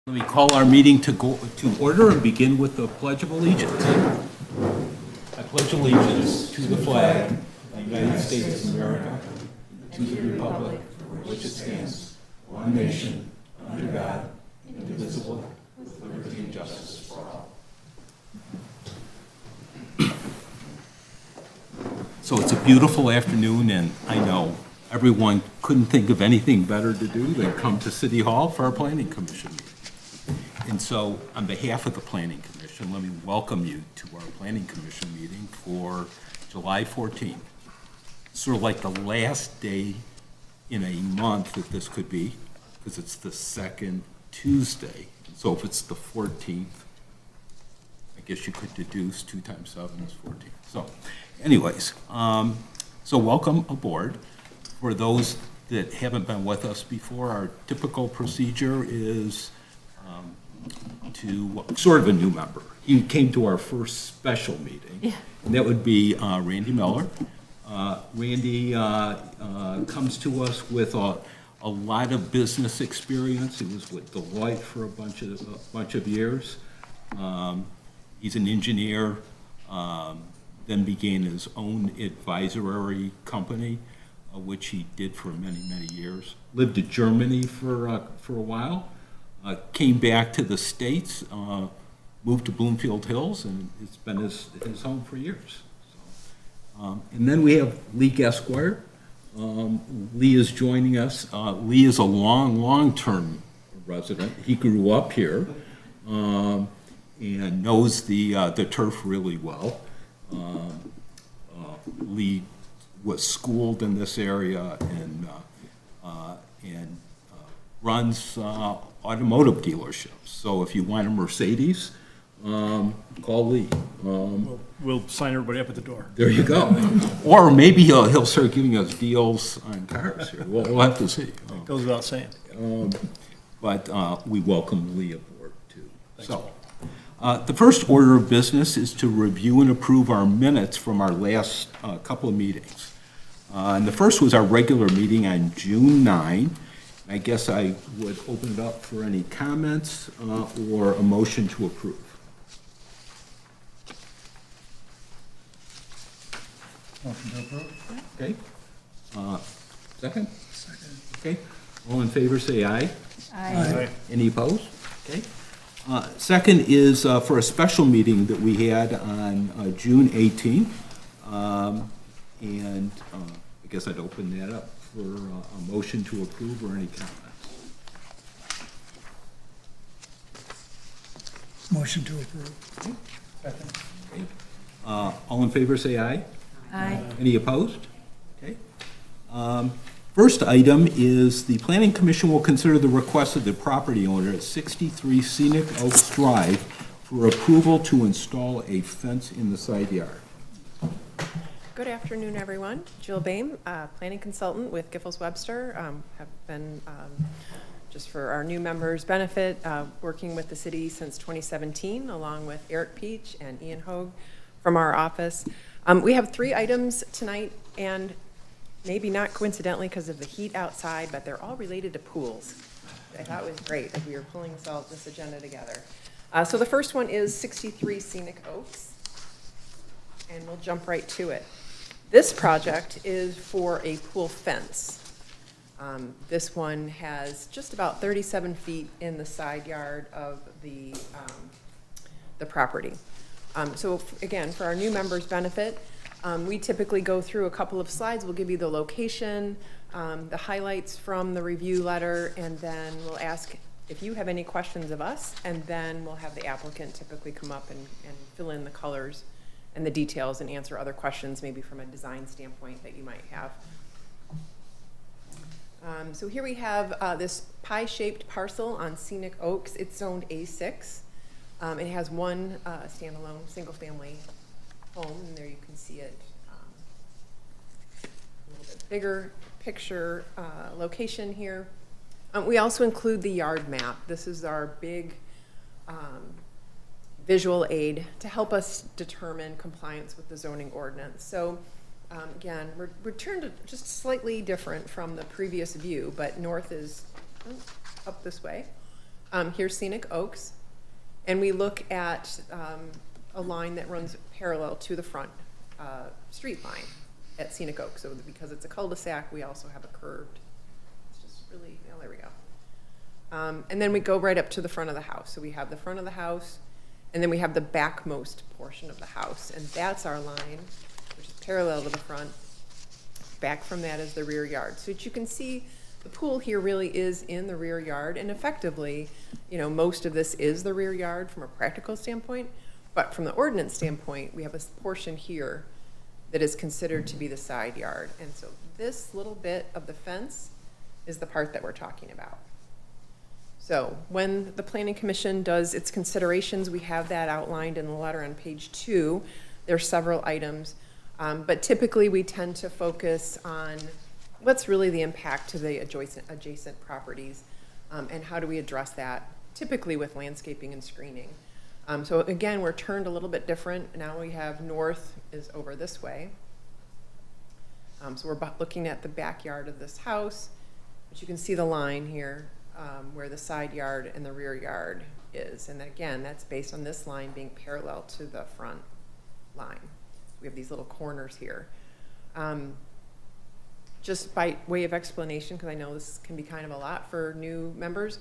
Let me call our meeting to order and begin with the Pledge of Allegiance. I pledge allegiance to the flag of the United States of America, to the republic for which it stands, one nation, under God, indivisible, with liberty and justice for all. So it's a beautiful afternoon, and I know everyone couldn't think of anything better to do than come to City Hall for our Planning Commission meeting. And so, on behalf of the Planning Commission, let me welcome you to our Planning Commission meeting for July 14th. Sort of like the last day in a month that this could be, because it's the second Tuesday. So if it's the 14th, I guess you could deduce 2 times 7 is 14. So anyways, so welcome aboard. For those that haven't been with us before, our typical procedure is to sort of a new member. He came to our first special meeting, and that would be Randy Miller. Randy comes to us with a lot of business experience. He was with Deloitte for a bunch of years. He's an engineer, then began his own advisory company, which he did for many, many years. Lived in Germany for a while. Came back to the States, moved to Bloomfield Hills, and it's been his home for years. So, and then we have Lee Esquire. Lee is joining us. Lee is a long-term resident. He grew up here and knows the turf really well. Lee was schooled in this area and runs automotive dealerships. So if you want a Mercedes, call Lee. We'll sign everybody up at the door. There you go. Or maybe he'll start giving us deals on cars here. We'll have to see. Goes without saying. But we welcome Lee aboard too. So the first order of business is to review and approve our minutes from our last couple of meetings. And the first was our regular meeting on June 9. I guess I would open it up for any comments or a motion to approve. Motion to approve. Okay. Second? Second. Okay. All in favor, say aye. Aye. Any opposed? Okay. Second is for a special meeting that we had on June 18th. And I guess I'd open that up for a motion to approve or any comments. Motion to approve. Second. Okay. All in favor, say aye. Aye. Any opposed? Okay. First item is the Planning Commission will consider the request of the property owner at 63 Scenic Oaks Drive for approval to install a fence in the side yard. Good afternoon, everyone. Jill Boehm, planning consultant with Giffords Webster. Have been, just for our new members' benefit, working with the city since 2017, along with Eric Peach and Ian Hogue from our office. We have 3 items tonight, and maybe not coincidentally because of the heat outside, but they're all related to pools. I thought it was great as we were pulling this agenda together. So the first one is 63 Scenic Oaks, and we'll jump right to it. This project is for a pool fence. This one has just about 37 feet in the side yard of the property. So again, for our new members' benefit, we typically go through a couple of slides. We'll give you the location, the highlights from the review letter, and then we'll ask if you have any questions of us, and then we'll have the applicant typically come up and fill in the colors and the details and answer other questions, maybe from a design standpoint that you might have. So here we have this pie-shaped parcel on Scenic Oaks. It's zoned A6. It has one standalone single-family home, and there you can see it. A little bit bigger picture location here. We also include the yard map. This is our big visual aid to help us determine compliance with the zoning ordinance. So again, we're turned just slightly different from the previous view, but north is up this way. Here's Scenic Oaks, and we look at a line that runs parallel to the front street line at Scenic Oaks. So because it's a cul-de-sac, we also have a curved, it's just really, oh, there we go. And then we go right up to the front of the house. So we have the front of the house, and then we have the backmost portion of the house, and that's our line, which is parallel to the front. Back from that is the rear yard. So that you can see, the pool here really is in the rear yard, and effectively, you know, most of this is the rear yard from a practical standpoint, but from the ordinance standpoint, we have a portion here that is considered to be the side yard. And so this little bit of the fence is the part that we're talking about. So when the Planning Commission does its considerations, we have that outlined in the letter on page 2. There's several items, but typically we tend to focus on what's really the impact to the adjacent properties, and how do we address that, typically with landscaping and screening. So again, we're turned a little bit different. Now we have north is over this way. So we're looking at the backyard of this house, but you can see the line here where the side yard and the rear yard is. And then again, that's based on this line being parallel to the front line. We have these little corners here. Just by way of explanation, because I know this can be kind of a lot for new members,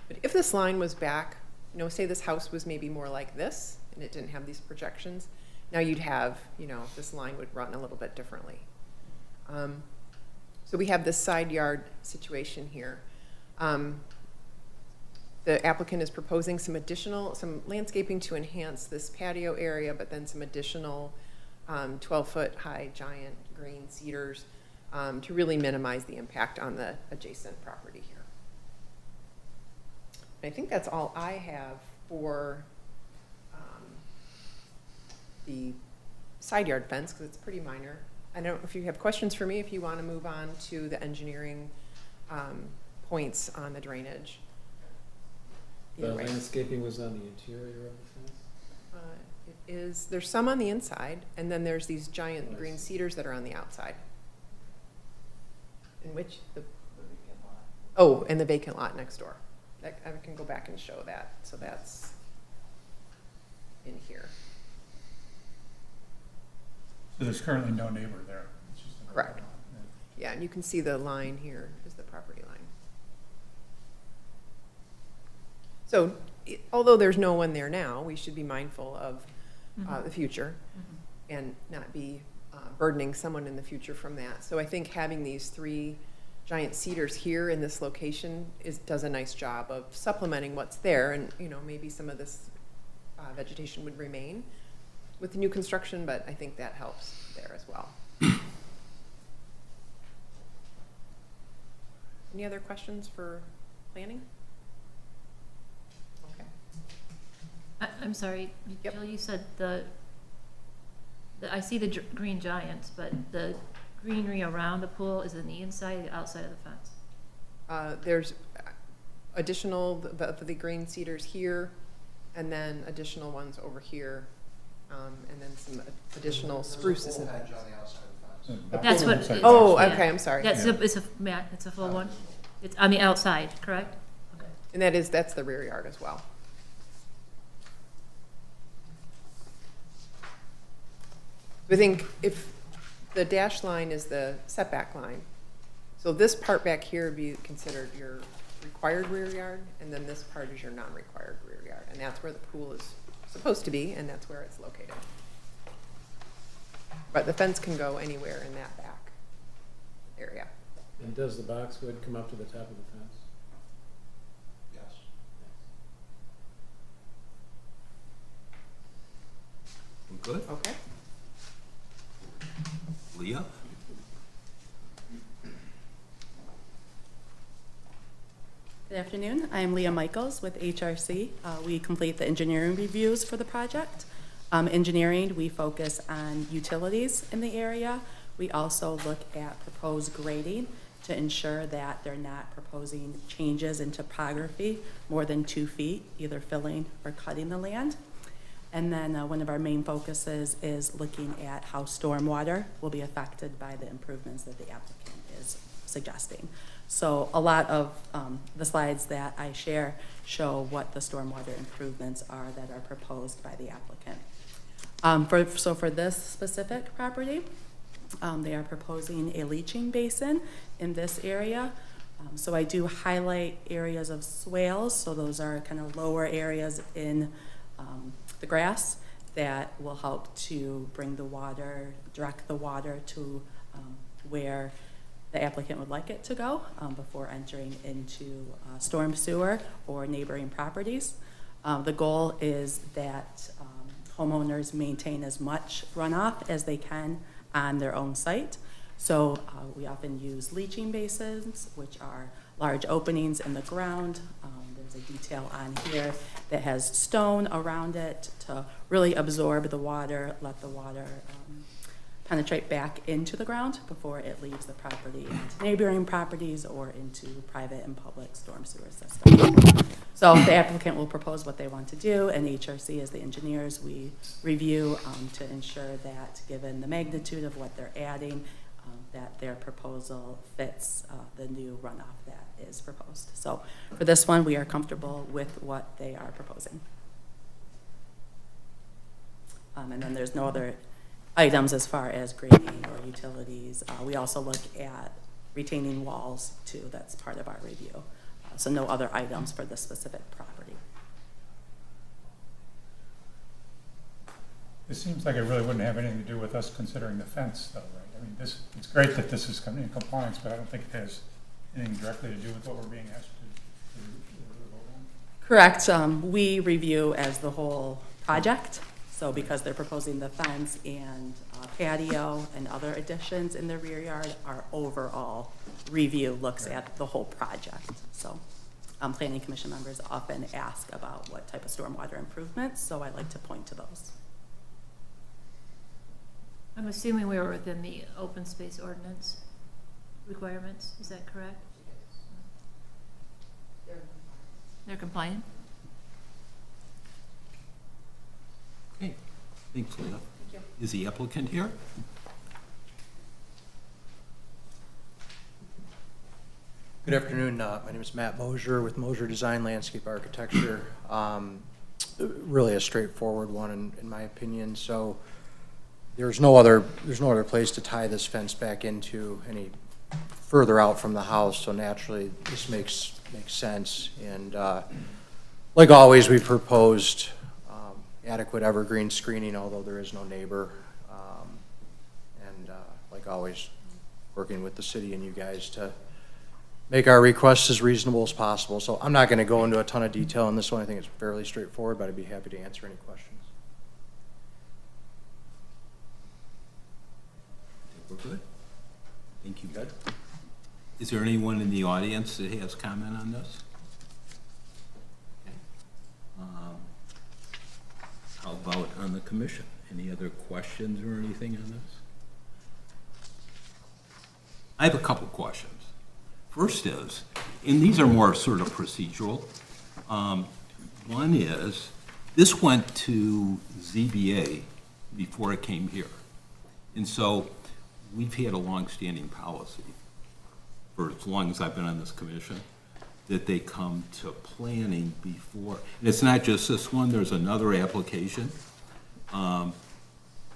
but if this line was back, you know, say this house was maybe more like this and it didn't have these projections, now you'd have, you know, this line would run a little bit differently. So we have this side yard situation here. The applicant is proposing some landscaping to enhance this patio area, but then some additional 12-foot high giant green cedars to really minimize the impact on the adjacent property here. And I think that's all I have for the side yard fence, because it's pretty minor. I don't know if you have questions for me, if you want to move on to the engineering points on the drainage. The Either way. landscaping was on the interior of the fence? It is, there's some on the inside, and then there's these giant green cedars that are on the outside. In which, oh, and the vacant lot next door. I can go back and show that. So that's in here. So there's currently no neighbor there? It's just a Correct. lot. Yeah, and you can see the line here is the property line. So although there's no one there now, we should be mindful of the future and not be burdening someone in the future from that. So I think having these 3 giant cedars here in this location does a nice job of supplementing what's there, and you know, maybe some of this vegetation would remain with the new construction, but I think that helps there as well. Any other questions for planning? Okay. I'm sorry, Yep. Jill, you said I see the green giants, but the greenery around the pool is in the inside or the outside of the fence? There's additional, the green cedars here, and then additional ones over here, and then some additional spruces. There's a full hedge on the outside of the fence. That's what. Outside. Oh, yeah. okay, I'm sorry. That's it's a full one? It's on the outside, correct? Okay. And that's the rear yard as well. I think if the dashed line is the setback line, so this part back here would be considered your required rear yard, and then this part is your non-required rear yard, and that's where the pool is supposed to be, and that's where it's located. But the fence can go anywhere in that back area. And does the boxwood come up to the top of the fence? Yes. Good. Okay. Leah? Good afternoon. I'm Leah Michaels with HRC. We complete the engineering reviews for the project. Engineering, we focus on utilities in the area. We also look at proposed grading to ensure that they're not proposing changes in topography more than 2 feet, either filling or cutting the land. And then one of our main focuses is looking at how stormwater will be affected by the improvements that the applicant is suggesting. So a lot of the slides that I share show what the stormwater improvements are that are proposed by the applicant. So for this specific property, they are proposing a leaching basin in this area. So I do highlight areas of swales, so those are kind of lower areas in the grass that will help to bring the water, direct the water to where the applicant would like it to go before entering into storm sewer or neighboring properties. The goal is that homeowners maintain as much runoff as they can on their own site. So we often use leaching basins, which are large openings in the ground. There's a detail on here that has stone around it to really absorb the water, let the water penetrate back into the ground before it leaves the property into neighboring properties or into private and public storm sewer systems. So the applicant will propose what they want to do, and HRC, as the engineers, we review to ensure that, given the magnitude of what they're adding, that their proposal fits the new runoff that is proposed. So for this one, we are comfortable with what they are proposing. And then there's no other items as far as grading or utilities. We also look at retaining walls too. That's part of our review. So no other items for this specific property. It seems like it really wouldn't have anything to do with us considering the fence, though, right? I mean, it's great that this is in compliance, but I don't think it has anything directly to do with what we're being asked to vote on. Correct. We review as the whole project. So because they're proposing the fence and patio and other additions in the rear yard, our overall review looks at the whole project. So planning commission members often ask about what type of stormwater improvements, so I like to point to those. I'm assuming we were within the open space ordinance requirements, is that correct? They're compliant? Okay, thanks, Leah. Is the applicant here? Good afternoon. My name is Matt Mosier with Mosier Design Landscape Architecture. Really a straightforward one in my opinion. So there's no other place to tie this fence back into any further out from the house. So naturally, this makes sense. And like always, we proposed adequate evergreen screening, although there is no neighbor. And like always, working with the city and you guys to make our requests as reasonable as possible. So I'm not going to go into a ton of detail on this one. I think it's fairly straightforward, but I'd be happy to answer any questions. I think we're good. Thank you. Good. Is there anyone in the audience that has comment on this? Okay. How about on the commission? Any other questions or anything on this? I have a couple questions. First is, and these are more sort of procedural. One is, this went to ZBA before it came here. And so we've had a long-standing policy for as long as I've been on this commission that they come to planning before. And it's not just this one, there's another application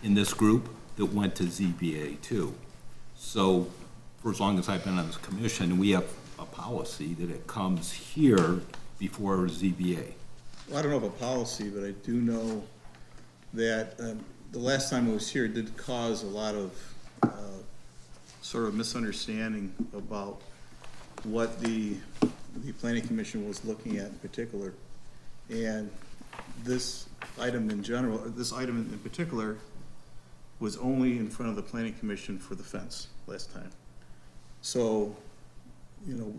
in this group that went to ZBA too. So for as long as I've been on this commission, we have a policy that it comes here before ZBA. Well, I don't know of a policy, but I do know that the last time I was here, it did cause a lot of sort of misunderstanding about what the planning commission was looking at in particular. And this item in general, this item in particular, was only in front of the planning commission for the fence last time. So, you know,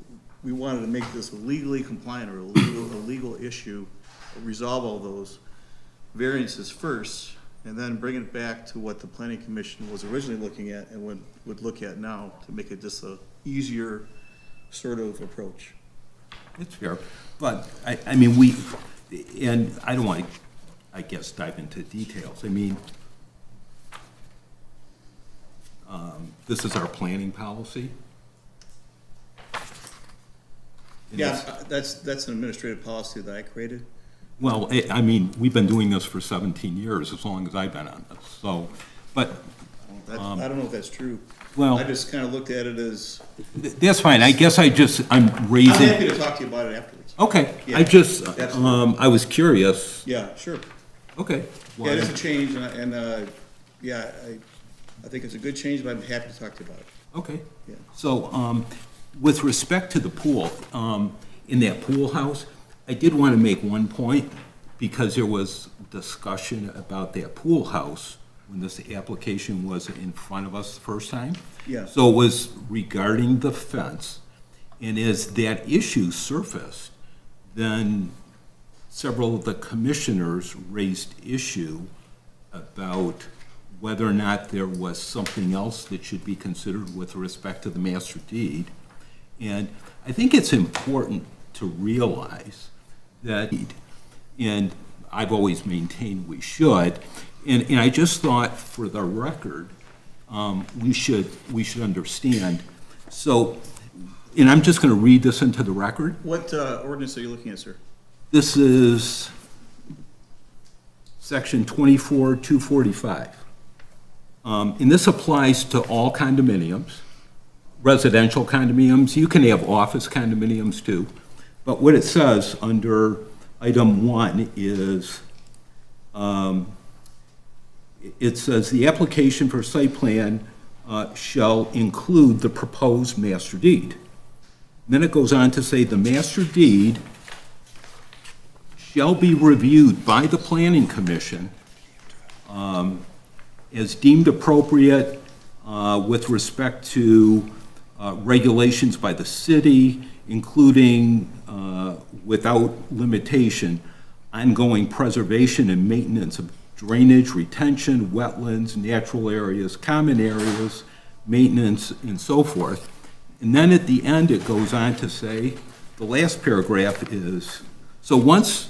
we wanted to make this legally compliant or a legal issue, resolve all those variances first, and then bring it back to what the planning commission was originally looking at and would look at now to make it just a easier sort of approach. It's fair, but I mean, and I don't want to, I guess, dive into details. I mean, this is our planning policy. And Yeah, it's- that's an administrative policy that I created. Well, I mean, we've been doing this for 17 years, as long as I've been on this, so, but, I don't know if that's true. well, I just kind of looked at it as, that's fine. I guess I'm I'm raising, happy to talk to you about it afterwards. okay, Yeah, I just, absolutely. I was curious. Yeah, sure. Okay. Yeah, it is a change, yeah, I think it's a good change, but I'm happy to talk to you about it. Okay. Yeah. So, with respect to the pool, in that pool house, I did want to make one point, because there was discussion about that pool house when this application was in front of us the first time. Yeah. So it was regarding the fence, and as that issue surfaced, then several of the commissioners raised issue about whether or not there was something else that should be considered with respect to the master deed. And I think it's important to realize that, and I've always maintained we should, and I just thought for the record, we should understand. So, and I'm just going to read this into the record. What ordinance are you looking at, sir? This is section 24-245. And this applies to all condominiums, residential condominiums. You can have office condominiums too. But what it says under item 1 is, it says the application for site plan shall include the proposed master deed. Then it goes on to say the master deed shall be reviewed by the planning commission as deemed appropriate with respect to regulations by the city, including without limitation, ongoing preservation and maintenance of drainage, retention, wetlands, natural areas, common areas, maintenance, and so forth. And then at the end, it goes on to say, the last paragraph is, so once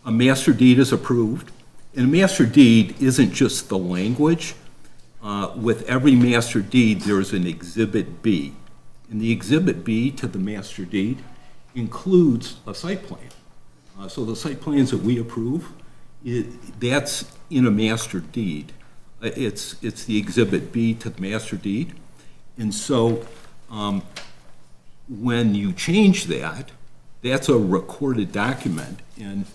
a master deed is approved, and a master deed isn't just the language. With every master deed, there's an Exhibit B. And the Exhibit B to the master deed includes a site plan. So the site plans that we approve, that's in a master deed. It's the Exhibit B to the master deed. And so when you change that, that's a recorded document. And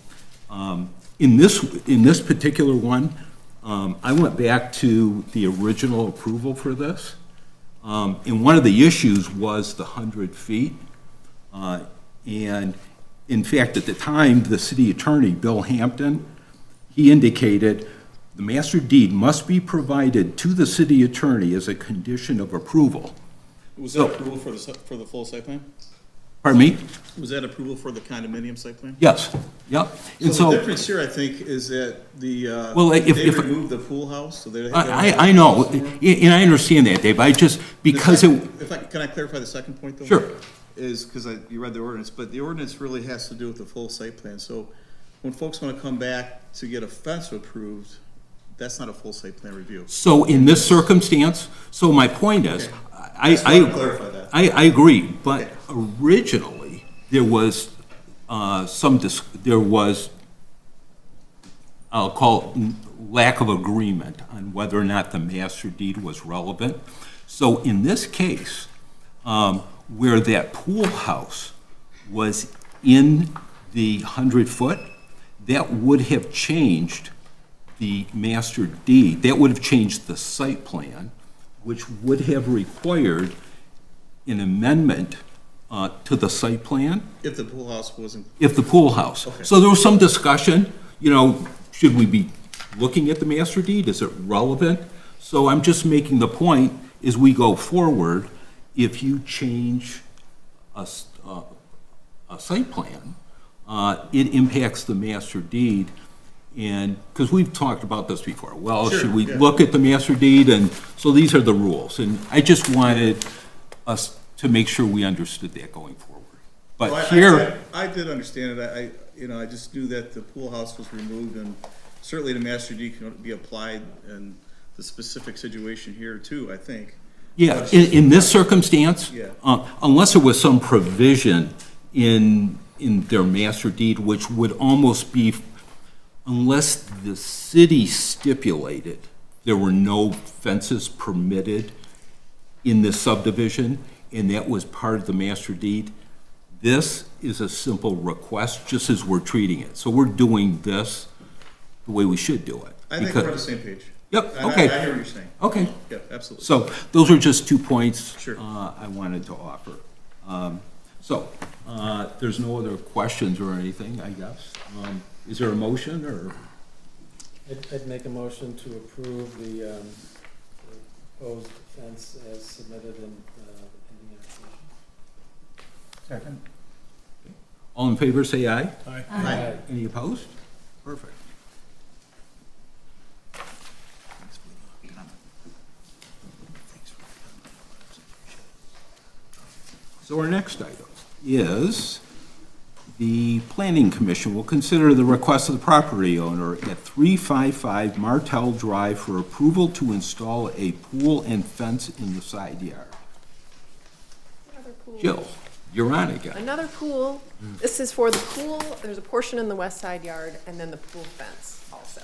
in this particular one, I went back to the original approval for this. And one of the issues was the 100 feet. And in fact, at the time, the city attorney, Bill Hampton, he indicated the master deed must be provided to the city attorney as a condition of approval. Was that approval for the full site plan? Pardon me? Was that approval for the condominium site plan? Yes, yep. And So the difference here, I think, is that Well, they if- removed the pool house, so they. I know, and I understand that, Dave, I just, because it, Can I clarify the second point, though? Sure. Is, because you read the ordinance, but the ordinance really has to do with the full site plan. So when folks want to come back to get a fence approved, that's not a full site plan review. so in this circumstance, so my point is, Okay. I, Just wanted to clarify that. I agree, but Okay. originally, there was there was, I'll call it lack of agreement on whether or not the master deed was relevant. So in this case, where that pool house was in the 100-foot, that would have changed the master deed. That would have changed the site plan, which would have required an amendment to the site plan If the pool house wasn't, if the pool house. Okay. So there was some discussion, should we be looking at the master deed? Is it relevant? So I'm just making the point, as we go forward, if you change a site plan, it impacts the master deed. And, because we've talked about this before, well, Sure, should we yeah. look at the master deed? And so these are the rules. And I just wanted us to make sure we understood that going forward. Well, But here, I did understand it. I just knew that the pool house was removed, and certainly the master deed can be applied in the specific situation here too, I think. yeah, in this circumstance, Yeah. unless there was some provision in their master deed, which would almost be, unless the city stipulated there were no fences permitted in this subdivision, and that was part of the master deed, this is a simple request, just as we're treating it. So we're doing this the way we should do it. I think Because- we're on the same page. Yep, And okay. I hear what you're saying. Okay, Yeah, absolutely. so those are just 2 points Sure. I wanted to offer. There's no other questions or anything, I guess. Is there a motion, or? I'd make a motion to approve the proposed fence as submitted in the pending application. Second? All in favor, say aye. Aye. Aye. Any opposed? Perfect. So our next item is the Planning Commission will consider the request of the property owner at 355 Martell Drive for approval to install a pool and fence in the side yard. Another pool. Jill, you're on again. Another pool. This is for the pool. There's a portion in the west side yard and then the pool fence also.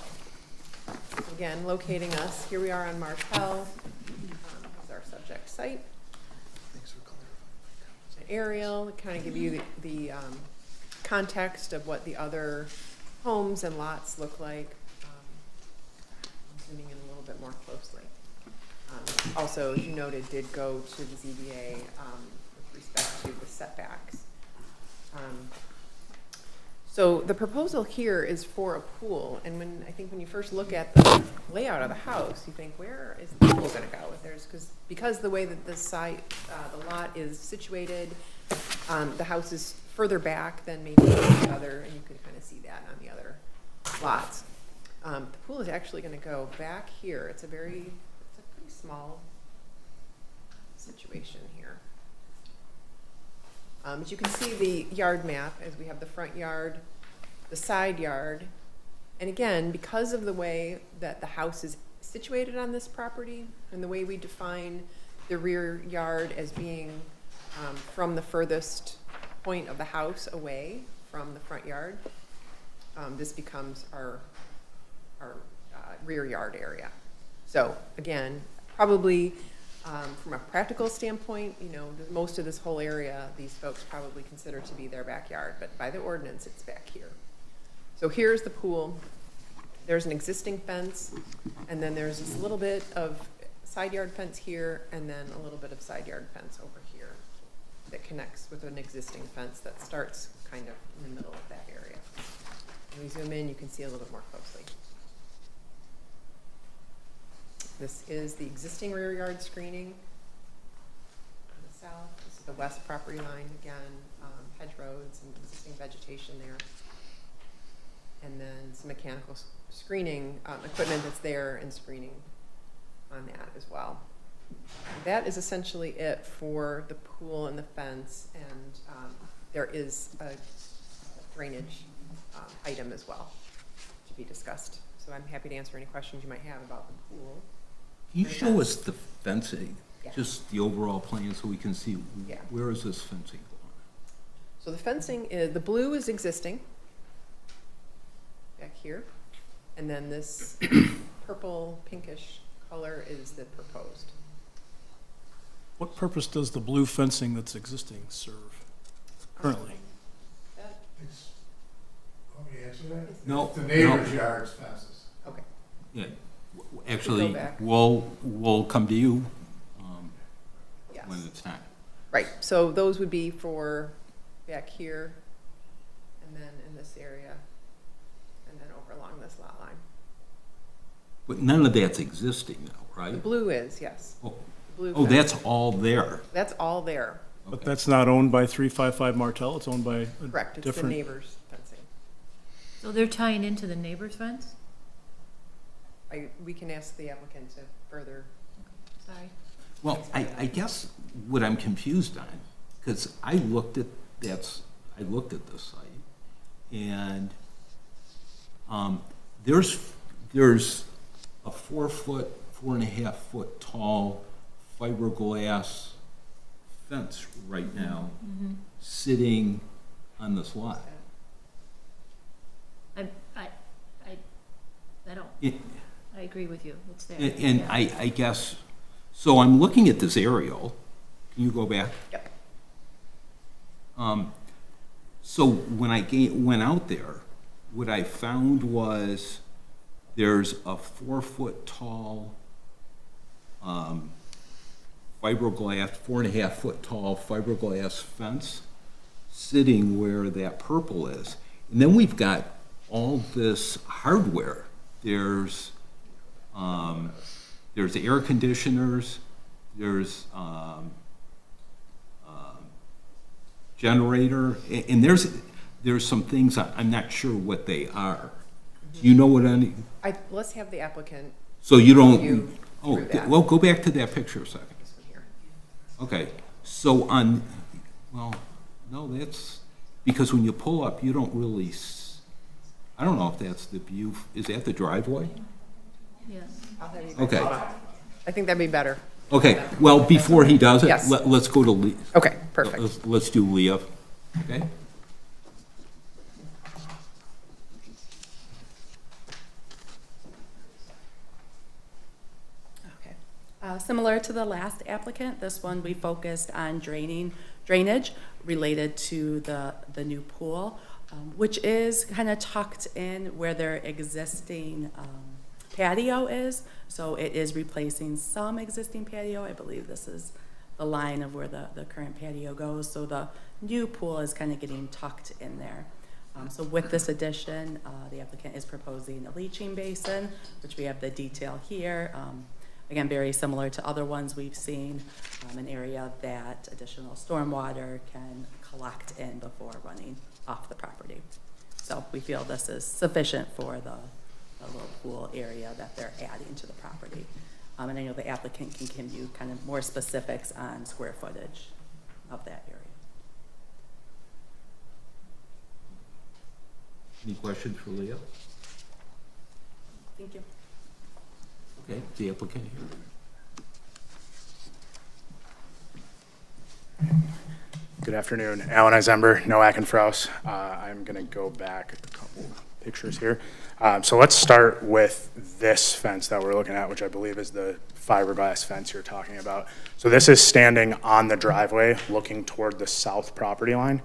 Again, locating us. Here we are on Martell. Is our subject site. An aerial, to kind of give you the context of what the other homes and lots look like. Zooming in a little bit more closely. Also, as you noted, did go to the ZBA with respect to the setbacks. So the proposal here is for a pool, and I think when you first look at the layout of the house, you think, where is the pool gonna go? Because the way that this site, the lot is situated, the house is further back than maybe the other, and you can kind of see that on the other lots. The pool is actually gonna go back here. It's a pretty small situation here. As you can see the yard map, as we have the front yard, the side yard, and again, because of the way that the house is situated on this property, and the way we define the rear yard as being from the furthest point of the house away from the front yard, this becomes our rear yard area. So again, probably from a practical standpoint, most of this whole area, these folks probably consider to be their backyard, but by the ordinance, it's back here. So here's the pool. There's an existing fence, and then there's this little bit of side yard fence here, and then a little bit of side yard fence over here that connects with an existing fence that starts kind of in the middle of that area. When we zoom in, you can see a little bit more closely. This is the existing rear yard screening on the south. This is the west property line again, hedgerows and existing vegetation there. And then some mechanical screening equipment that's there and screening on that as well. That is essentially it for the pool and the fence, and there is a drainage item as well to be discussed. So I'm happy to answer any questions you might have about the pool. Can you show us the fencing, Yeah. just the overall plan, so we can see Yeah. where is this fencing going? So the fencing is, the blue is existing back here, and then this purple pinkish color is the proposed. What purpose does the blue fencing that's existing serve currently? That- Want me to answer that? No, The no. neighbor's yard's fences. Okay, Yeah, actually, back. we'll come to you yes. when it's time. Right, so those would be for back here, and then in this area, and then over along this lot line. But none of that's existing now, The right? blue is, yes. Oh, Blue oh, fence. that's all there. That's all there, But that's not owned by 355 Martell, it's owned by a correct, it's the different. neighbor's fencing. So they're tying into the neighbor's fence? We can ask the applicant to further, Sorry. Well, I guess what I'm confused on, because I looked at this site, and there's a 4.5 foot tall fiberglass fence right now sitting on this lot. I don't, It- I agree with you, it's there. And Yeah. I guess, so I'm looking at this aerial. Can you go back? Yep. So when I went out there, what I found was there's a 4-foot tall fiberglass, 4.5-foot tall fiberglass fence sitting where that purple is. And then we've got all this hardware. There's air conditioners, there's generator, and there's some things I'm not sure what they are. Do you know what any? Let's have the applicant, So you don't? You Oh, through that. well, go back to that picture a second. this one here. Okay, so well, no, that's, because when you pull up, you don't really, I don't know if that's the view, is that the driveway? Yeah. I'll have you guys- Okay, I think that'd be better. okay, well, before he does it, Yes. let's go to Lee. Okay, perfect. Let's do Leah, okay? Okay. Similar to the last applicant, this one we focused on drainage related to the new pool, which is kind of tucked in where their existing patio is. So it is replacing some existing patio. I believe this is the line of where the current patio goes. So the new pool is kind of getting tucked in there. So with this addition, the applicant is proposing a leaching basin, which we have the detail here. Again, very similar to other ones we've seen, an area that additional stormwater can collect in before running off the property. So we feel this is sufficient for the little pool area that they're adding to the property. And I know the applicant can give you kind of more specifics on square footage of that area. Any questions for Leah? Thank you. Okay, the applicant here. Good afternoon, Alan Izember, Noack and Fraus. I'm going to go back a couple pictures here. So let's start with this fence that we're looking at, which I believe is the fiberglass fence you're talking about. So this is standing on the driveway, looking toward the south property line.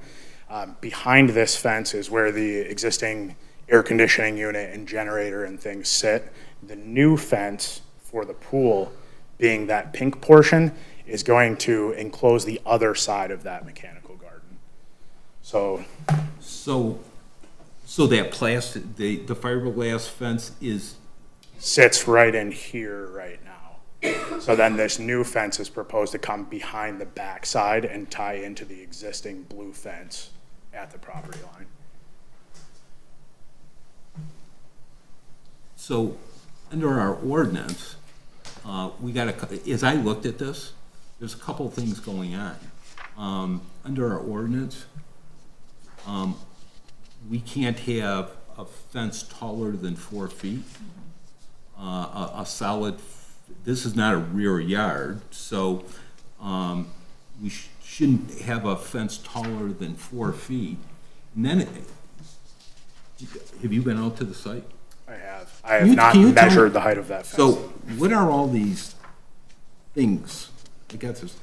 Behind this fence is where the existing air conditioning unit and generator and things sit. The new fence for the pool, being that pink portion, is going to enclose the other side of that mechanical garden. So So that plastic, the fiberglass fence sits right in here right now. So then this new fence is proposed to come behind the backside and tie into the existing blue fence at the property line. so under our ordinance, we got as I looked at this, there's a couple of things going on. Under our ordinance, we can't have a fence taller than 4 feet. A solid, this is not a rear yard, so we shouldn't have a fence taller than 4 feet. And then, have you been out to the site? I have. I have Can not you tell me- measured the height of that fence. So what are all these things? I got this.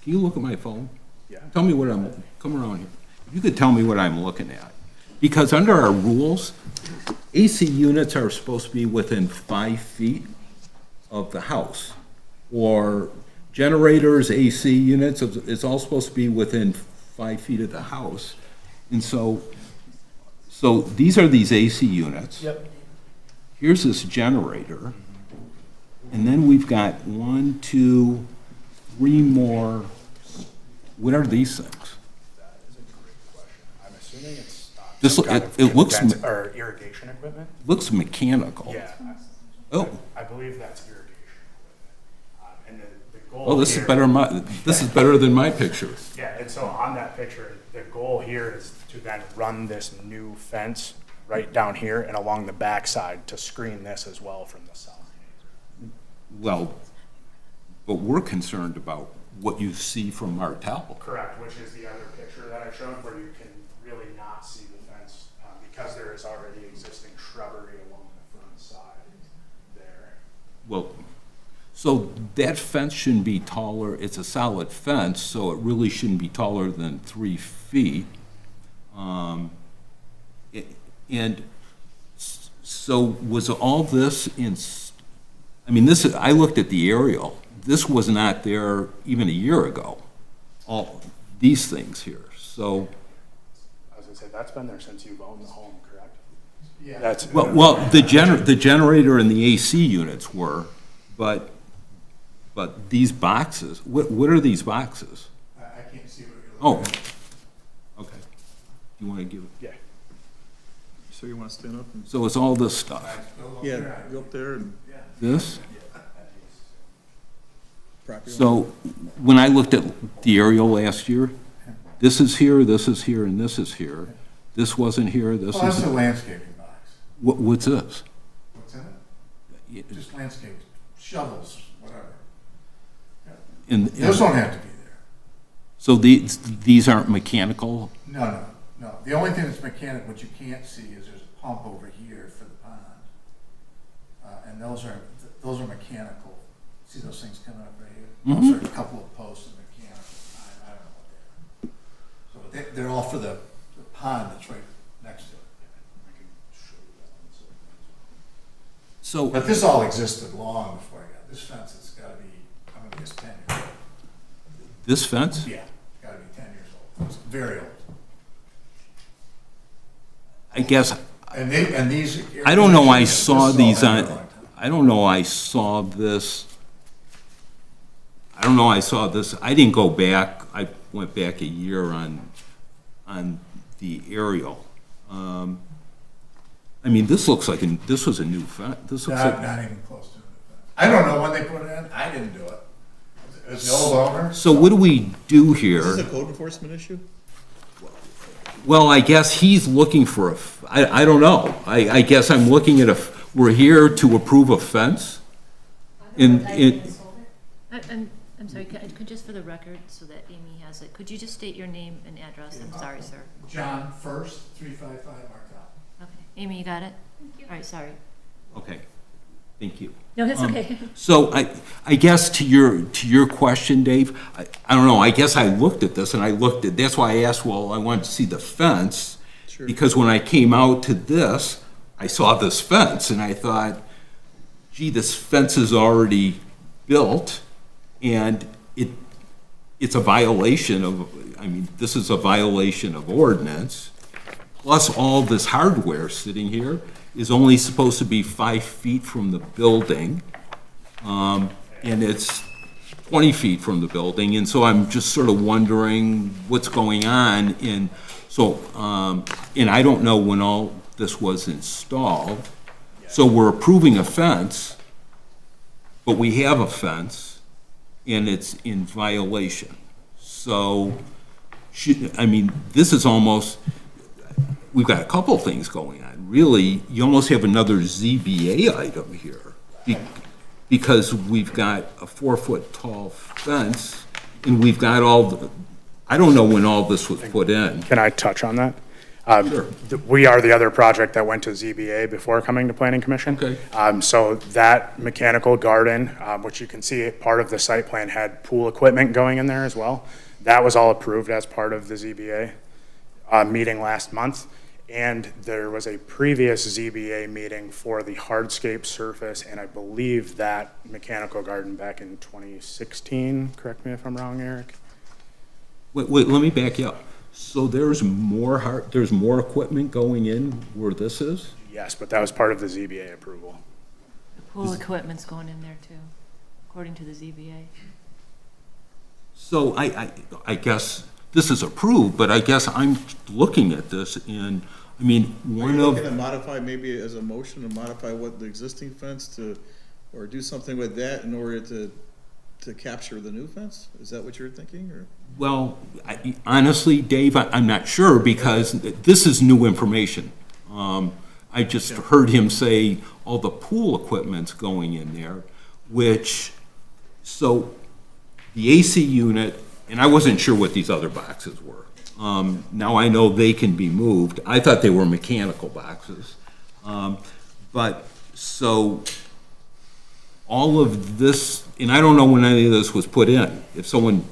Can you look at my phone? Yeah. Tell me what come around here. If you could tell me what I'm looking at. Because under our rules, AC units are supposed to be within 5 feet of the house. Or generators, AC units, it's all supposed to be within 5 feet of the house. And so these are these AC units. Yep. Here's this generator. And then we've got 1, 2, 3 more. What are these things? That is a great question. I'm assuming it's This some look- kind it- of it looks condense- me- or irrigation equipment. Looks mechanical. Yeah. Oh, I believe that's irrigation equipment. And the goal. oh, this is here- better. This is better than my picture. Yeah, and so on that picture, the goal here is to then run this new fence right down here and along the backside to screen this as well from the south. Well, but we're concerned about what you see from Martel. Correct, which is the other picture that I showed where you can really because there is already existing shrubbery along the front side there. Well, so that fence shouldn't be taller, it's a solid fence, so it really shouldn't be taller than 3 feet. And so was all this I mean, I looked at the aerial, this was not there even a year ago, all these things here, so. I was gonna say, that's been there since you've owned the home, correct? Yeah. That's, Well, the generator and the AC units were, but these boxes, what are these boxes? I can't see what you're Oh, looking at. okay. You want to give it? yeah. So you want to stand up and, So it's all this stuff. Go up yeah, there. go up there and This? prop your. So when I looked at the aerial last year, this is here, and this is here. This wasn't here, this Well, that's a is, landscaping box. what's this? What's in it? Just landscape, shovels, whatever. And, Those don't have to be there. so these aren't mechanical? No. The only thing that's mechanic, what you can't see is there's a pump over here for the pond. And those are mechanical. See those things coming up right here? Those are a couple of posts and mechanical. I don't know what they are. So they're all for the pond that's right next to it. So, But this all existed long before I got, this fence has gotta be, I'm gonna guess 10 years old. this fence? Yeah, gotta be 10 years old. It's very old. I guess, And these. I don't know, I this saw is all these been there on, a long time. I don't know, I saw this, I don't know, I saw this, I didn't go back, I went back a year on the aerial. I mean, this looks like, this was a new fence, this looks like. Not even close to it. I don't know when they put it in, I didn't do it. It was the old owner. So what do we do here? Is this a code enforcement issue? Well, I guess he's looking for I don't know. I guess I'm looking at we're here to approve a fence? I'm sorry, just for the record, so that Amy has it, could you just state your name and address? I'm sorry, sir. John First, 355 Martel. Okay, Amy, you got it? All right, sorry. Okay, thank you. No, that's okay. So I guess to your question, Dave, I don't know, I guess I looked at this and that's why I asked, well, I wanted to see the fence. Sure. Because when I came out to this, I saw this fence and I thought, gee, this fence is already built and it's a violation of, I mean, this is a violation of ordinance. Plus all this hardware sitting here is only supposed to be 5 feet from the building. And it's 20 feet from the building. And so I'm just sort of wondering what's going on. And so, and I don't know when all this was installed. So we're approving a fence, but we have a fence and it's in violation. So, I mean, this is almost, we've got a couple things going on. Really, you almost have another ZBA item here. Because we've got a 4-foot tall fence and we've got I don't know when all this was put in. Can I touch on that? Sure. We are the other project that went to ZBA before coming to Planning Commission. Okay. So that mechanical garden, which you can see part of the site plan had pool equipment going in there as well. That was all approved as part of the ZBA meeting last month. And there was a previous ZBA meeting for the hardscape surface, and I believe that mechanical garden back in 2016, correct me if I'm wrong, Eric? Wait, let me back you up. So there's more equipment going in where this is? Yes, but that was part of the ZBA approval. The pool equipment's going in there too, according to the ZBA. So I guess this is approved, but I guess I'm looking at this and, I mean, Are one you of. looking to modify, maybe as a motion, to modify what the existing fence or do something with that in order to capture the new fence? Is that what you're thinking, or? Well, honestly, Dave, I'm not sure because this is new information. I just heard him say all the pool equipment's going in there, so the AC unit, and I wasn't sure what these other boxes were. Now I know they can be moved. I thought they were mechanical boxes. But, so, all of this, and I don't know when any of this was put in. If someone,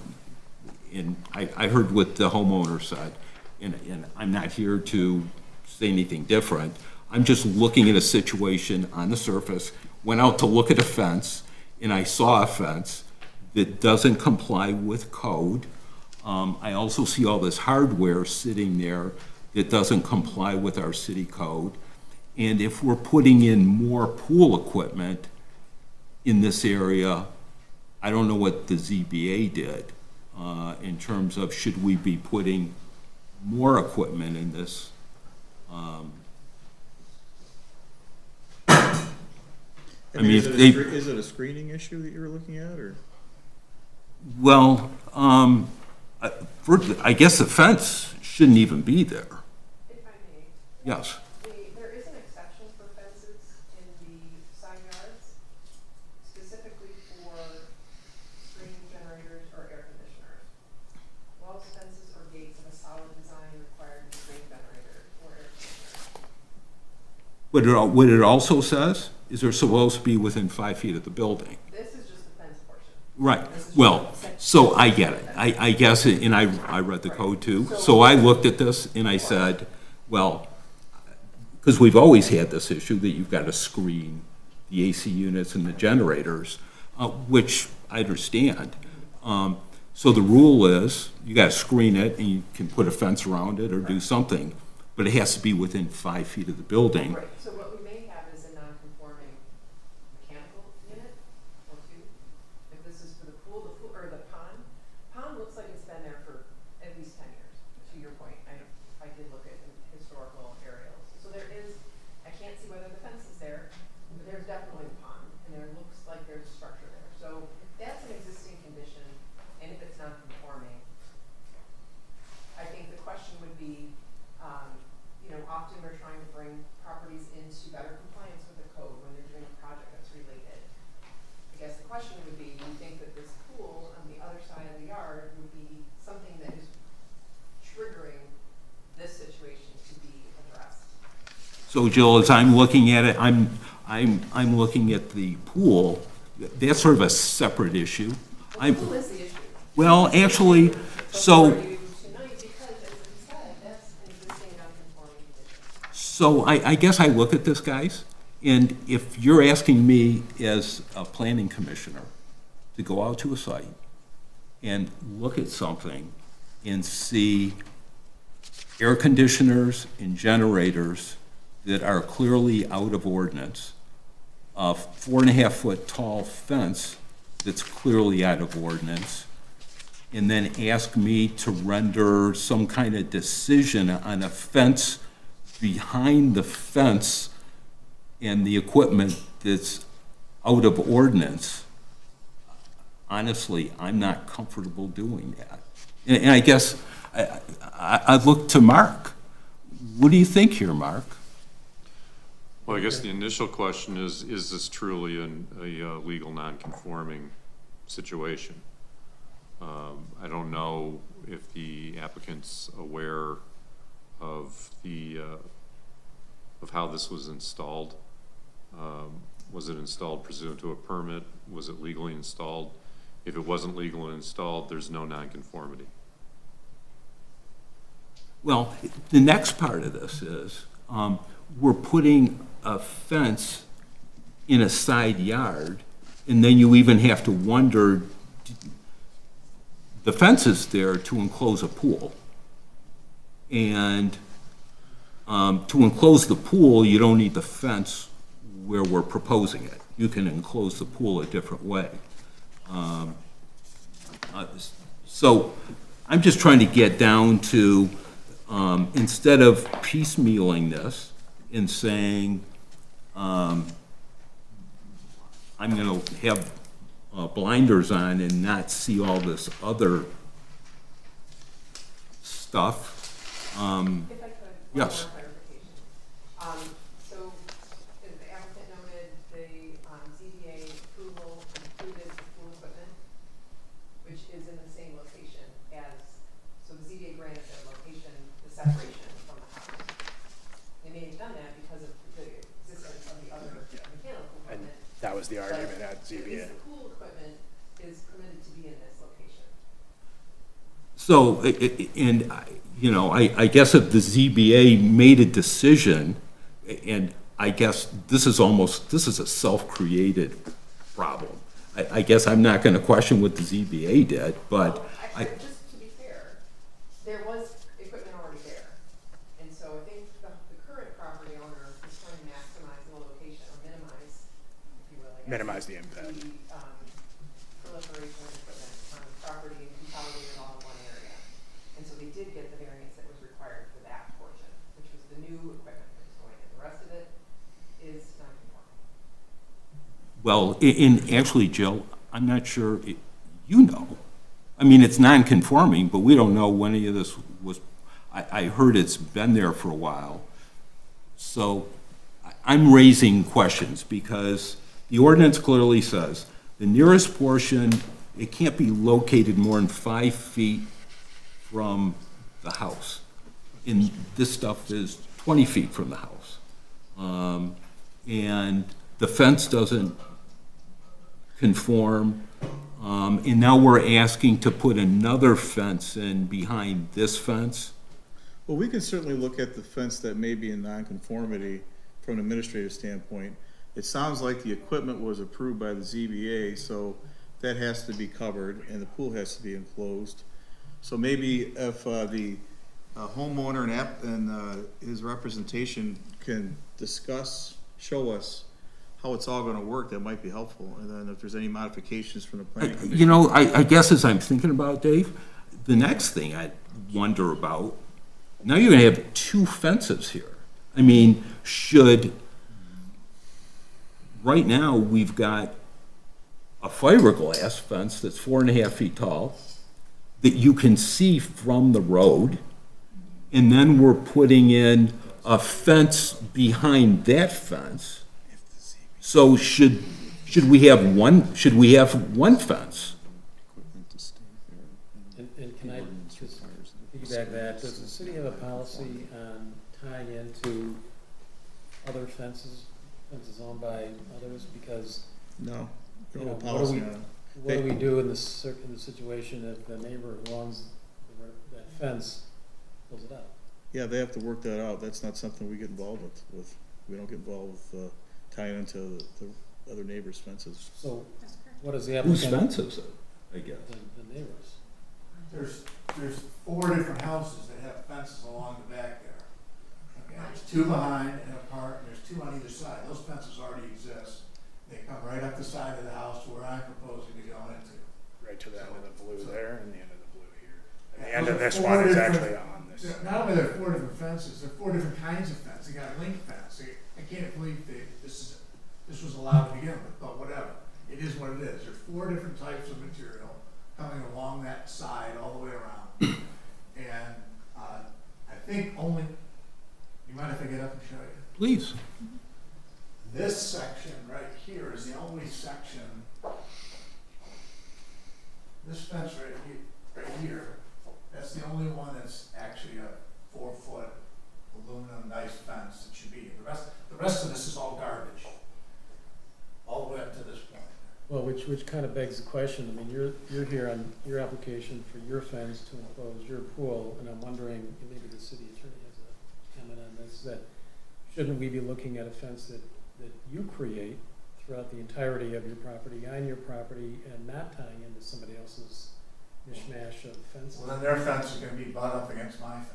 and I heard what the homeowner said, and I'm not here to say anything different. I'm just looking at a situation on the surface, went out to look at a fence, and I saw a fence that doesn't comply with code. I also see all this hardware sitting there that doesn't comply with our city code. And if we're putting in more pool equipment in this area, I don't know what the ZBA did in terms of should we be putting more equipment in this. I mean, if they, Is it a screening issue that you're looking at, or? well, I guess the fence shouldn't even be there. If I may. Yes. There is an exception for fences in the side yards, specifically for screen generators or air conditioners. Walls, fences, or gates of a solid design required screen generator or air conditioner. But what it also says is they're supposed to be within 5 feet of the building. This is just the fence portion. Right. Well, so I get it. I guess, and I read the code too. So I looked at this and I said, well, because we've always had this issue that you've got to screen the AC units and the generators, which I understand. So the rule is you got to screen it and you can put a fence around it or do something, but it has to be within 5 feet of the building. Right, so what we may have is a non-conforming mechanical unit or two. If this is for the pool, or the pond. Pond looks like it's been there for at least 10 years, to your point. I did look at historical aerials. So there is, I can't see whether the fence is there, but there's definitely a pond, and there looks like there's a structure there. So if that's an existing condition, and if it's not conforming, I think the question would be, often we're trying to bring properties into better compliance with the code when they're doing a project that's related. I guess the question would be, do you think that this pool on the other side of the yard would be something that is triggering this situation to be addressed? So Jill, as I'm looking at it, I'm looking at the pool. That's sort of a separate issue. The pool is the issue. Well, actually, so I guess I look at this, guys, and if you're asking me as a planning commissioner to go out to a site and look at something and see air conditioners and generators that are clearly out of ordinance, a 4.5-foot tall fence that's clearly out of ordinance, and then ask me to render some kind of decision on a fence behind the fence and the equipment that's out of ordinance, honestly, I'm not comfortable doing that. And I guess I look to Mark. What do you think here, Mark? Well, I guess the initial question is this truly a legal non-conforming situation? I don't know if the applicant's aware of of how this was installed. Was it installed pursuant to a permit? Was it legally installed? If it wasn't legally installed, there's no nonconformity. Well, the next part of this is we're putting a fence in a side yard, and then you even have to wonder, the fence is there to enclose a pool. And to enclose the pool, you don't need the fence where we're proposing it. You can enclose the pool a different way. So I'm just trying to get down to, instead of piecemealing this and saying, I'm going to have blinders on and not see all this other stuff. If I could, yes. More clarification. So, as the applicant noted, the ZBA approval included the pool equipment, which is in the same location as, so the ZBA granted their was the argument at ZBA. The pool equipment is permitted to be in this location. So, you know, I guess if the ZBA made a decision, and I guess this is a self-created problem. I guess I'm not gonna question what the ZBA did, but Just to be fair, there was equipment already there. And so I think the current property owner is trying to maximize the location, or minimize, if you will, I guess. Minimize the impact. The proliferation of equipment on the property and consolidate it all in one area. And so they did get the variance that was required for that portion, which was the new equipment that was going in. The rest of it is non-conforming. well, actually, Jill, I'm not sure, you know. I mean, it's non-conforming, but we don't know when any of this was, I heard it's been there for a while. So I'm raising questions because the ordinance clearly says the nearest portion, it can't be located more than 5 feet from the house. And this stuff is 20 feet from the house. And the fence doesn't conform. And now we're asking to put another fence in behind this fence. Well, we can certainly look at the fence that may be in nonconformity from an administrative standpoint. It sounds like the equipment was approved by the ZBA, so that has to be covered, and the pool has to be enclosed. So maybe if the homeowner and his representation can discuss, show us how it's all gonna work, that might be helpful. And then if there's any modifications from the planning commission. You know, I guess as I'm thinking about, Dave, the next thing I wonder about, now you're gonna have 2 fences here. I mean, right now, we've got a fiberglass fence that's 4.5 feet tall that you can see from the road, and then we're putting in a fence behind that fence. So should we have one fence? And can I just piggyback that, does the city have a policy on tying into other fences owned by others? Because, No. you No know, policy on it. what do we do in the situation if the neighbor who owns that fence pulls it out? Yeah, they have to work that out. That's not something we get involved with. We don't get involved with tying into the other neighbors' fences. So what is the Whose applicant? fence is it, I guess? The neighbors. There's 4 different houses that have fences along the back there. Okay, there's 2 behind and apart, and there's 2 on either side. Those fences already exist. They come right up the side of the house where I'm proposing to go into. Right to the end of the blue there and the end of the blue here. And the Yeah, end of those this are 4 one is different- actually on this. Not only are there 4 different fences, there are 4 different kinds of fence. They got a link fence. I can't believe this was allowed to begin with, but whatever. It is what it is. There are 4 different types of material coming along that side all the way around. And I think only, you mind if I get up and show you? Please. This section right here is the only section, this fence right here, that's the only one that's actually a 4-foot aluminum nice fence that should be. The rest of this is all garbage, all the way up to this point. Well, which kind of begs the question, I mean, you're here on your application for your fence to enclose your pool, and I'm wondering, and maybe the city attorney has a comment on this, that shouldn't we be looking at a fence that you create throughout the entirety of your property, on your property, and not tying into somebody else's mishmash of fences? Well, then their fence is gonna be butt up against my fence.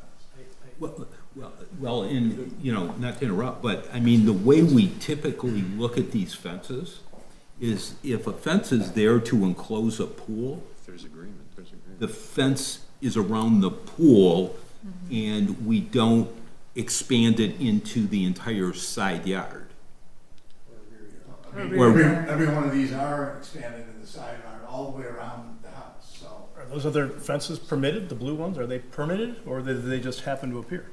Well, and, you know, not to interrupt, but, I mean, the way we typically look at these fences is if a fence is there to enclose a pool, There's agreement, there's agreement. the fence is around the pool, and we don't expand it into the entire side yard. I mean, Or- every one of these are expanded in the side yard all the way around the house, so. Are those other fences permitted, the blue ones? Are they permitted, or did they just happen to appear?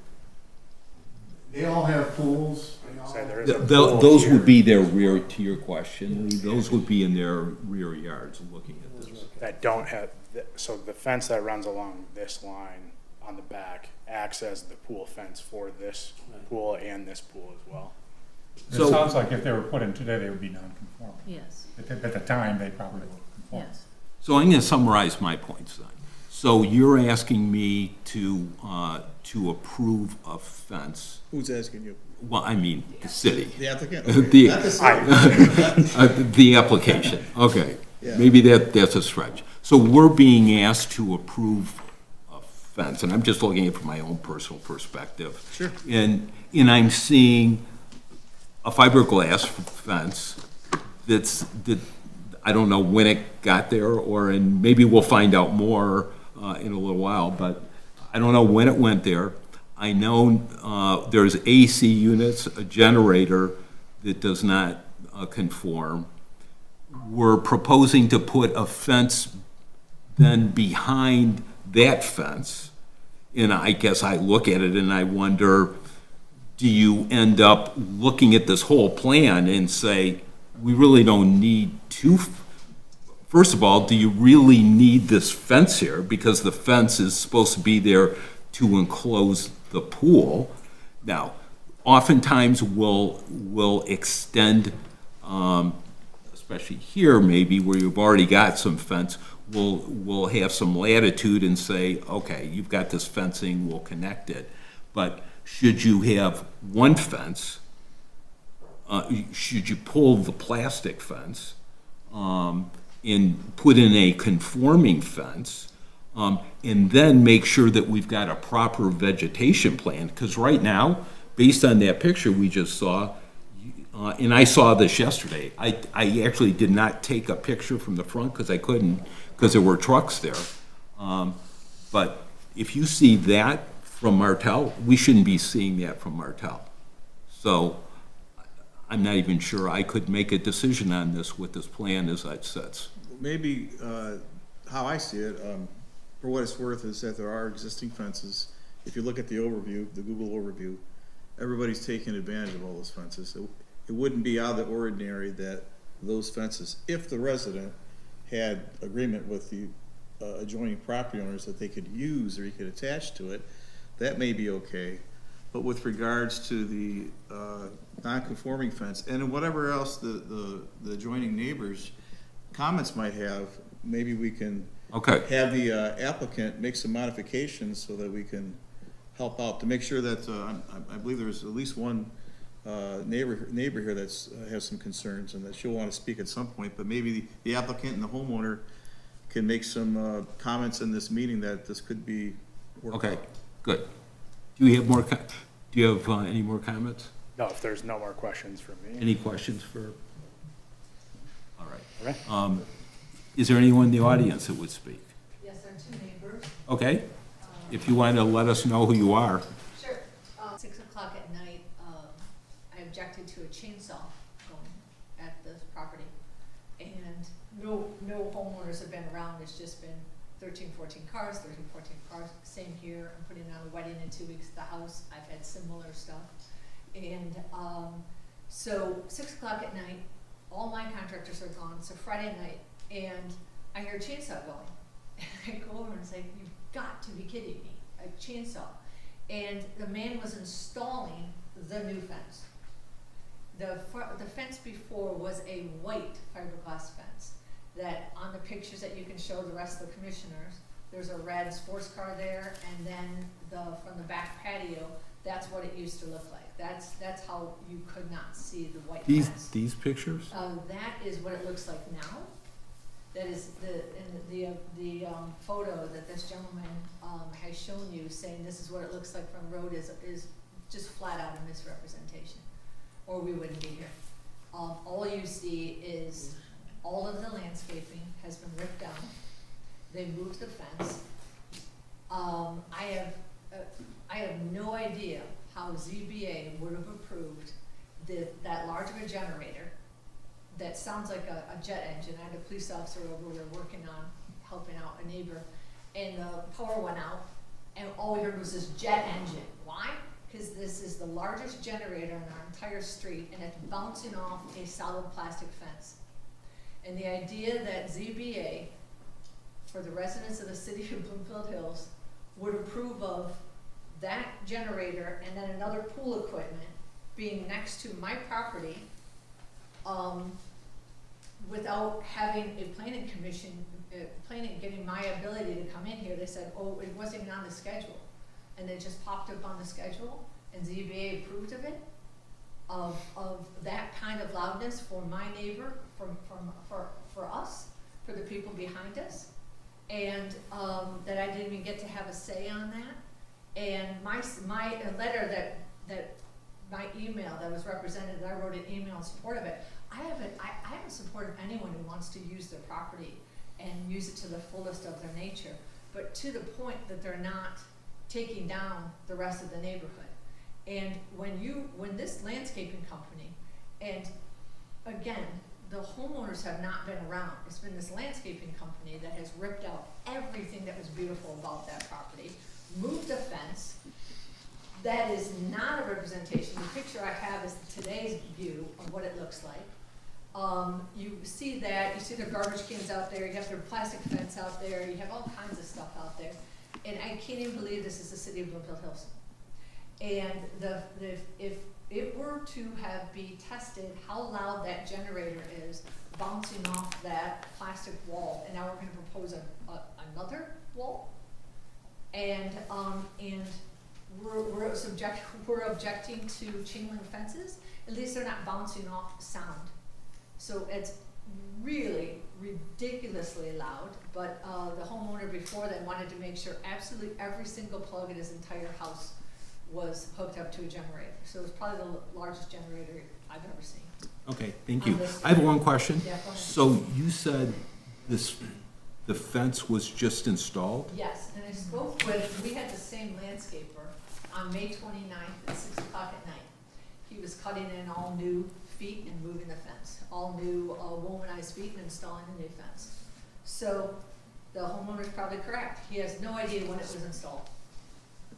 They all have pools, they all. Say there is a pool Those here. would be their rear, to your question, those would be in their rear yards looking at this. That don't have, so the fence that runs along this line on the back acts as the pool fence for this pool and this pool as well. It So- sounds like if they were put in today, they would be non-conforming. Yes, But at the time, they probably will conform. yes. So I'm going to summarize my points then. So you're asking me to approve a fence, Who's asking you? well, I mean, the city. The applicant? The- Not the city. The application, okay. Yeah. Maybe that's a stretch. So we're being asked to approve a fence, and I'm just looking at it from my own personal perspective. Sure. And I'm seeing a fiberglass fence that I don't know when it got there, and maybe we'll find out more in a little while, but I don't know when it went there. I know there's AC units, a generator that does not conform. We're proposing to put a fence then behind that fence. And I guess I look at it and I wonder, do you end up looking at this whole plan and say, we really don't need first of all, do you really need this fence here? Because the fence is supposed to be there to enclose the pool. Now, oftentimes we'll extend, especially here maybe where you've already got some fence, we'll have some latitude and say, okay, you've got this fencing, we'll connect it. But should you have one fence, should you pull the plastic fence and put in a conforming fence, and then make sure that we've got a proper vegetation plan? Because right now, based on that picture we just saw, and I saw this yesterday, I actually did not take a picture from the front because I couldn't, because there were trucks there. But if you see that from Martel, we shouldn't be seeing that from Martel. So I'm not even sure I could make a decision on this with this plan as it sits. Maybe, how I see it, for what it's worth, is that there are existing fences. If you look at the overview, the Google overview, everybody's taking advantage of all those fences. It wouldn't be out of the ordinary that those fences, if the resident had agreement with the adjoining property owners that they could use or he could attach to it, that may be okay. But with regards to the non-conforming fence and whatever else the adjoining neighbors' comments might have, maybe we can Okay. have the applicant make some modifications so that we can help out to make sure that, I believe there's at least one neighbor here that's has some concerns and that she'll want to speak at some point, but maybe the applicant and the homeowner can make some comments in this meeting that this could be worked Okay, out. good. Do you have more, do you have any more comments? No, if there's no more questions from me. Any questions for? All right. Okay. Is there anyone in the audience that would speak? Yes, our two neighbors. Okay, if you want to let us know who you are. Sure. 6 o'clock at night, I objected to a chainsaw going at this property. And no homeowners have been around, it's just been 13, 14 cars, same here. I'm putting on a wedding in 2 weeks at the house, I've had similar stuff. And so 6 o'clock at night, all my contractors are gone, it's a Friday night, and I hear a chainsaw going. And I go over and say, you've got to be kidding me, a chainsaw. And the man was installing the new fence. The fence before was a white fiberglass fence that on the pictures that you can show the rest of the commissioners, there's a red sports car there, and then from the back patio, that's what it used to look like. That's how you could not see the white fence. These pictures? That is what it looks like now. That is the photo that this gentleman has shown you, saying this is what it looks like from the road is just flat out a misrepresentation, or we wouldn't be here. All you see is all of the landscaping has been ripped down. They moved the fence. I have no idea how ZBA would have approved that large of a generator that sounds like a jet engine. I had a police officer over, we were working on helping out a neighbor, and the power went out, and all we heard was this jet engine. Why? Because this is the largest generator in our entire street, and it's bouncing off a solid plastic fence. And the idea that ZBA, for the residents of the city of Bloomfield Hills, would approve of that generator and then another pool equipment being next to my property, without having a planning commission, getting my ability to come in here, they said, oh, it wasn't even on the schedule. And it just popped up on the schedule, and ZBA approved of it, of that kind of loudness for my neighbor, for us, for the people behind us. And, that I didn't even get to have a say on that. And my letter my email that was represented, I wrote an email in support of it. I haven't supported anyone who wants to use their property and use it to the fullest of their nature, but to the point that they're not taking down the rest of the neighborhood. And when this landscaping company, and again, the homeowners have not been around. It's been this landscaping company that has ripped out everything that was beautiful about that property, moved the fence. That is not a representation. The picture I have is today's view of what it looks like. You see that, you see their garbage cans out there, you have their plastic fence out there, you have all kinds of stuff out there. And I can't even believe this is the city of Bloomfield Hills. And if it were to be tested how loud that generator is bouncing off that plastic wall, and now we're gonna propose another wall, and we're objecting to chain link fences. At least they're not bouncing off sound. So it's really ridiculously loud, but the homeowner before that wanted to make sure absolutely every single plug in his entire house was hooked up to a generator. So it was probably the largest generator I've ever seen. Okay, thank you. I have one question. Yeah, go ahead. So you said the fence was just installed? Yes, and I spoke with, we had the same landscaper on May 29th at 6 o'clock at night. He was cutting in all new feet and moving the fence, all new womanized feet and installing a new fence. So the homeowner's probably correct. He has no idea when it was installed,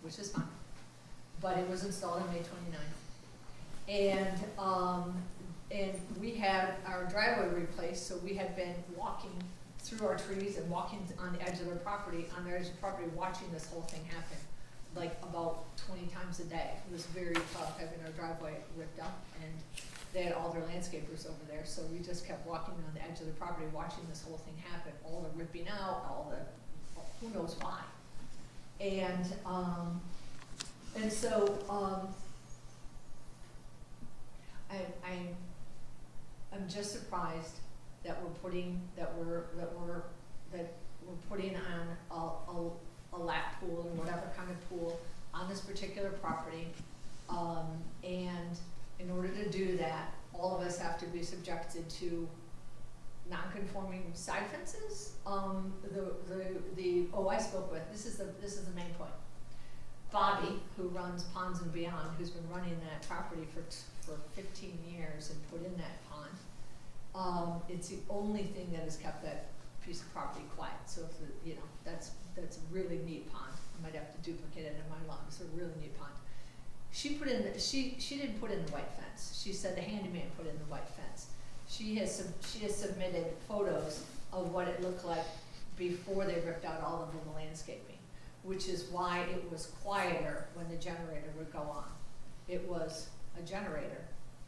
which is fine. But it was installed on May 29th. And we had our driveway replaced, so we had been walking through our trees and walking on the edge of their property, watching this whole thing happen, like about 20 times a day. It was very tough having our driveway ripped up, and they had all their landscapers over there, so we just kept walking on the edge of the property, watching this whole thing happen, all the ripping out, all the, who knows why. And so, I'm just surprised that we're putting on a lap pool or whatever kind of pool on this particular property. And in order to do that, all of us have to be subjected to non-conforming side fences. I spoke with, this is the main point. Bobby, who runs Ponds and Beyond, who's been running that property for 15 years and put in that pond, it's the only thing that has kept that piece of property quiet. So if that's a really neat pond. I might have to duplicate it in my lawn. It's a really neat pond. She didn't put in the white fence. She said the handyman put in the white fence. She has submitted photos of what it looked like before they ripped out all of the landscaping, which is why it was quieter when the generator would go on. It was a generator,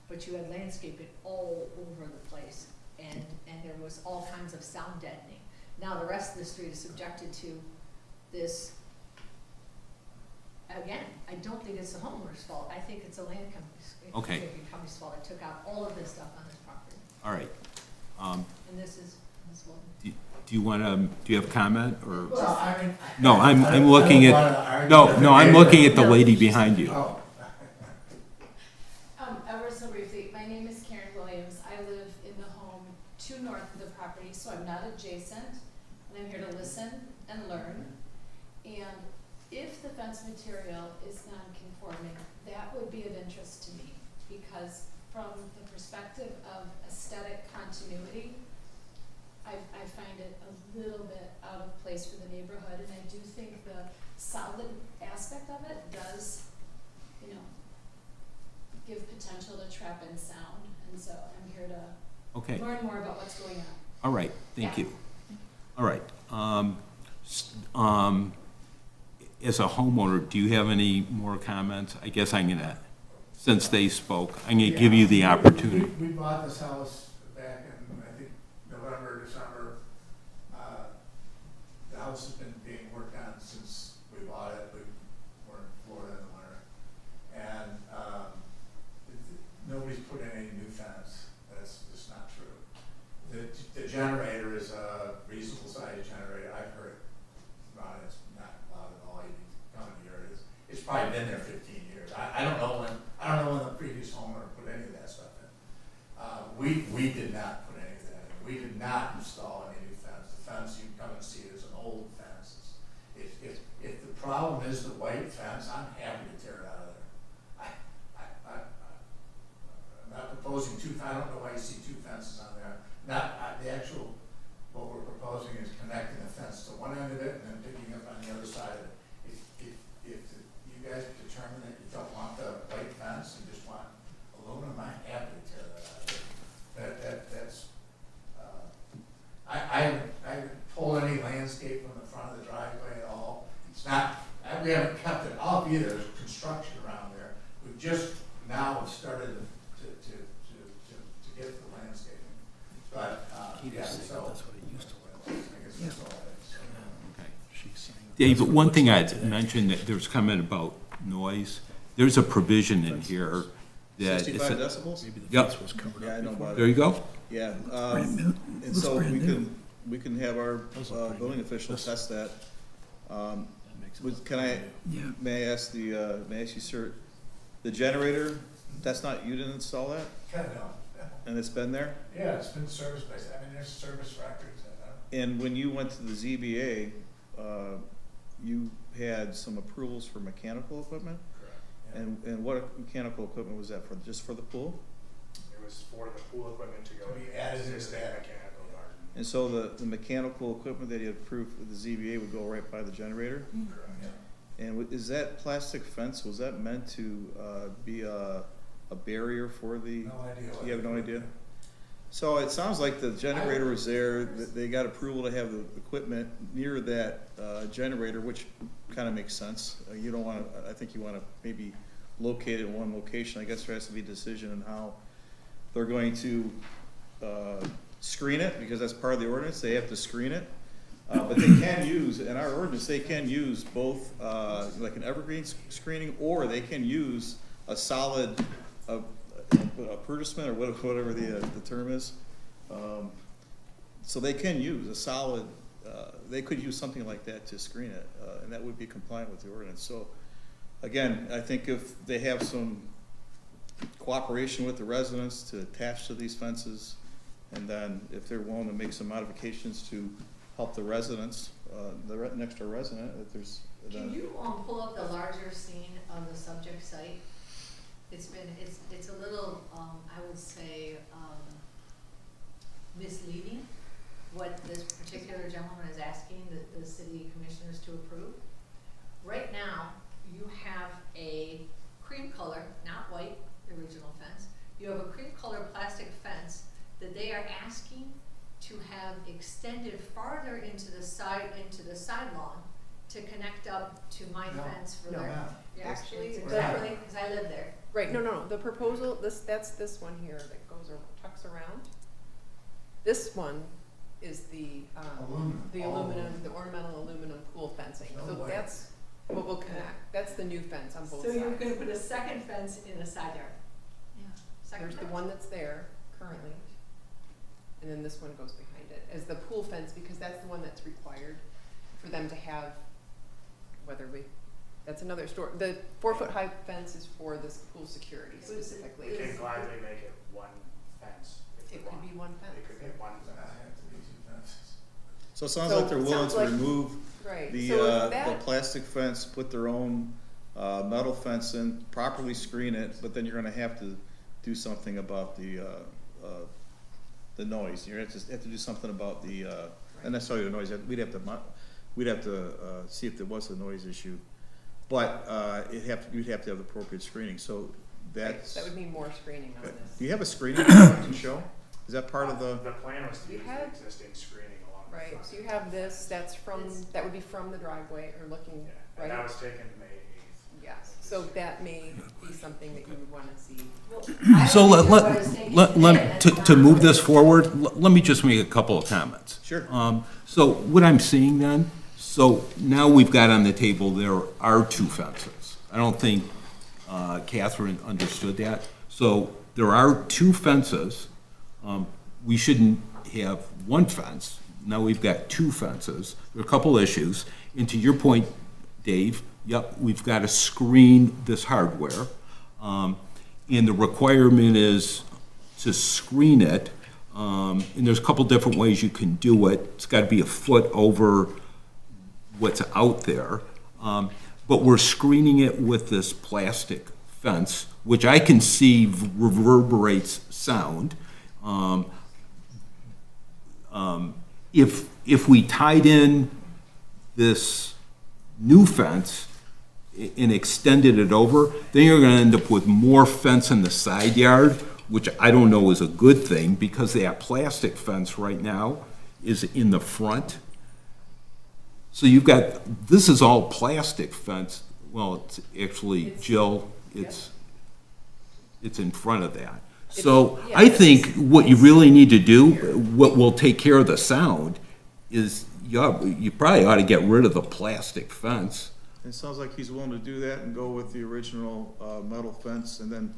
but you had landscaping all over the place, and there was all kinds of sound deadening. Now the rest of the street is subjected to this. Again, I don't think it's the homeowner's fault. I think it's a land company's fault. It took out all of this stuff on this property. All right. And this is this one. Do you have a comment or? Well, I mean. No, I'm looking at, no, I'm looking at the lady behind you. Oh. Ever so briefly, my name is Karen Williams. I live in the home to north of the property, so I'm not adjacent, and I'm here to listen and learn. And if the fence material is non-conforming, that would be of interest to me, because from the perspective of aesthetic continuity, I find it a little bit out of place for the neighborhood, and I do think the solid aspect of it does, give potential to trap in sound, and so I'm here to learn more about what's going on. All right, thank you. All right. As a homeowner, do you have any more comments? I guess I'm gonna, since they spoke, I'm gonna give you the opportunity. We bought this house back in, I think, November, December. The house has been being worked on since we bought it. We were in Florida in the winter. And nobody's put in any new fence. That's just not true. The generator is a reasonable sized generator. I've heard about it. It's not loud at all. You come in here, it's probably been there 15 years. I don't know when the previous homeowner put any of that stuff in. We did not put any of that in. We did not install any new fence. The fence, you come and see it, is an old fence. If the problem is the white fence, I'm happy to tear it out of there. I'm not proposing I don't know why you see two fences on there. The actual, what we're proposing is connecting the fence to one end of it and then picking up on the other side of it. If you guys determine that you don't want the white fence and just want aluminum, I'm happy to tear that out of it. I haven't pulled any landscape from the front of the driveway at all. It's not, we haven't kept it up either. There's construction around there. We've just now started to get the landscaping. But, yeah, so. That's what it used to look like. I guess that's all it is. She's saying. Dave, but one thing I'd mentioned, that there's comment about noise. There's a provision in here that. 65 decibels? Maybe the Yep. fence was covered Yeah, I up know before. about There it. you go. Yeah, Brand new. and Looks so brand new. we can have our Those look pretty building good. official This- test that. That makes it look Can I, brand new. may I ask you, sir, the generator, that's not, you didn't install that? Kind of, And it's been there? yeah, it's been service based. I mean, there's service records and, And when you went to the ZBA, you had some approvals for mechanical equipment? yeah. And what mechanical equipment was that for, just for the pool? It was for the pool equipment to go To be in added into existing that. mechanical garden. And so the mechanical equipment that you had approved for the ZBA would go right by the generator? Yeah. And is that plastic fence, was that meant to be a barrier for the? No idea. You have no idea? So it sounds like the generator was there, that they got approval to have the equipment near that generator, which kind of makes sense. You don't want to, I think you want to maybe locate it in one location. I guess there has to be a decision on how they're going to screen it, because that's part of the ordinance, they have to screen it. But they can use, in our ordinance, they can use both, like an evergreen screening, or they can use a solid, a purtisement, or whatever the term is. So they can use a solid, they could use something like that to screen it, and that would be compliant with the ordinance. So, again, I think if they have some cooperation with the residents to attach to these fences, and then if they're willing to make some modifications to help the residents, next door resident, if there's. Can you, pull up the larger scene on the subject site? It's a little, I would say, misleading, what this particular gentleman is asking the city commissioners to approve. Right now, you have a cream color, not white, the original fence. You have a cream color plastic fence that they are asking to have extended farther into the side lawn to connect up to my No, fence for no, their. ma'am. Actually, It's the- exactly, because I live there. Right, no, the proposal, that's this one here that goes, tucks around. This one is the Aluminum. the All aluminum, aluminum. the ornamental aluminum pool fencing. No So way. that's what will connect, that's the new fence on both So sides. you're gonna put a second fence in a side yard? Yeah. Second There's the fence. one that's there currently, and then this one goes behind it as the pool fence, because that's the one that's required for them to have, that's another story. The 4-foot high fence is for this pool security specifically. We can gladly make it one fence if we It could want. be one It fence. could be one It's gonna have to be two fences. So it sounds So like they're it willing sounds to like- remove Right, the, so if the that, plastic fence, put their own, metal fence in, properly screen it, but then you're gonna have to do something about the noise. You're gonna have to do something about the, not necessarily the noise, we'd have to see if there was a noise issue. But, you'd have to have the appropriate screening, so that's. that would mean more screening on Do this. you have a screening to show? Is that part of the? The plan was to You use had- the existing screening along the Right, front. so you have this, that would be from the driveway, or looking, Yeah, right? and that was taken May 8th. Yes, So that may be something that you would want to see. So to move this forward, let me just make a couple of comments. Sure. So what I'm seeing then, so now we've got on the table, there are 2 fences. I don't think Catherine understood that. So there are 2 fences. We shouldn't have 1 fence. Now we've got 2 fences. There are a couple issues. And to your point, Dave, yep, we've got to screen this hardware. And the requirement is to screen it. And there's a couple different ways you can do it. It's got to be a foot over what's out there. But we're screening it with this plastic fence, which I can see reverberates sound. If we tied in this new fence and extended it over, then you're gonna end up with more fence in the side yard, which I don't know is a good thing, because that plastic fence right now is in the front. So you've got, this is all plastic fence. Well, it's actually, Jill, it's in front of that. So I think what you really need to do, what will take care of the sound, is you probably ought to get rid of the plastic fence. It sounds like he's willing to do that and go with the original metal fence, and then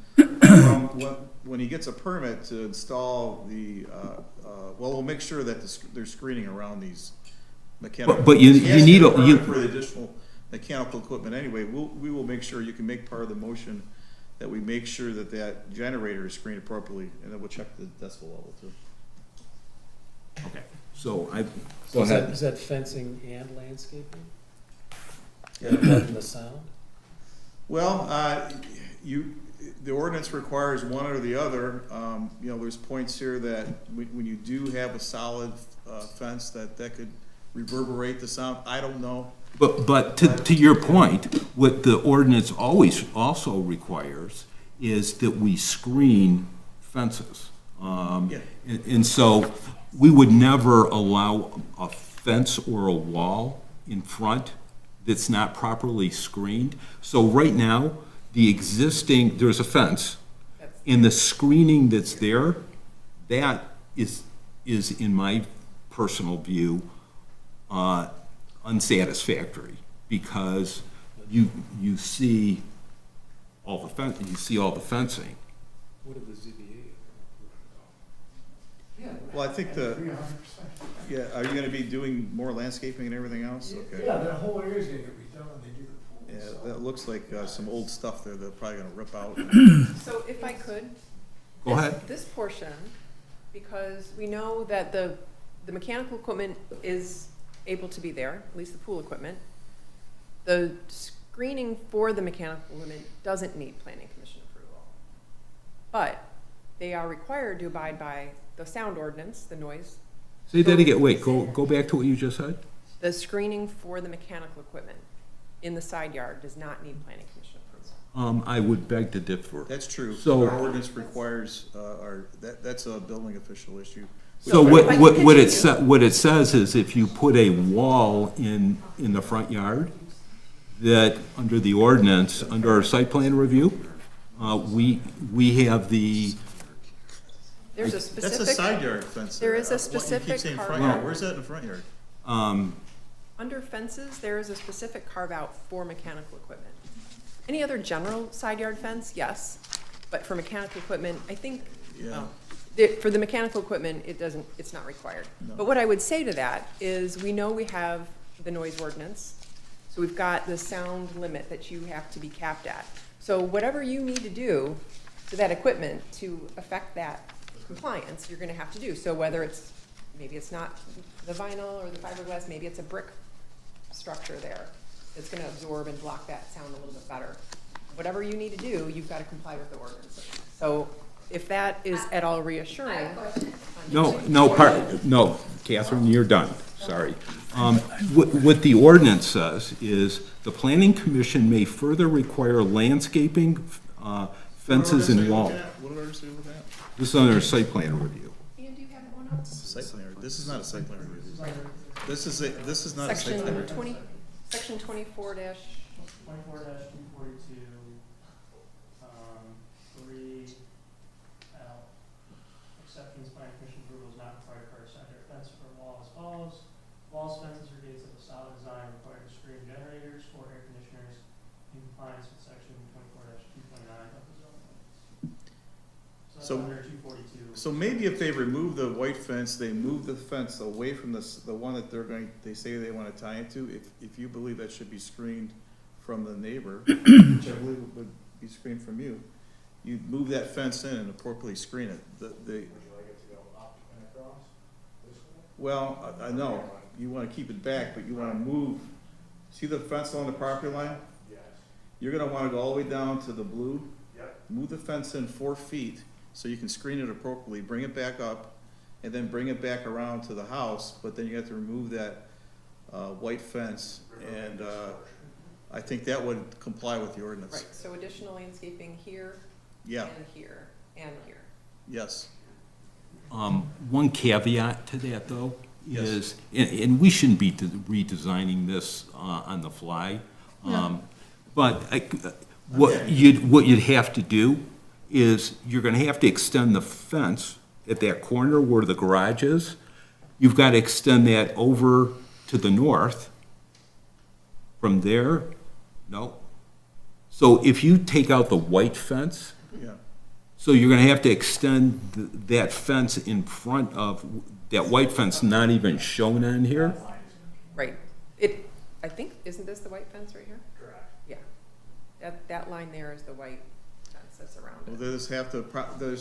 when he gets a permit to install the, well, we'll make sure that there's screening around these mechanical. But you need for the additional mechanical equipment anyway. We will make sure, you can make part of the motion that we make sure that that generator is screened appropriately, and then we'll check the decibel level too. Okay, so So is that fencing and landscaping? And the sound? Well, the ordinance requires one or the other. There's points here that when you do have a solid fence, that could reverberate the sound. I don't know. But to your point, what the ordinance always also requires is that we screen fences. And so we would never allow a fence or a wall in front that's not properly screened. So right now, there's a fence, and the screening that's there, that is in my personal view, unsatisfactory, because you see all the fencing. What did the ZBA? Well, I think are you gonna be doing more landscaping and everything else? Okay. Yeah, that whole area's gonna get redone when they do the pool. Yeah, that looks like some old stuff there they're probably gonna rip out. So if I could. Go ahead. This portion, because we know that the mechanical equipment is able to be there, at least the pool equipment. The screening for the mechanical equipment doesn't need planning commission approval. But they are required to abide by the sound ordinance, the noise. Say that again, wait, go back to what you just said? The screening for the mechanical equipment in the side yard does not need planning commission approval. I would beg to differ. That's true. So- Our ordinance requires, that's a building official issue. So what it says is if you put a wall in the front yard, that under the ordinance, under our site plan review, we have the, There's a specific. That's a side yard fence. There is a You specific keep saying front carve yard. out. Where's that in the front yard? Under fences, there is a specific carve-out for mechanical equipment. Any other general side yard fence, yes, but for mechanical equipment, I think, Yeah. for the mechanical equipment, it's not required. No. But what I would say to that is, we know we have the noise ordinance, so we've got the sound limit that you have to be capped at. So whatever you need to do to that equipment to affect that compliance, you're gonna have to do. So whether maybe it's not the vinyl or the fiberglass, maybe it's a brick structure there that's gonna absorb and block that sound a little bit better. Whatever you need to do, you've gotta comply with the ordinance. So if that is at all reassuring. no, Catherine, you're done, sorry. What the ordinance says is, the planning commission may further require landscaping, fences and walls. What ordinance are you looking at? This is under site plan review. And do you have one up? Site plan, this is not a site plan review. This is not a site plan Section review. section 24 dash. 24-242 planning commission approval is not required for a side yard fence or wall as follows. Walls, fences, or gates of a solid design required to screen generators or air conditioners in compliance with section 24-229 of the zoning ordinance. So that's So- under 242. So maybe if they remove the white fence, they move the fence away from the one that they say they wanna tie into, if you believe that should be screened from the neighbor, which I believe would be screened from you, you'd move that fence in and appropriately screen it. Would you like it to go up and across this way? Well, I know, you wanna keep it back, but you wanna move, see the fence along the property line? Yes. You're gonna wanna go all the way down to the blue, Yep. move the fence in 4 feet, so you can screen it appropriately, bring it back up, and then bring it back around to the house, but then you have to remove that, white fence, and, I think that would comply with the ordinance. Right, so additional landscaping here, Yeah, and here, and here. yes. One caveat to that, though, Yes. is, and we shouldn't be redesigning this on the fly, but what you'd have to do is, you're gonna have to extend the fence at that corner where the garage is. You've got to extend that over to the north. From there, no. So if you take out the white fence, Yeah, so you're gonna have to extend that fence in front of, that white fence not even shown on here? Right. I think, isn't this the white fence right here? Correct. Yeah. That line there is the white fence that's around well, it. they're just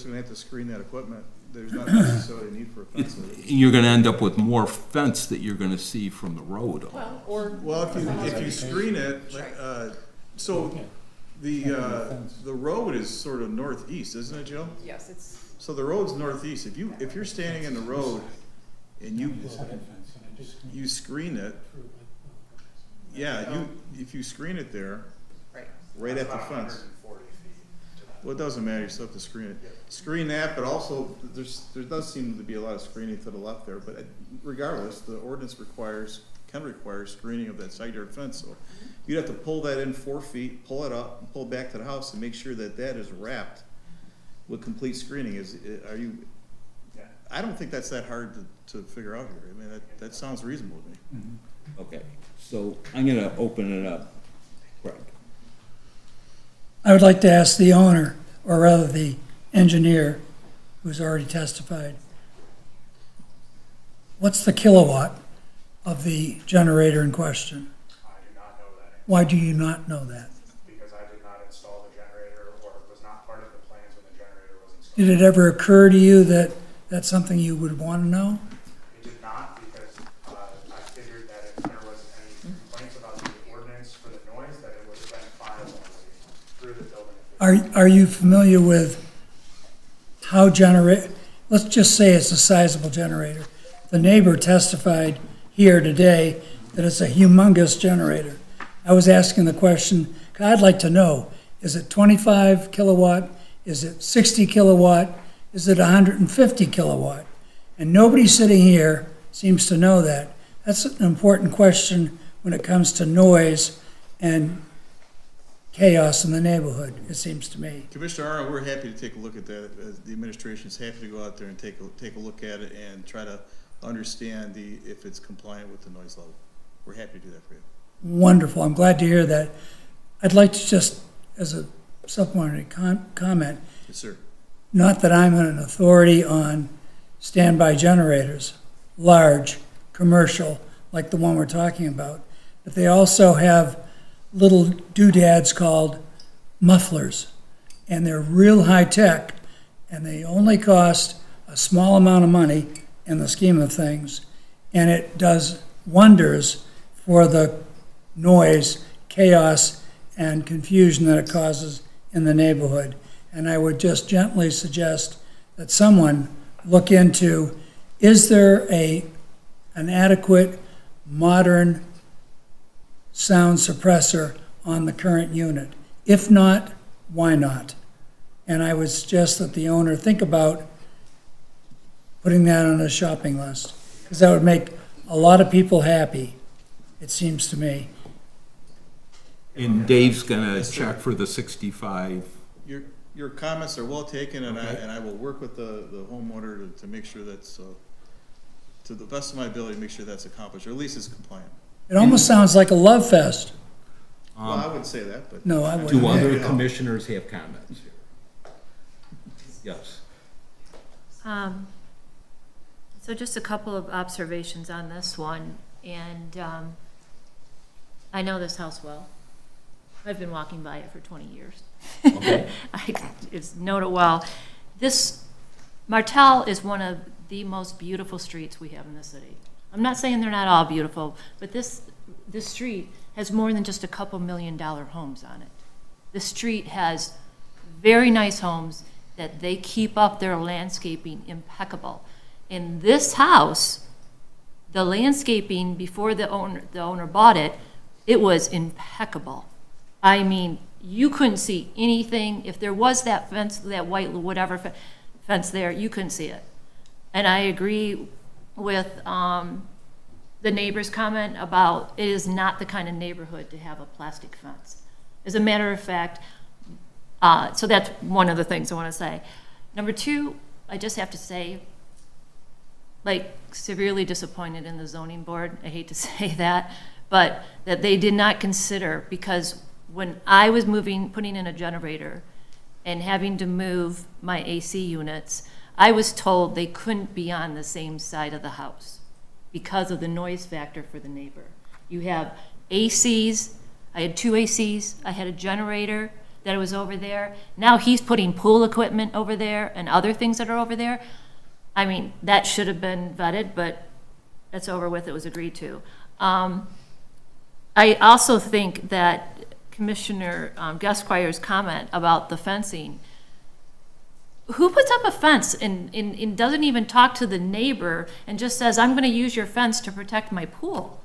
gonna have to screen that equipment, there's not necessarily a need for a fence. You're gonna end up with more fence that you're gonna see from the road. Well, or. Well, if you screen it, so the road is sort of northeast, isn't it, Jill? Yes, it's, So the road's northeast, if you're standing in the road and you screen it, yeah, if you screen it there, right. right at the About fence. 140 feet to that. Well, it doesn't matter, you still have to screen it. Screen that, but also, there does seem to be a lot of screening to the left there, but regardless, the ordinance can require screening of that side yard fence, so you'd have to pull that in 4 feet, pull it up, and pull it back to the house and make sure that that is wrapped with complete screening. Are you, Yeah. I don't think that's that hard to figure out here. I mean, that sounds reasonable to me. Okay, so I'm gonna open it up. Greg. I would like to ask the owner, or rather the engineer who's already testified, what's the kilowatt of the generator in question? I do not know that answer, Why do you not know that? because I did not install the generator or was not part of the plans when the generator was installed. Did it ever occur to you that that's something you would want to know? It did not, because I figured that if there was any complaints about the ordinance for the noise, that it would have been filed already through the building official. Are you familiar with how let's just say it's a sizable generator. The neighbor testified here today that it's a humongous generator. I was asking the question, 'cause I'd like to know, is it 25 kilowatt? Is it 60 kilowatt? Is it 150 kilowatt? And nobody sitting here seems to know that. That's an important question when it comes to noise and chaos in the neighborhood, it seems to me. Commissioner Arnold, we're happy to take a look at that. The administration's happy to go out there and take a look at it and try to understand if it's compliant with the noise level. We're happy to do that for you. Wonderful, I'm glad to hear that. I'd like to just, as a supplementary comment, Yes, sir. not that I'm an authority on standby generators, large, commercial, like the one we're talking about, but they also have little doodads called mufflers, and they're real high-tech, and they only cost a small amount of money in the scheme of things, and it does wonders for the noise, chaos, and confusion that it causes in the neighborhood. And I would just gently suggest that someone look into, is there an adequate, modern sound suppressor on the current unit? If not, why not? And I would suggest that the owner think about putting that on a shopping list, because that would make a lot of people happy, it seems to me. And Dave's gonna check for the 65. your comments are well taken, and Okay. I will work with the homeowner to make sure that's, to the best of my ability, to make sure that's accomplished, or at least it's compliant. It almost sounds like a love fest. Well, I wouldn't say that, but. No, I wouldn't. Do other You know. commissioners have comments here? Yes. So just a couple of observations on this one, and I know this house well. I've been walking by it for 20 years. Okay. I just know it well. This, Martel is one of the most beautiful streets we have in the city. I'm not saying they're not all beautiful, but this street has more than just a couple $1 million homes on it. The street has very nice homes that they keep up their landscaping impeccable. In this house, the landscaping before the owner bought it, it was impeccable. I mean, you couldn't see anything. If there was that fence, that white whatever fence there, you couldn't see it. And I agree with the neighbor's comment about it is not the kind of neighborhood to have a plastic fence. As a matter of fact, so that's one of the things I want to say. Number two, I just have to say, like, severely disappointed in the zoning board. I hate to say that, but that they did not consider, because when I was putting in a generator and having to move my AC units, I was told they couldn't be on the same side of the house because of the noise factor for the neighbor. You have ACs, I had 2 ACs, I had a generator that was over there. Now he's putting pool equipment over there and other things that are over there. I mean, that should have been vetted, but that's over with, it was agreed to. I also think that Commissioner Gasquire's comment about the fencing, who puts up a fence and doesn't even talk to the neighbor and just says, I'm going to use your fence to protect my pool?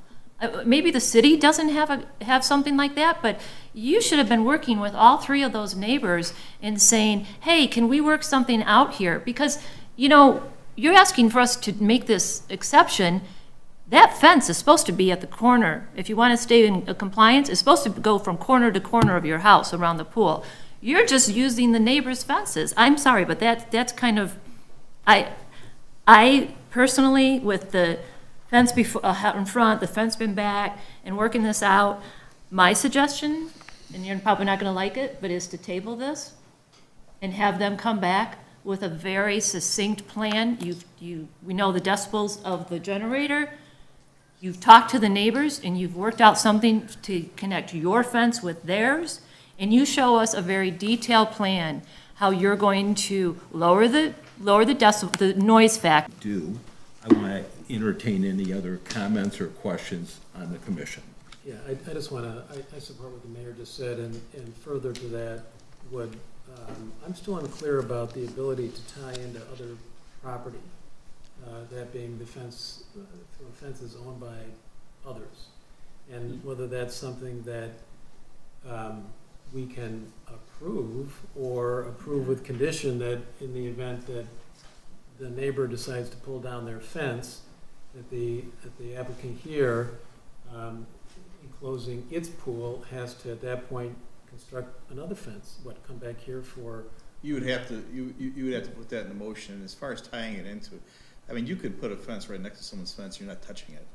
Maybe the city doesn't have something like that, but you should have been working with all 3 of those neighbors and saying, hey, can we work something out here? Because, you know, you're asking for us to make this exception. That fence is supposed to be at the corner. If you want to stay in compliance, it's supposed to go from corner to corner of your house around the pool. You're just using the neighbor's fences. I'm sorry, but that's kind of, I personally, with the fence before, out in front, the fence been back, and working this out, my suggestion, and you're probably not going to like it, but is to table this and have them come back with a very succinct plan. We know the decibels of the generator. You've talked to the neighbors and you've worked out something to connect your fence with theirs, and you show us a very detailed plan how you're going to lower the decibel, the noise factor. I want to entertain any other comments or questions on the commission. Yeah, I just want to, I support what the mayor just said, and further to that, I'm still unclear about the ability to tie into other property, that being the fence, fences owned by others, and whether that's something that we can approve, or approve with condition that in the event that the neighbor decides to pull down their fence, that the applicant here, enclosing its pool, has to at that point construct another fence. Come back here for? You would have to, you would have to put that in the motion. As far as tying it into it, I mean, you could put a fence right next to someone's fence, you're not touching it.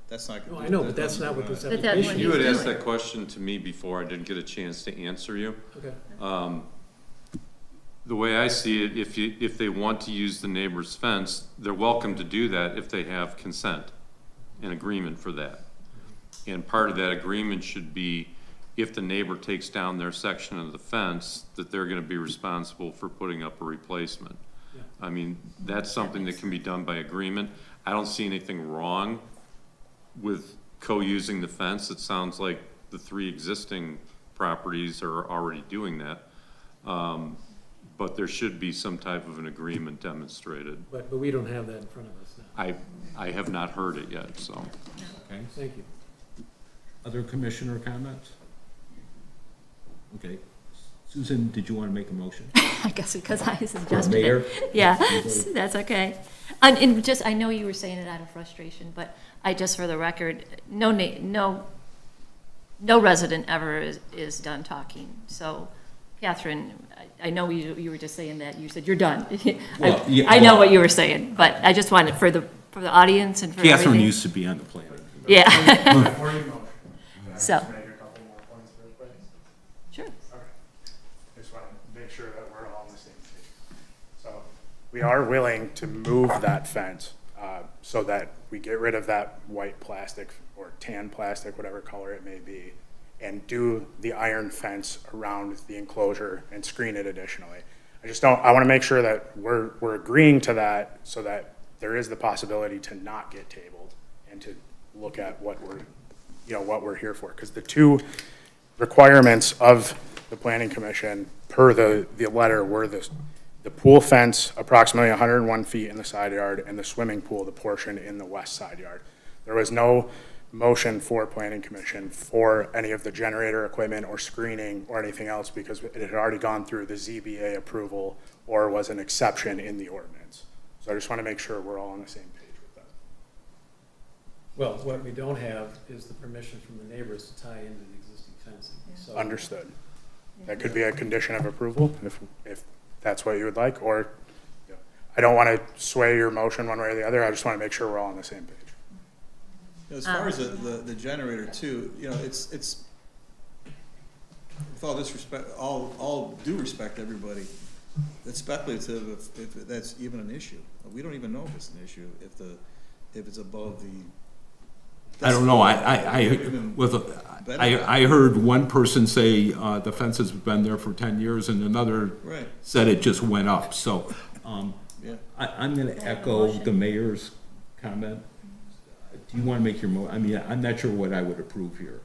That's not. No, I know, but that's not what this But that application is. You had doing. asked that question to me before, I didn't get a chance to answer you. Okay. The way I see it, if they want to use the neighbor's fence, they're welcome to do that if they have consent and agreement for that. And part of that agreement should be, if the neighbor takes down their section of the fence, that they're gonna be responsible for putting up a replacement. Yeah. I mean, that's something that can be done by agreement. I don't see anything wrong with co-using the fence. It sounds like the 3 existing properties are already doing that. But there should be some type of an agreement demonstrated. But we don't have that in front of us now. I have not heard it yet, so. Okay. Thank you. Other commissioner comments? Okay. Susan, did you want to make a motion? I guess because I suggested Mayor? it. Yeah, that's okay. And just, I know you were saying it out of frustration, but I just, for the record, no resident ever is done talking. So, Catherine, I know you were just saying that, you said you're done. Well, yeah, I know well- what you were saying, but I just wanted, for the audience and for Catherine everything. used to be on the planning. Yeah. Before you motion, can I So. just make a couple more points real quick? Sure. Okay. Just want to make sure that we're all on the same page. So we are willing to move that fence so that we get rid of that white plastic or tan plastic, whatever color it may be, and do the iron fence around the enclosure and screen it additionally. I want to make sure that we're agreeing to that so that there is the possibility to not get tabled and to look at what we're here for. Because the two requirements of the planning commission per the letter were the pool fence approximately 101 feet in the side yard and the swimming pool, the portion in the west side yard. There was no motion for planning commission for any of the generator equipment or screening or anything else because it had already gone through the ZBA approval or was an exception in the ordinance. So I just want to make sure we're all on the same page with that. Well, what we don't have is the permission from the neighbors to tie into the existing fencing. So Understood. That could be a condition of approval if that's what you would like, or I don't want to sway your motion one way or the other. I just want to make sure we're all on the same page. As far as the generator too, it's, with all disrespect, all due respect to everybody, it's speculative if that's even an issue. We don't even know if it's an issue, if it's above the. I don't know, I heard one person say, the fence has been there for 10 years, and another Right. said it just went up, so, Yeah. I'm gonna echo the mayor's comment. Do you wanna make your I'm not sure what I would approve here,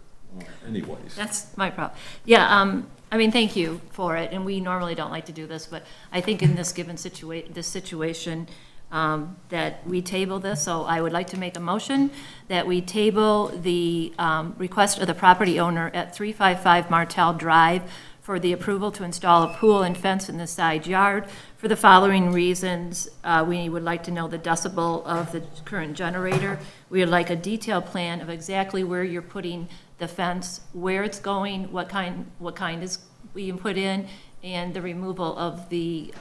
anyways. That's my problem. Yeah, thank you for it, and we normally don't like to do this, but I think in this given situation, that we table this, so I would like to make a motion that we table the request of the property owner at 355 Martell Drive for the approval to install a pool and fence in the side yard for the following reasons. We would like to know the decibel of the current generator. We would like a detailed plan of exactly where you're putting the fence, where it's going, what kind is being put in, and the removal of the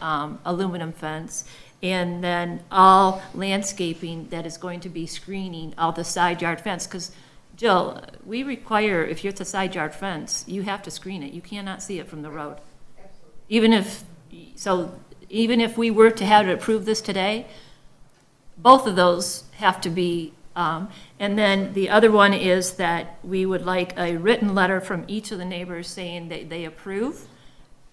aluminum fence. And then all landscaping that is going to be screening all the side yard fence, because Jill, we require, if it's a side yard fence, you have to screen it. You cannot see it from the road. Even if we were to have to approve this today, both of those have to be, and then the other one is that we would like a written letter from each of the neighbors saying that they approve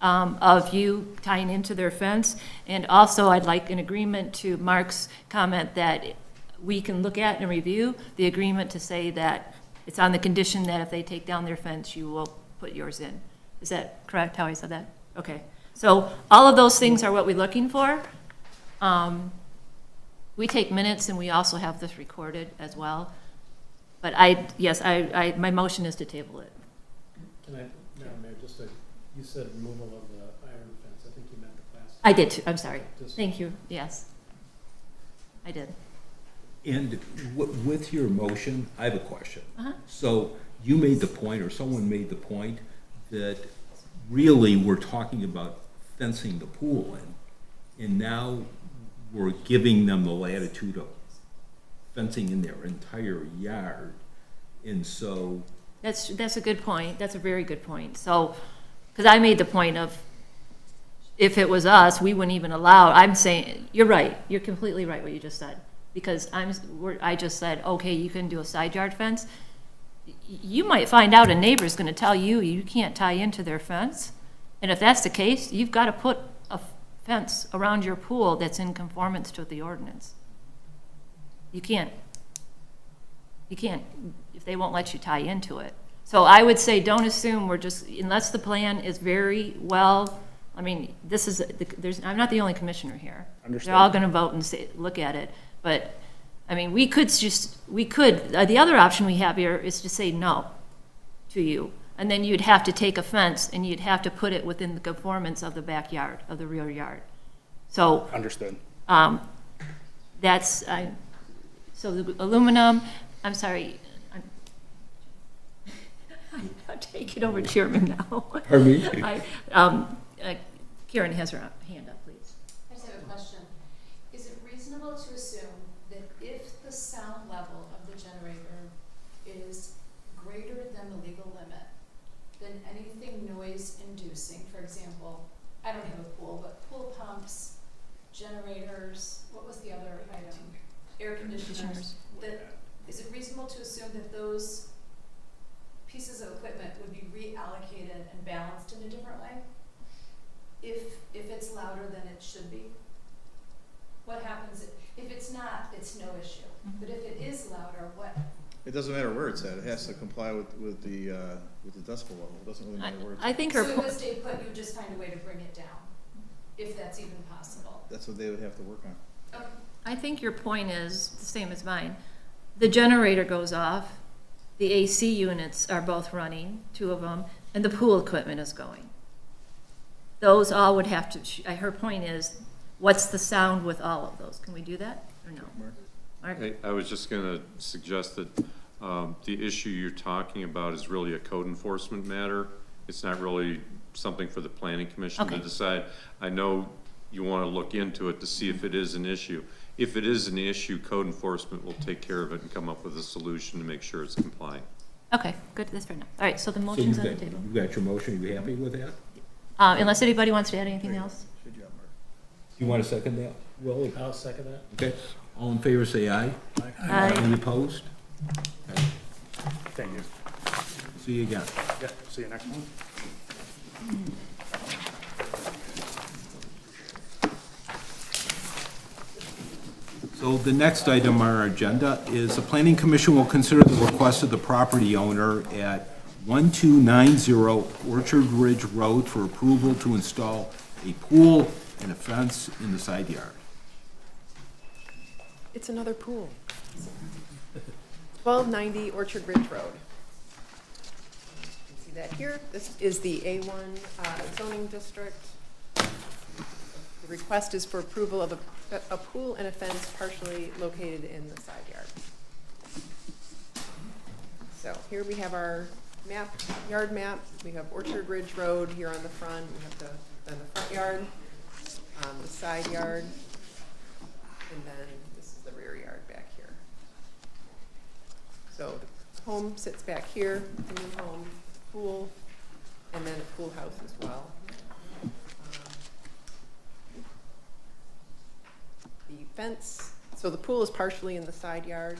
of you tying into their fence. And also, I'd like an agreement to Mark's comment that we can look at and review the agreement to say that it's on the condition that if they take down their fence, you will put yours in. Is that correct, how I said that? Okay. So all of those things are what we're looking for. We take minutes, and we also have this recorded as well. But my motion is to table it. Can I, Madam Mayor, you said removal of the iron fence. I think you meant the plastic. I did too, I'm sorry. Just- Thank you, yes. I did. And with your motion, I have a question. Uh-huh. So you made the point, or someone made the point, that really we're talking about fencing the pool in, and now we're giving them the latitude of fencing in their entire yard. And so, That's a good point, that's a very good point. So, because I made the point of, if it was us, we wouldn't even allow, I'm saying, you're right, you're completely right what you just said. Because I just said, okay, you can do a side yard fence. You might find out a neighbor's gonna tell you you can't tie into their fence. And if that's the case, you've got to put a fence around your pool that's in conformance to the ordinance. You can't, if they won't let you tie into it. So I would say, don't assume we're just, unless the plan is very well, I'm not the only commissioner here. Understood. They're all gonna vote and look at it. But, the other option we have here is to say no to you. And then you'd have to take a fence and you'd have to put it within the conformance of the backyard, of the rear yard. So, Understood. so the aluminum, I'm sorry, I'm taking over chairman now. pardon me? Karen has her hand up, please. I just have a question. Is it reasonable to assume that if the sound level of the generator is greater than the legal limit, then anything noise inducing, for example, I don't have a pool, but pool pumps, generators, what was the other item? Air conditioners. That, is it reasonable to assume that those pieces of equipment would be reallocated and balanced in a different way? If it's louder than it should be? What happens if it's not, it's no issue. But if it is louder, what? It doesn't matter where it's at, it has to comply with the decibel level, it doesn't really matter where it's at. I think her, So if it stayed put, you would just find a way to bring it down, if that's even possible. That's what they would have to work on. Okay. I think your point is the same as mine. The generator goes off, the AC units are both running, 2 of them, and the pool equipment is going. Those all would have to, her point is, what's the sound with all of those? Can we do that, or no? Mark? I was just gonna suggest that, the issue you're talking about is really a code enforcement matter. It's not really something for the planning commission to Okay. decide. I know you wanna look into it to see if it is an issue. If it is an issue, code enforcement will take care of it and come up with a solution to make sure it's compliant. Okay, good, that's fair enough. All right, so the So motion's on the table. you got your motion, you happy with that? Unless anybody wants to add anything else? Good job, Mark. You want to second that, Will? I'll second that. Okay, all in favor, say aye. Aye. Any opposed? Okay. Thank you. See you again. Yeah, see you next one. So the next item on our agenda is the planning commission will consider the request of the property owner at 1290 Orchard Ridge Road for approval to install a pool and a fence in the side yard. It's another pool. 1290 Orchard Ridge Road. You can see that here. This is the A1 zoning district. The request is for approval of a pool and a fence partially located in the side yard. So here we have our map, yard map. We have Orchard Ridge Road here on the front. We have then the front yard, the side yard, and then this is the rear yard back here. So the home sits back here, the new home, pool, and then a pool house as well. The fence, so the pool is partially in the side yard,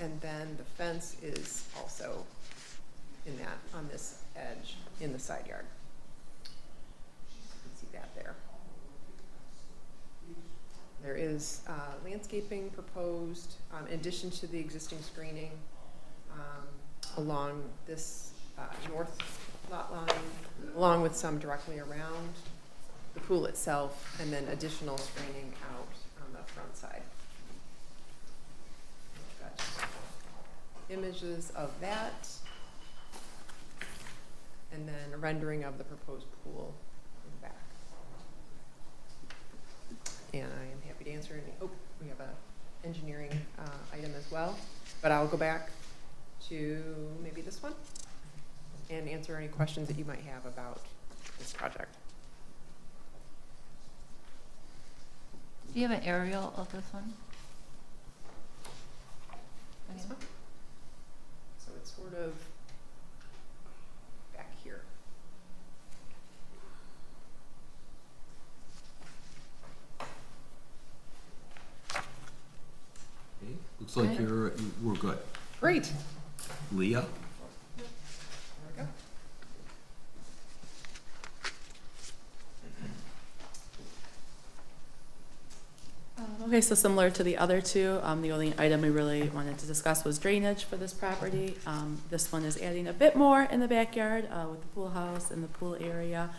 and then the fence is also in that, on this edge, in the side yard. You can see that there. There is landscaping proposed, in addition to the existing screening, along this north lot line, along with some directly around the pool itself, and then additional screening out on the front side. Got images of that, and then a rendering of the proposed pool in the back. And I am happy to answer any, oh, we have a engineering item as well, but I'll go back to maybe this one and answer any questions that you might have about this project. Do you have an aerial of this one? This one? So it's sort of back here. Okay, looks like we're good. Great. Leah? There we go. Okay, so similar to the other two, the only item we really wanted to discuss was drainage for this property. This one is adding a bit more in the backyard with the pool house and the pool area,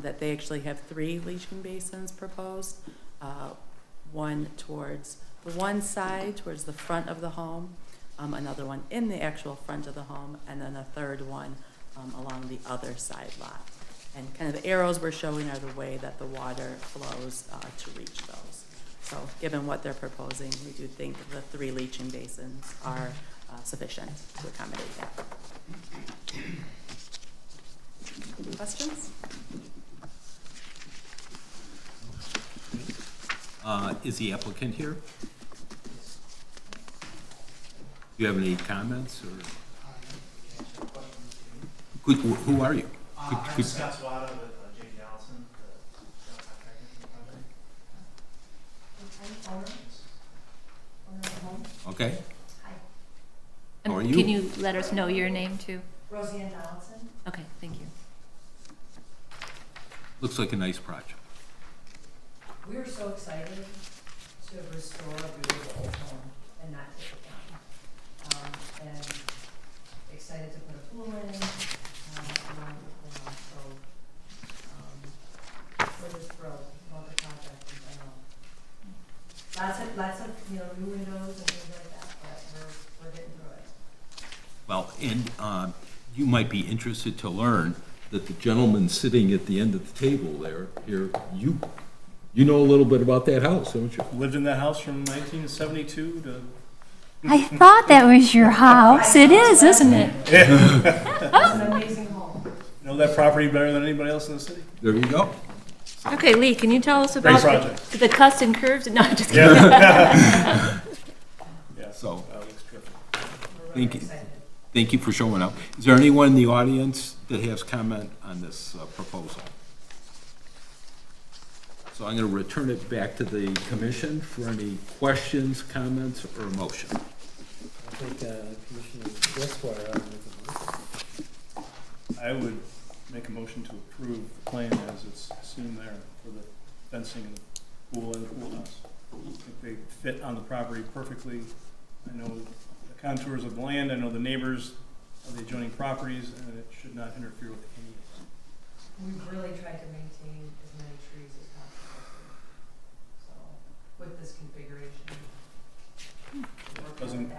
that they actually have 3 leaching basins proposed. One towards the one side, towards the front of the home, another one in the actual front of the home, and then a third one along the other side lot. And kind of the arrows we're showing are the way that the water flows to reach those. So given what they're proposing, we do think the 3 leaching basins are sufficient to accommodate that. Questions? Is the applicant here? Do you have any comments, or? Who are you? I'm Scott Swada with J.J. Allison, the general contractor for the project. Okay. Hi. How are And you? can you let us know your name too? Roseanne Donaldson. Okay, thank you. Looks like a nice project. We were so excited to restore a beautiful old home and not take it down. And excited to put a pool in, we're just thrilled about the project in general. Lots of, new windows and things like that, but we're getting through it. Well, and you might be interested to learn that the gentleman sitting at the end of the table there, here, you know a little bit about that house, don't you? Lived in that house from 1972 to... I thought that was your house. It is, isn't it? It's an amazing home. Know that property better than anybody else in the city. There you go. Okay, Lee, can you tell us Great about project. the cuts and curves? No, I'm just kidding. Yeah. Yeah, So, looks terrific. thank you. Thank you for showing up. Is there anyone in the audience that has comment on this proposal? So I'm going to return it back to the commission for any questions, comments, or motion. I think Commissioner Westwater, I would make a motion to approve the plan as it's seen there for the fencing and the pool and the pool house. I think they fit on the property perfectly. I know the contours of the land, I know the neighbors of the adjoining properties, and it should not interfere with any of them. We've really tried to maintain as many trees as possible. So, with this configuration.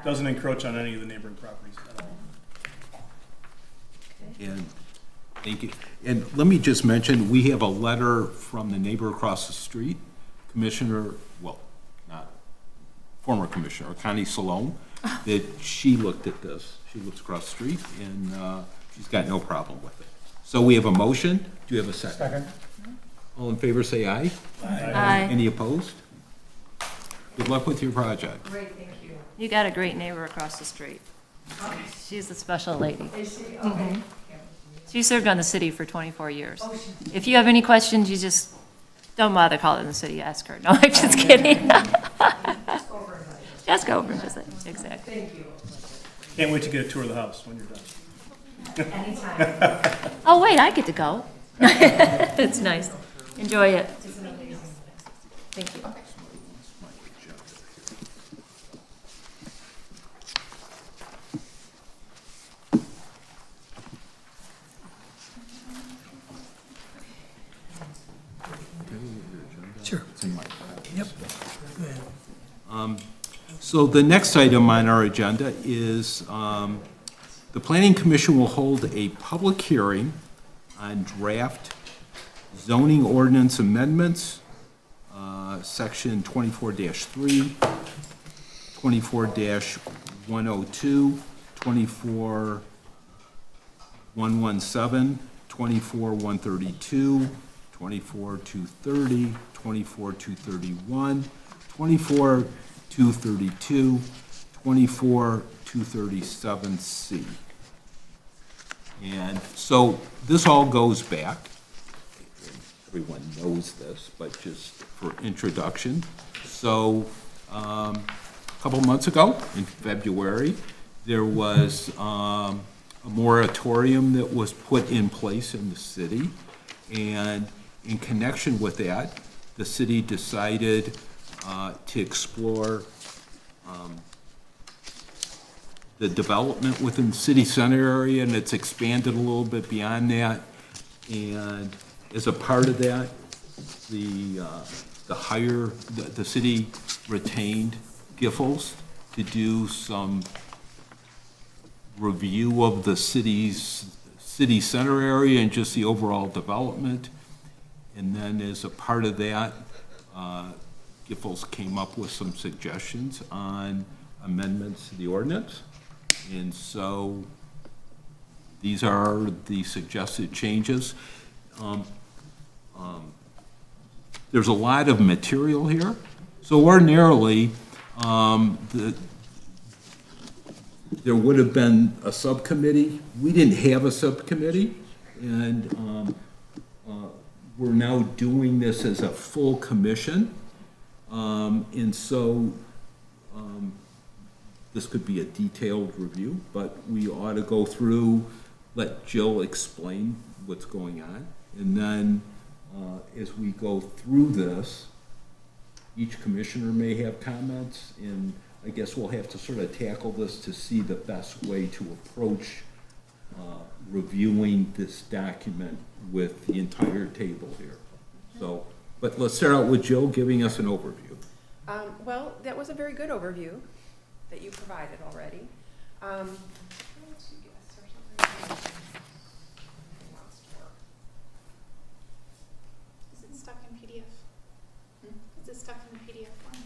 Doesn't encroach on any of the neighboring properties at all. And thank you. And let me just mention, we have a letter from the neighbor across the street, Commissioner, well, not former Commissioner, Connie Salone, that she looked at this. She lives across the street, and she's got no problem with it. So we have a motion. Do you have a second? Second. All in favor, say aye. Aye. Any opposed? Good luck with your project. Great, thank you. You got a great neighbor across the street. Okay. She's a special lady. Is she? Okay. She served on the city for 24 years. Oh, If you have any questions, you just don't bother calling the city, ask her. No, I'm just kidding. Just go over and visit. Just go over and visit, exactly. Thank you. Can't wait to get a tour of the house when you're done. Anytime. Oh, wait, I get to go. It's nice. Enjoy it. It's an amazing. Thank you. Sure. Yep. Go ahead. So the next item on our agenda is the Planning Commission will hold a public hearing on draft zoning ordinance amendments, section 24-3, 24-102, 24-117, 24-132, 24-230, 24-231, 24-232, 24-237C. And so this all goes back, everyone knows this, but just for introduction. So a couple months ago, in February, there was a moratorium that was put in place in the city. And in connection with that, the city decided to explore the development within the city center area, and it's expanded a little bit beyond that. And as a part of that, the city retained Giffords to do some review of the city center area and just the overall development. And then as a part of that, Giffords came up with some suggestions on amendments to the ordinance. And so these are the suggested changes. There's a lot of material here, So ordinarily, there would have been a subcommittee. We didn't have a subcommittee, and we're now doing this as a full commission. And so this could be a detailed review, but we ought to go through, let Jill explain what's going on. And then as we go through this, each commissioner may have comments, and I guess we'll have to sort of tackle this to see the best way to approach reviewing this document with the entire table here. So, but let's start out with Jill giving us an overview. Well, that was a very good overview that you provided already. Is it stuck in PDF? Is it stuck in the PDF form?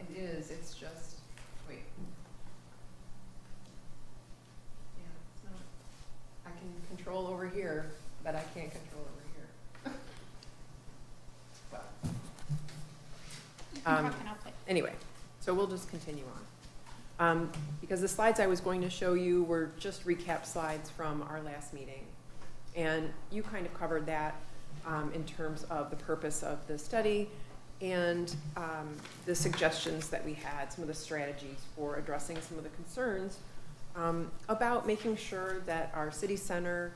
It is, it's just, wait. Yeah, it's not, I can control over here, but I can't control over here. Well. You can talk and I'll play. Anyway, so we'll just continue on. Because the slides I was going to show you were just recap slides from our last meeting. And you kind of covered that in terms of the purpose of the study and the suggestions that we had, some of the strategies for addressing some of the concerns about making sure that our city center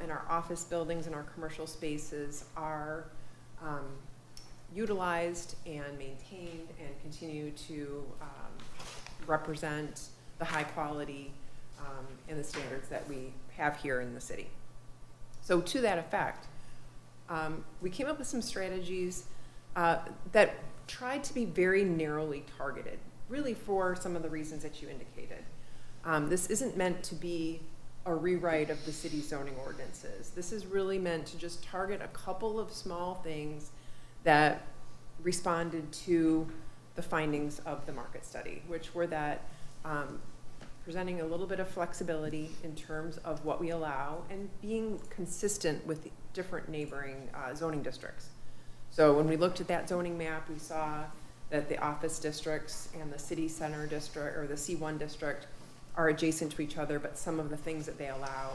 and our office buildings and our commercial spaces are utilized and maintained and continue to represent the high quality and the standards that we have here in the city. So to that effect, we came up with some strategies that tried to be very narrowly targeted, really for some of the reasons that you indicated. This isn't meant to be a rewrite of the city zoning ordinances. This is really meant to just target a couple of small things that responded to the findings of the market study, which were that presenting a little bit of flexibility in terms of what we allow and being consistent with different neighboring zoning districts. So when we looked at that zoning map, we saw that the office districts and the city center district, or the C1 district, are adjacent to each other, but some of the things that they allow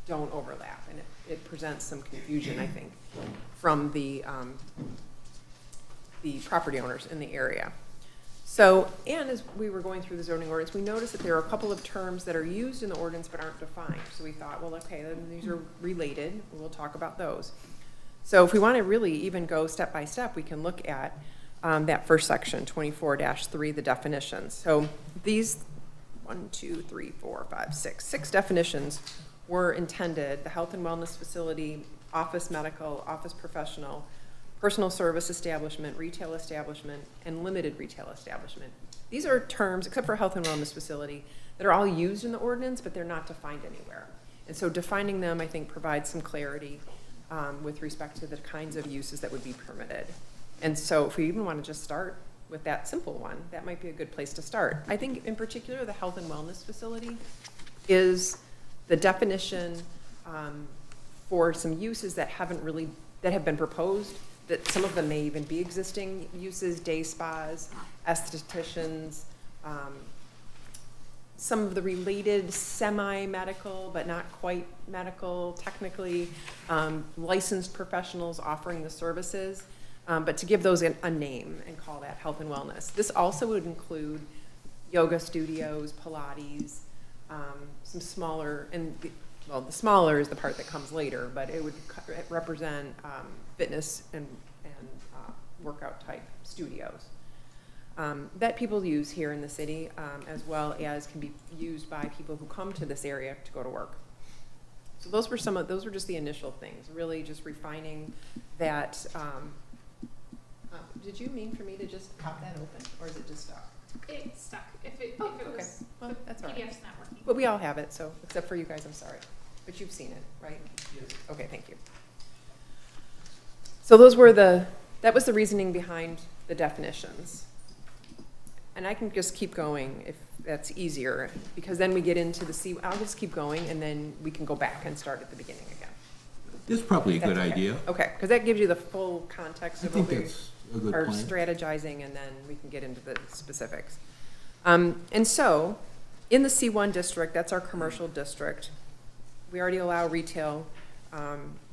don't overlap, and it presents some confusion, I think, from the property owners in the area. So, and as we were going through the zoning ordinance, we noticed that there are a couple of terms that are used in the ordinance but aren't defined. So we thought, well, okay, then these are related, and we'll talk about those. So if we want to really even go step by step, we can look at that first section, 24-3, the definitions. So these 6 definitions were intended: the health and wellness facility, office medical, office professional, personal service establishment, retail establishment, and limited retail establishment. These are terms, except for health and wellness facility, that are all used in the ordinance, but they're not defined anywhere. And so defining them, I think, provides some clarity with respect to the kinds of uses that would be permitted. And so if we even want to just start with that simple one, that might be a good place to start. I think in particular, the health and wellness facility is the definition for some uses that have been proposed, that some of them may even be existing uses: day spas, estheticians, some of the related semi-medical but not quite medical, technically, licensed professionals offering the services, but to give those a name and call that health and wellness. This also would include yoga studios, Pilates, some smaller, the smaller is the part that comes later, but it would represent fitness and workout type studios that people use here in the city, as well as can be used by people who come to this area to go to work. So those were just the initial things, really just refining that. Did you mean for me to just pop that open, or is it just stuck? It's stuck. If it Okay. was, Well, that's all right. PDF's not working. But we all have it, so, except for you guys, I'm sorry. But you've seen it, right? Yes. Okay, thank you. So that was the reasoning behind the definitions. And I can just keep going if that's easier, because then we get into I'll just keep going, and then we can go back and start at the beginning again. This is probably a good That's okay. idea. Okay, because that gives you the full context I of think what we. that's a good are plan. strategizing, and then we can get into the specifics. And so, in the C1 district, that's our commercial district, we already allow retail,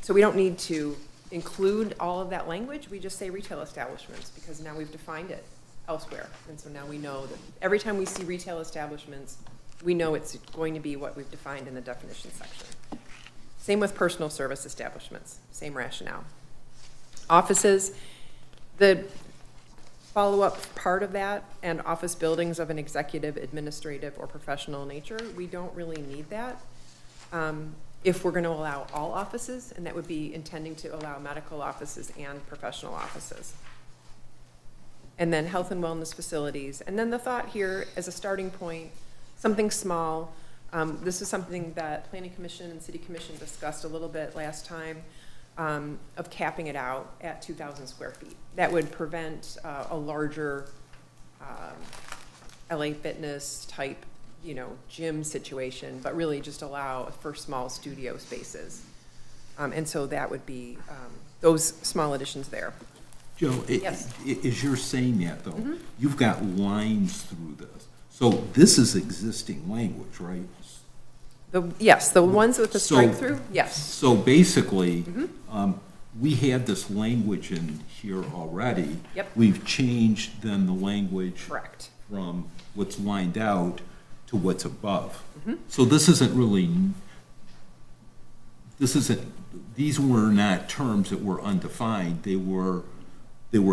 so we don't need to include all of that language, we just say retail establishments, because now we've defined it elsewhere. And so now we know that every time we see retail establishments, we know it's going to be what we've defined in the definition section. Same with personal service establishments, same rationale. Offices, the follow-up part of that, and office buildings of an executive, administrative, or professional nature, we don't really need that. If we're going to allow all offices, and that would be intending to allow medical offices and professional offices. And then health and wellness facilities. And then the thought here as a starting point, something small. This is something that Planning Commission and City Commission discussed a little bit last time, of capping it out at 2,000 square feet. That would prevent a larger LA Fitness type, gym situation, but really just allow for small studio spaces. And so that would be those small additions there. Joe, Yes. as you're saying that, though, you've got lines through this. So this is existing language, right? Yes, the ones with the strike So- through, yes. So basically, we had this language in here already. Yep. We've changed then the language Correct. from what's lined out to what's above. So this isn't really, these were not terms that were undefined. They were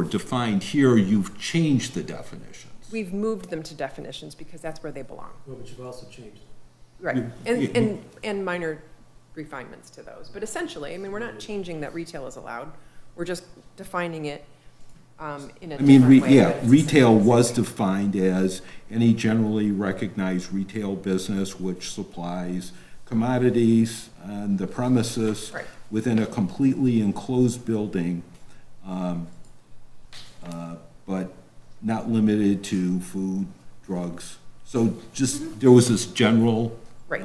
defined here. You've changed the definitions. We've moved them to definitions because that's where they belong. Well, but you've also changed them. Right, Yeah. and minor refinements to those. But essentially, I mean, we're not changing that retail is allowed. We're just defining it in a I mean, different way. yeah, but it's- retail was defined as any generally recognized retail business which supplies commodities on the premises Right. within a completely enclosed building, but not limited to food, drugs. So just, there was this general. Right.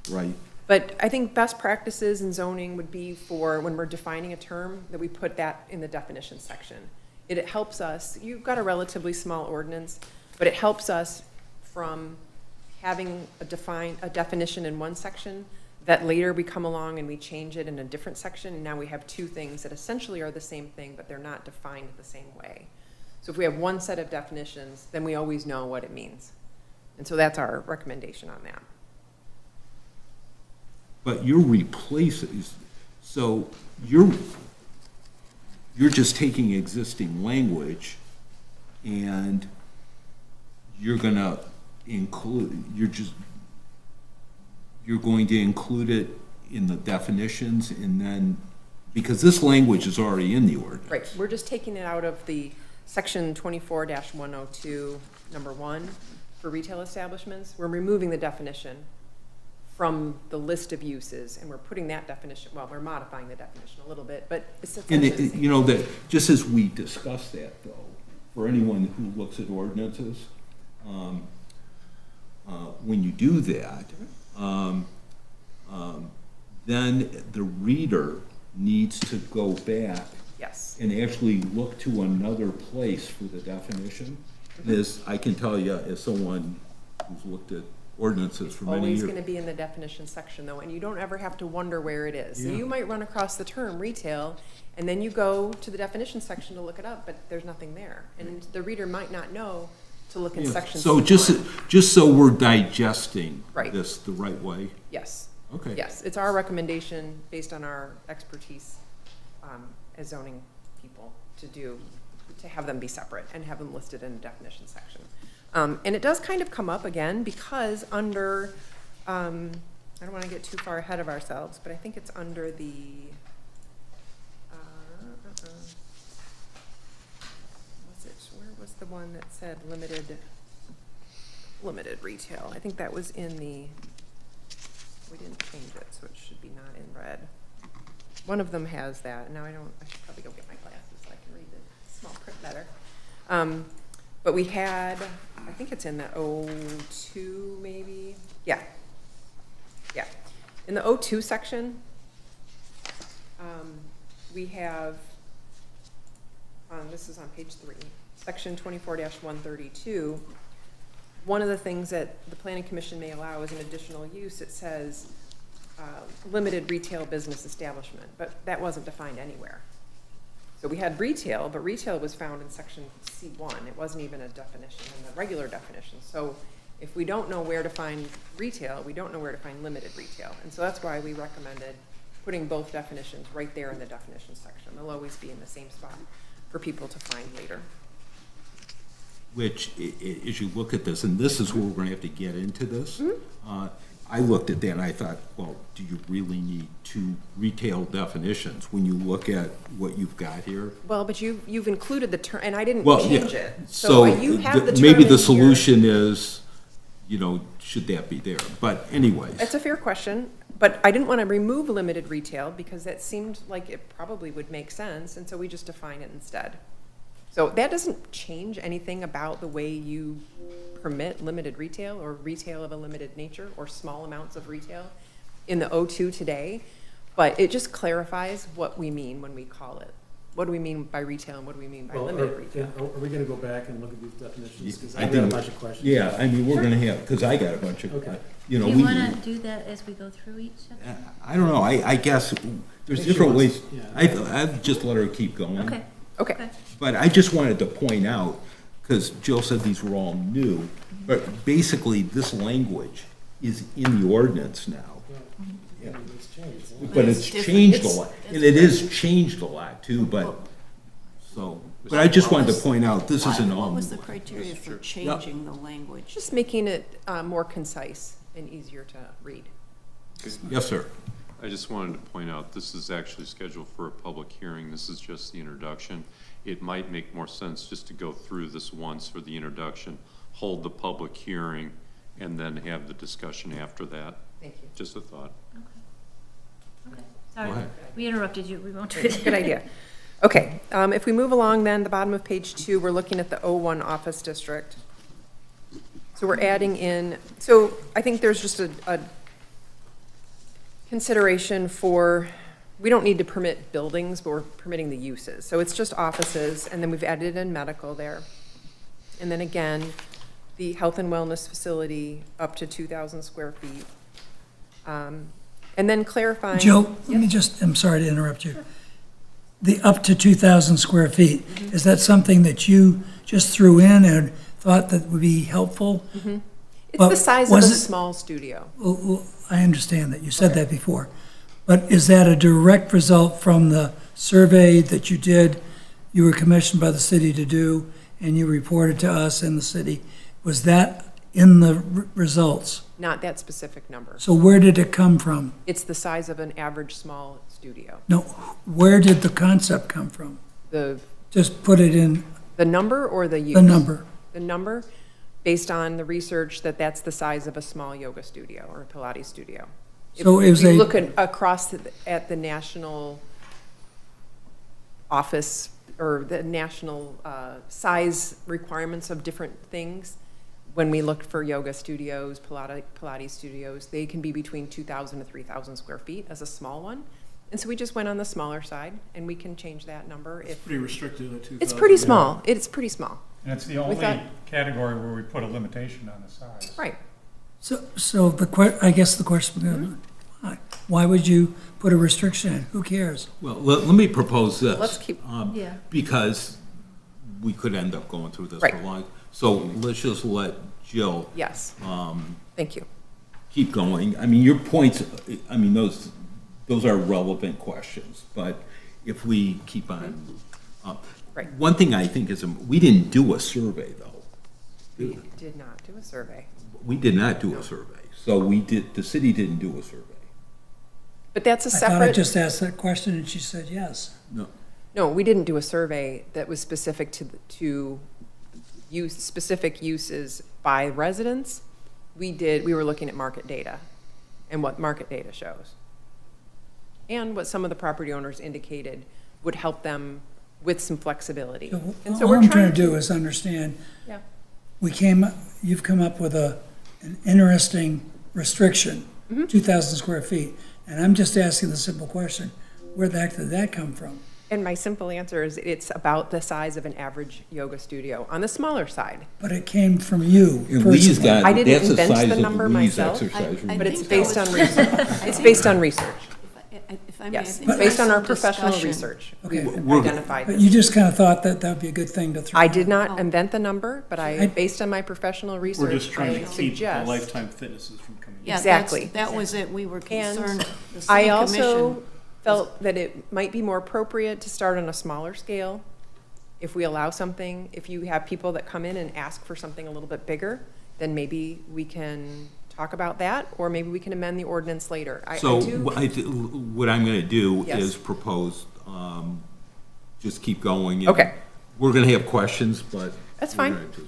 Right. But I think best practices in zoning would be for, when we're defining a term, that we put that in the definition section. It helps us, you've got a relatively small ordinance, but it helps us from having a definition in one section, that later we come along and we change it in a different section, and now we have two things that essentially are the same thing, but they're not defined the same way. So if we have one set of definitions, then we always know what it means. And so that's our recommendation on that. But you're replacing, so you're just taking existing language and you're gonna include, you're going to include it in the definitions, and then, because this language is already in the ordinance. Right, we're just taking it out of the section 24-102, number 1, for retail establishments. We're removing the definition from the list of uses, and we're putting that definition, well, we're modifying the definition a little bit, but it's And essentially the same. that, just as we discussed that, though, for anyone who looks at ordinances, when you do that, then the reader needs to go back Yes, and actually look to another place for the definition. As I can tell you, as someone who's looked at ordinances for many always years. gonna be in the definition section though, and you don't ever have to wonder where it is. So Yeah. you might run across the term retail, and then you go to the definition section to look it up, but there's nothing there. And the reader might not know to look in Yeah. section. So just so we're digesting Right. this the right way. Yes. Okay. Yes, it's our recommendation, based on our expertise as zoning people, to have them be separate and have them listed in the definition section. And it does kind of come up again because under, I don't want to get too far ahead of ourselves, but I think it's under the, where was the one that said limited retail? I think that was in the, we didn't change it, so it should be not in red. One of them has that. Now I should probably go get my glasses so I can read the small print better. But we had, I think it's in the 02 maybe. Yeah. Yeah. In the 02 section, we have this is on page 3, section 24-132, one of the things that the planning commission may allow as an additional use, it says limited retail business establishment, but that wasn't defined anywhere. So we had retail, but retail was found in section C1. It wasn't even a definition in the regular definition. So if we don't know where to find retail, we don't know where to find limited retail. And so that's why we recommended putting both definitions right there in the definition section. They'll always be in the same spot for people to find later. Which, as you look at this, and this is where we're gonna have to get into this, I looked at that and I thought, well, do you really need two retail definitions when you look at what you've got here? Well, but you've included the term, and I didn't Well, change yeah. it. So you have the term maybe the in here. solution is, should that be there? But anyways. It's a fair question, but I didn't want to remove limited retail because that seemed like it probably would make sense, and so we just define it instead. So that doesn't change anything about the way you permit limited retail or retail of a limited nature or small amounts of retail in the O2 today, but it just clarifies what we mean when we call it. What do we mean by retail and what do we mean by limited retail? Are we gonna go back and look at these definitions? Because I I've got a think- bunch of questions. Yeah, I mean, we're gonna have, because I got a bunch of, Okay. Do you we. want to do that as we go through each section? I don't know, I guess there's I think she different wants- ways. yeah. I'd just let her keep going. Okay. Okay. But I just wanted to point out, because Jill said these were all new, but basically this language is in the ordinance now. Yeah. It's changed. Huh? But it's changed a lot, and it is changed a lot too, but I just wanted to point out, this isn't all. What was the criteria for changing the language? Just making it more concise and easier to read. Yes, sir. I just wanted to point out, this is actually scheduled for a public hearing. This is just the introduction. It might make more sense just to go through this once for the introduction, hold the public hearing, and then have the discussion after that. Thank you. Just a thought. Okay. Sorry, ahead. we interrupted you. We won't do it. Good idea. Okay, if we move along then, the bottom of page 2, we're looking at the O1 office district. So we're adding in, so I think there's just a consideration for, we don't need to permit buildings, but we're permitting the uses. So it's just offices, and then we've added in medical there. And then again, the health and wellness facility up to 2,000 square feet. And then clarifying. Jill, let me just, I'm sorry to interrupt you. The up to 2,000 square feet, is that something that you just threw in and thought that would be helpful? It's But the size of a was it- small studio. Well, I understand that, you said that before. But is that a direct result from the survey that you did, you were commissioned by the city to do, and you reported to us in the city? Was that in the results? Not that specific number. So where did it come from? It's the size of an average small studio. No, where did the concept come from? The Just put it in number or the use? the number. The number, based on the research that that's the size of a small yoga studio or a Pilates studio. So it was If you a- look across at the national office or the national size requirements of different things, when we looked for yoga studios, Pilates studios, they can be between 2,000 to 3,000 square feet as a small one. And so we just went on the smaller side, and we can change that number if. Pretty restricted at 2,000. It's pretty small. It's pretty small. And it's the only thought- category where we put a limitation on the size. Right. So I guess the question, why would you put a restriction in? Who cares? Well, let me propose this. Let's keep- Yeah. Because we could end up going through this for Right. long. So let's just let Jill Yes. Thank you. keep going. I mean, your points, I mean, those are relevant questions, but if we keep on. Right. One thing I think is, we didn't do a survey, though. We did not do a survey. We did not do a survey. So the city didn't do a survey. But that's a I thought I separate. just asked that question and she said yes. No. No, we didn't do a survey that was specific to use, specific uses by residents. We were looking at market data and what market data shows. And what some of the property owners indicated would help them with some flexibility. And so All we're I'm trying to do is understand, Yeah. you've come up with an interesting restriction, 2,000 square feet. And I'm just asking the simple question, where the heck did that come from? And my simple answer is it's about the size of an average yoga studio, on the smaller side. But it came from you And Lee's personally. got, I didn't that's the invent size the of number Lee's myself, exercise room. But it's think based that on was- research. It's based on research. If I may, I Yes, think it's based there on was our some professional discussion. research. Okay. We identified But this. you just kind of thought that that'd be a good thing to throw. I did in. not Oh. invent the number, but I- based on my professional research, We're just trying I to keep the suggest. Lifetime Fitnesses from coming in. Yeah, Exactly. that was it. We were And concerned, the I city also commission. felt that it might be more appropriate to start on a smaller scale. If we allow something, if you have people that come in and ask for something a little bit bigger, then maybe we can talk about that, or maybe we can amend the ordinance later. So do- what I'm going to do Yes. is propose, just keep going. and Okay. We're going to have questions, but. That's we're fine. gonna just-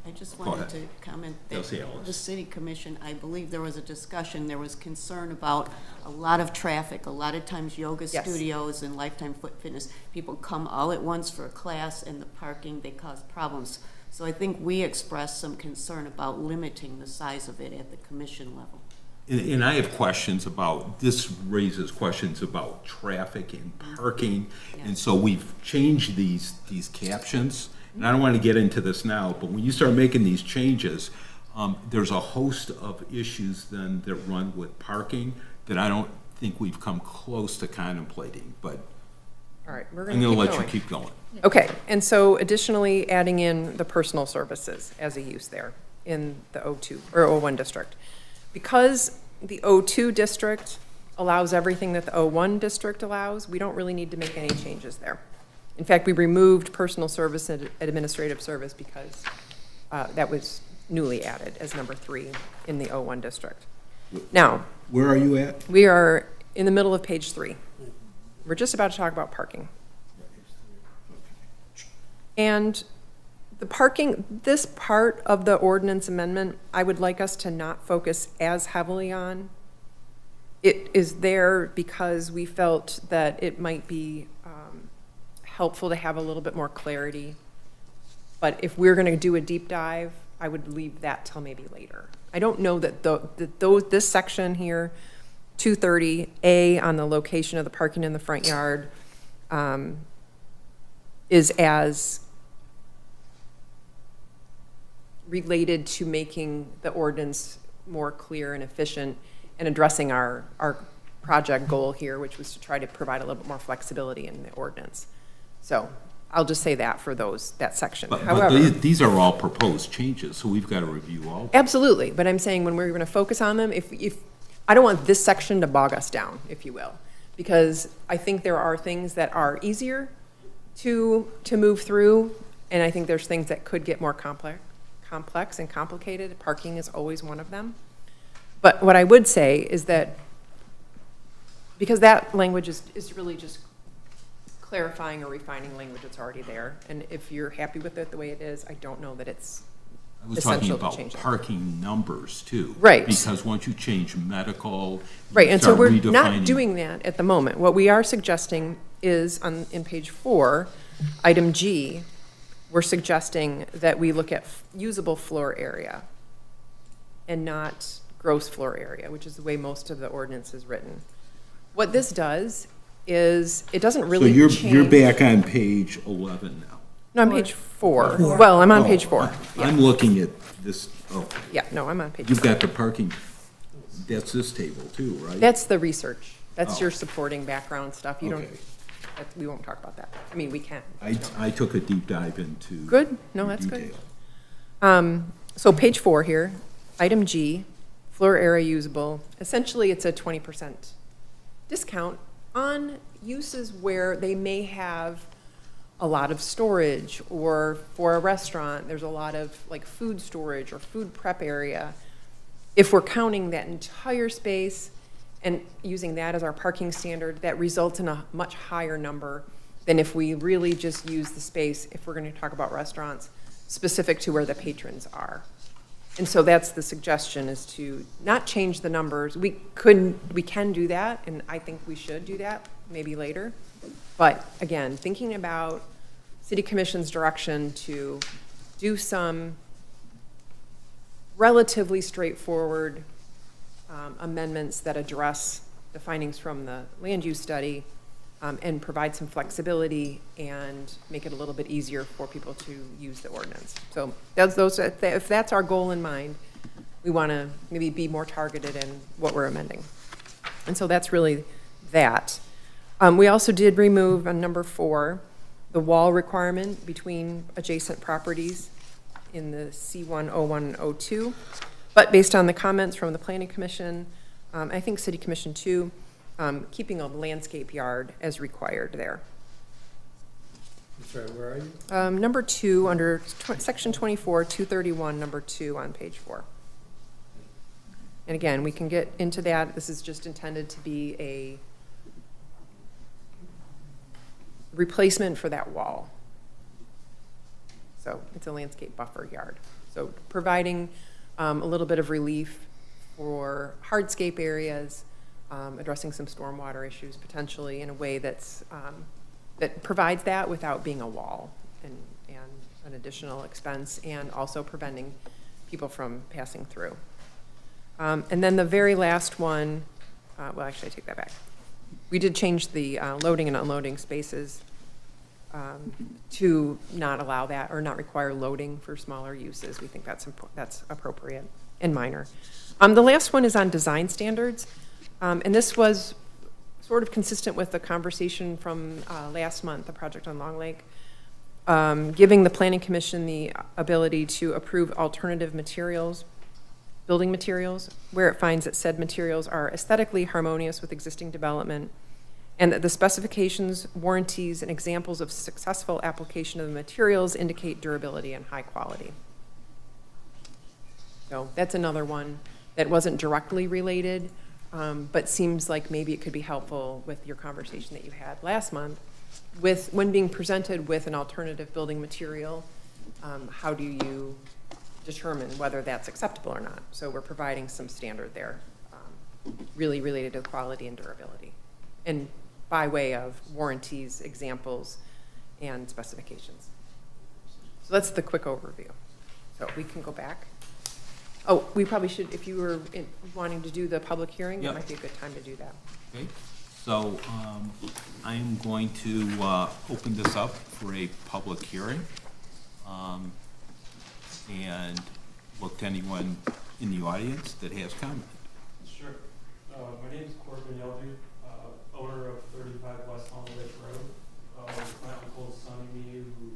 I just Go wanted ahead. to comment Yes, that Alice. the city commission, I believe there was a discussion, there was concern about a lot of traffic. A lot of times yoga Yes. studios and Lifetime Fitness, people come all at once for a class, and the parking, they cause problems. So I think we expressed some concern about limiting the size of it at the commission level. And I have questions about, this raises questions about traffic and parking. And so we've changed these captions. And I don't want to get into this now, but when you start making these changes, there's a host of issues then that run with parking that I don't think we've come close to contemplating, but All right, we're I'm going to going to keep let you going. keep going. Okay, and so additionally, adding in the personal services as a use there in the O2 or O1 district. Because the O2 district allows everything that the O1 district allows, we don't really need to make any changes there. In fact, we removed personal service and administrative service because that was newly added as number 3 in the O1 district. Now, Where are you at? we are in the middle of page 3. We're just about to talk about parking. And the parking, this part of the ordinance amendment, I would like us to not focus as heavily on. It is there because we felt that it might be helpful to have a little bit more clarity. But if we're going to do a deep dive, I would leave that till maybe later. I don't know that this section here, 230A on the location of the parking in the front yard, is as related to making the ordinance more clear and efficient and addressing our project goal here, which was to try to provide a little bit more flexibility in the ordinance. So I'll just say that for that section. But However, these are all proposed changes, so we've got to review all. absolutely, but I'm saying when we're going to focus on them, if I don't want this section to bog us down, if you will, because I think there are things that are easier to move through, and I think there's things that could get more complex and complicated. Parking is always one of them. But what I would say is that, because that language is really just clarifying or refining language that's already there, and if you're happy with it the way it is, I don't know that it's I was talking essential to about change it. parking numbers too. Right. Because once you change medical. you Right, and so start we're not redefining- doing that at the moment. What we are suggesting is in page 4, item G, we're suggesting that we look at usable floor area and not gross floor area, which is the way most of the ordinance is written. What this does is, it doesn't So really you're change. back on page 11 now. No, I'm page 4. Well, I'm on Oh, page 4. I'm looking at this, oh, Yeah, no, I'm on page you've 4. got the parking, that's this table too, right? That's the research. That's Oh. your supporting background stuff. You don't, Okay. we won't talk about that. I mean, we can. I took a deep dive into. Good, no, that's good. detail. So page 4 here, item G, floor area usable. Essentially, it's a 20% discount on uses where they may have a lot of storage, or for a restaurant, there's a lot of like food storage or food prep area. If we're counting that entire space and using that as our parking standard, that results in a much higher number than if we really just use the space, if we're going to talk about restaurants, specific to where the patrons are. And so that's the suggestion, is to not change the numbers. We can do that, and I think we should do that, maybe later. But again, thinking about City Commission's direction to do some relatively straightforward amendments that address the findings from the land use study, and provide some flexibility and make it a little bit easier for people to use the ordinance. So if that's our goal in mind, we want to maybe be more targeted in what we're amending. And so that's really that. We also did remove on number 4, the wall requirement between adjacent properties in the C1, O1, and O2. But based on the comments from the Planning Commission, I think City Commission too, keeping a landscape yard as required there. I'm sorry, where are you? Number 2, under section 24, 231, number 2 on page 4. And again, we can get into that. This is just intended to be a replacement for that wall. So it's a landscape buffer yard. So providing a little bit of relief for hardscape areas, addressing some stormwater issues potentially in a way that's, that provides that without being a wall and an additional expense, and also preventing people from passing through. And then the very last one, well, actually, I take that back. We did change the loading and unloading spaces to not allow that or not require loading for smaller uses. We think that's appropriate and minor. The last one is on design standards. And this was sort of consistent with the conversation from last month, the project on Long Lake, giving the Planning Commission the ability to approve alternative materials, building materials, where it finds that said materials are aesthetically harmonious with existing development, and that the specifications, warranties, and examples of successful application of the materials indicate durability and high quality. So that's another one that wasn't directly related, but seems like maybe it could be helpful with your conversation that you had last month with when being presented with an alternative building material, how do you determine whether that's acceptable or not? So we're providing some standard there, really related to quality and durability, and by way of warranties, examples, and specifications. So that's the quick overview. So we can go back. Oh, we probably should, if you were wanting to do the public hearing, Yep. that might be a good time to do that. Okay, so I'm going to open this up for a public hearing. And look to anyone in the audience that has comment. Sure. My name is Corbin Yeldry, owner of 35 West Holland Lake Road. My uncle Sonny Me, who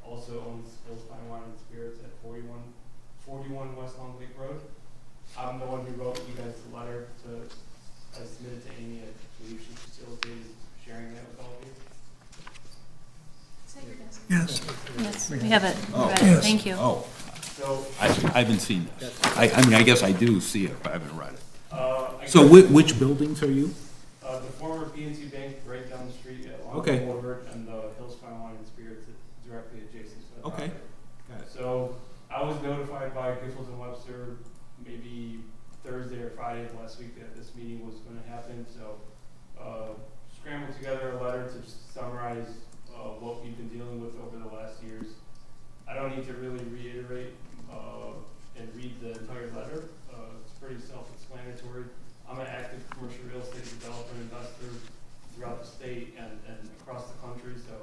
also owns Bill's Fine Wine and Spirits at 41 West Holland Lake Road. I'm the one who wrote you guys the letter I submitted to Amy. I believe she facilitated sharing that with all of you. Is that your desk? Yes. Yes, we have it. Oh. Read it. Yes. Thank you. Oh, So, I haven't seen this. I mean, I guess I do see it, but I haven't read it. I So guess, which buildings are you? the former PNC Bank right down the street at Long Okay. Boulevard, and the Hills Fine Wine and Spirits directly adjacent to the Okay. property. Got it. So I was notified by Giffords and Webster maybe Thursday or Friday of last week that this meeting was going to happen. So scrambled together a letter to summarize what we've been dealing with over the last years. I don't need to really reiterate and read the entire letter. It's pretty self-explanatory. I'm an active commercial real estate developer and investor throughout the state and across the country. So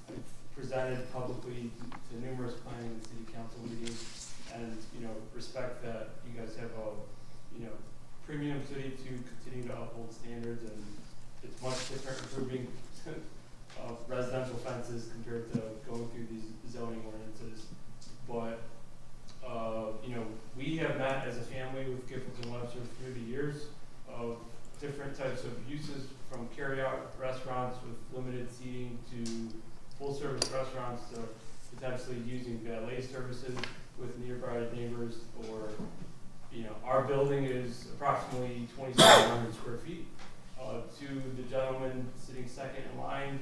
I've presented publicly to numerous planning and city council meetings, and respect that you guys have a premium city to continue to uphold standards, and it's much different improving residential fences compared to going through these zoning ordinances. But we have met as a family with Giffords and Webster through the years of different types of uses, from carry-out restaurants with limited seating to full-service restaurants to potentially using valet services with nearby neighbors. Or, our building is approximately 2,700 square feet. To the gentleman sitting second in line,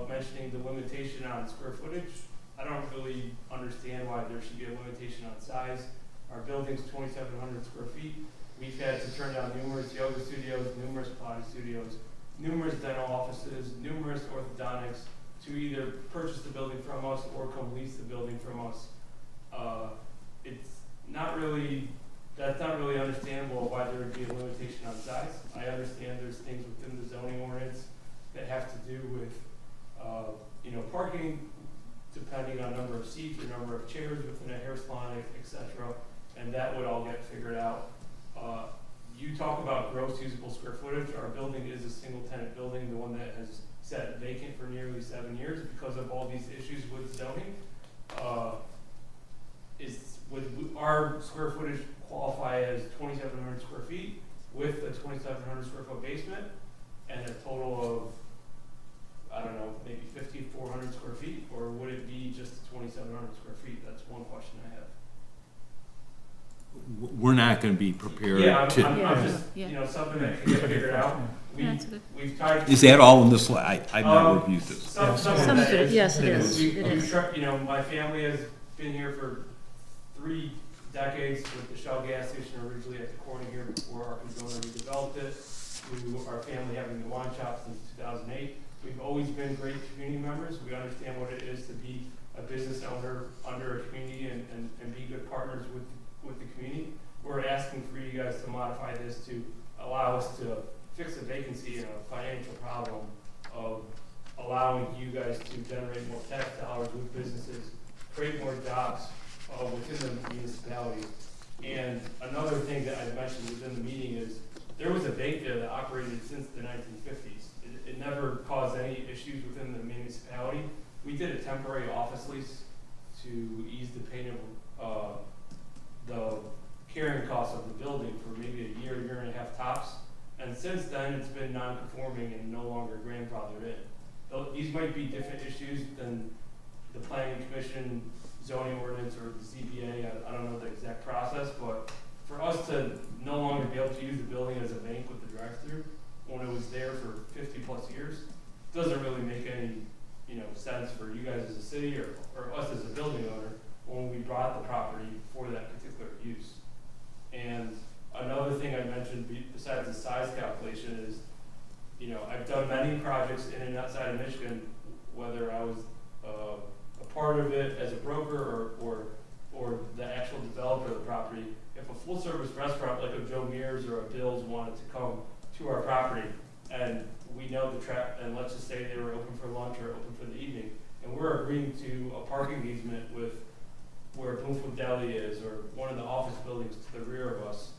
mentioning the limitation on square footage, I don't really understand why there should be a limitation on size. Our building's 2,700 square feet. We've had to turn down numerous yoga studios, numerous Pilates studios, numerous dental offices, numerous orthodontics to either purchase the building from us or come lease the building from us. That's not really understandable why there would be a limitation on size. I understand there's things within the zoning ordinance that have to do with, parking, depending on number of seats or number of chairs within a hair salon, et cetera, and that would all get figured out. You talk about gross usable square footage. Our building is a single-tenant building, the one that has sat vacant for nearly 7 years because of all these issues with zoning. Would our square footage qualify as 2,700 square feet with a 2,700 square foot basement and a total of, I don't know, maybe 5,400 square feet, or would it be just 2,700 square feet? That's one question I have. We're not going to be prepared Yeah, to. I'm just, something that can get figured out. We've tried. Is that all in this? I've not reviewed this. Some of it, yes, it is. My family has been here for 3 decades with the Shell gas station originally at the corner here before Arkansas redeveloped it, to our family having the wine shop since 2008. We've always been great community members. We understand what it is to be a business owner under a community and be good partners with the community. We're asking for you guys to modify this to allow us to fix a vacancy and a financial problem of allowing you guys to generate more tax dollars with businesses, create more jobs within the municipality. And another thing that I mentioned within the meeting is there was a bank there that operated since the 1950s. It never caused any issues within the municipality. We did a temporary office lease to ease the pain of the carrying costs of the building for maybe a year and a half tops. And since then, it's been non-conforming and no longer grandfathered in. These might be different issues than the planning commission zoning ordinance or the ZBA. I don't know the exact process, but for us to no longer be able to use the building as a bank with the drive-through when it was there for 50 plus years doesn't really make any sense for you guys as a city or us as a building owner when we bought the property for that particular use. And another thing I mentioned besides the size calculation is, I've done many projects in and outside of Michigan, whether I was a part of it as a broker or the actual developer of the property. If a full service restaurant like a Joe Mears or a Bill's wanted to come to our property and we know the trap, and let's just say they were open for lunch or open for the evening, and we're agreeing to a parking easement with where Bloomfield Deli is or one of the office buildings to the rear of us,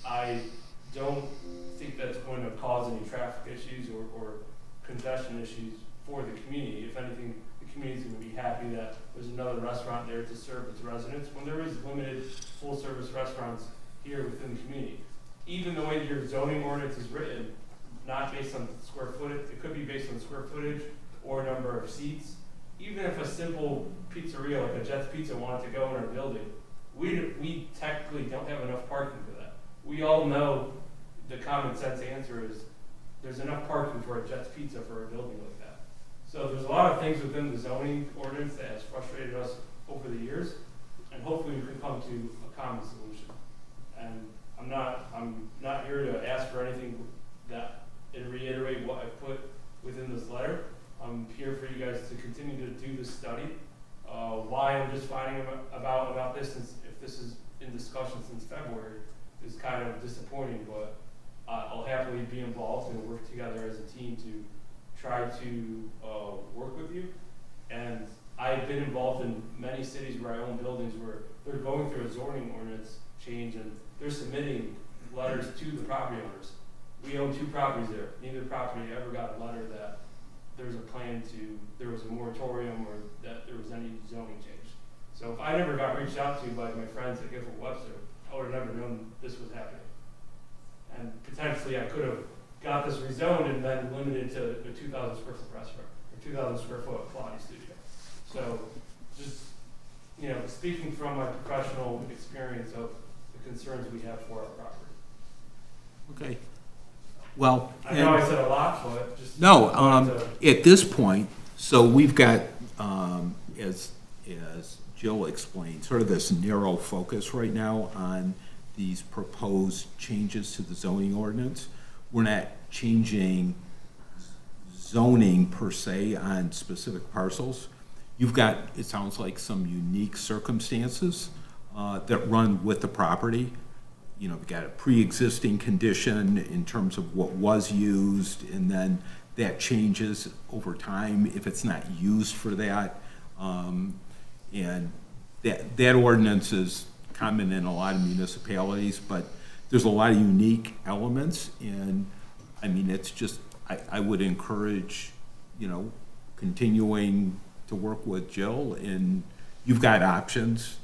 I don't think that's going to cause any traffic issues or congestion issues for the community. If anything, the community is going to be happy that there's another restaurant there to serve its residents when there is limited full service restaurants here within the community. Even the way your zoning ordinance is written, not based on square footage, it could be based on square footage or number of seats. Even if a simple pizzeria like a Jet's Pizza wanted to go in our building, we technically don't have enough parking for that. We all know the common sense answer is there's enough parking for a Jet's Pizza for a building like that. So there's a lot of things within the zoning ordinance that has frustrated us over the years, and hopefully we can come to a common solution. And I'm not here to ask for anything and reiterate what I put within this letter. I'm here for you guys to continue to do this study. Why I'm just finding about this, since if this is in discussion since February, is kind of disappointing, but I'll happily be involved and work together as a team to try to work with you. And I've been involved in many cities where I own buildings where they're going through a zoning ordinance change and they're submitting letters to the property owners. We own 2 properties there. Neither property ever got a letter that there was a moratorium or that there was any zoning change. So if I never got reached out to by my friends at Gifford Webster, I would have never known this was happening. And potentially I could have got this rezoned and then limited to a 2,000 square foot restaurant or 2,000 square foot Pilates studio. So just, speaking from my professional experience of the concerns we have for our property. Okay. Well, I know I said a lot, but just. No, at this point, so we've got, as Jill explained, sort of this narrow focus right now on these proposed changes to the zoning ordinance. We're not changing zoning per se on specific parcels. You've got, it sounds like, some unique circumstances that run with the property. We've got a pre-existing condition in terms of what was used, and then that changes over time if it's not used for that. And that ordinance is common in a lot of municipalities, but there's a lot of unique elements, and, I mean, it's just, I would encourage, you know, continuing to work with Jill, and you've got options.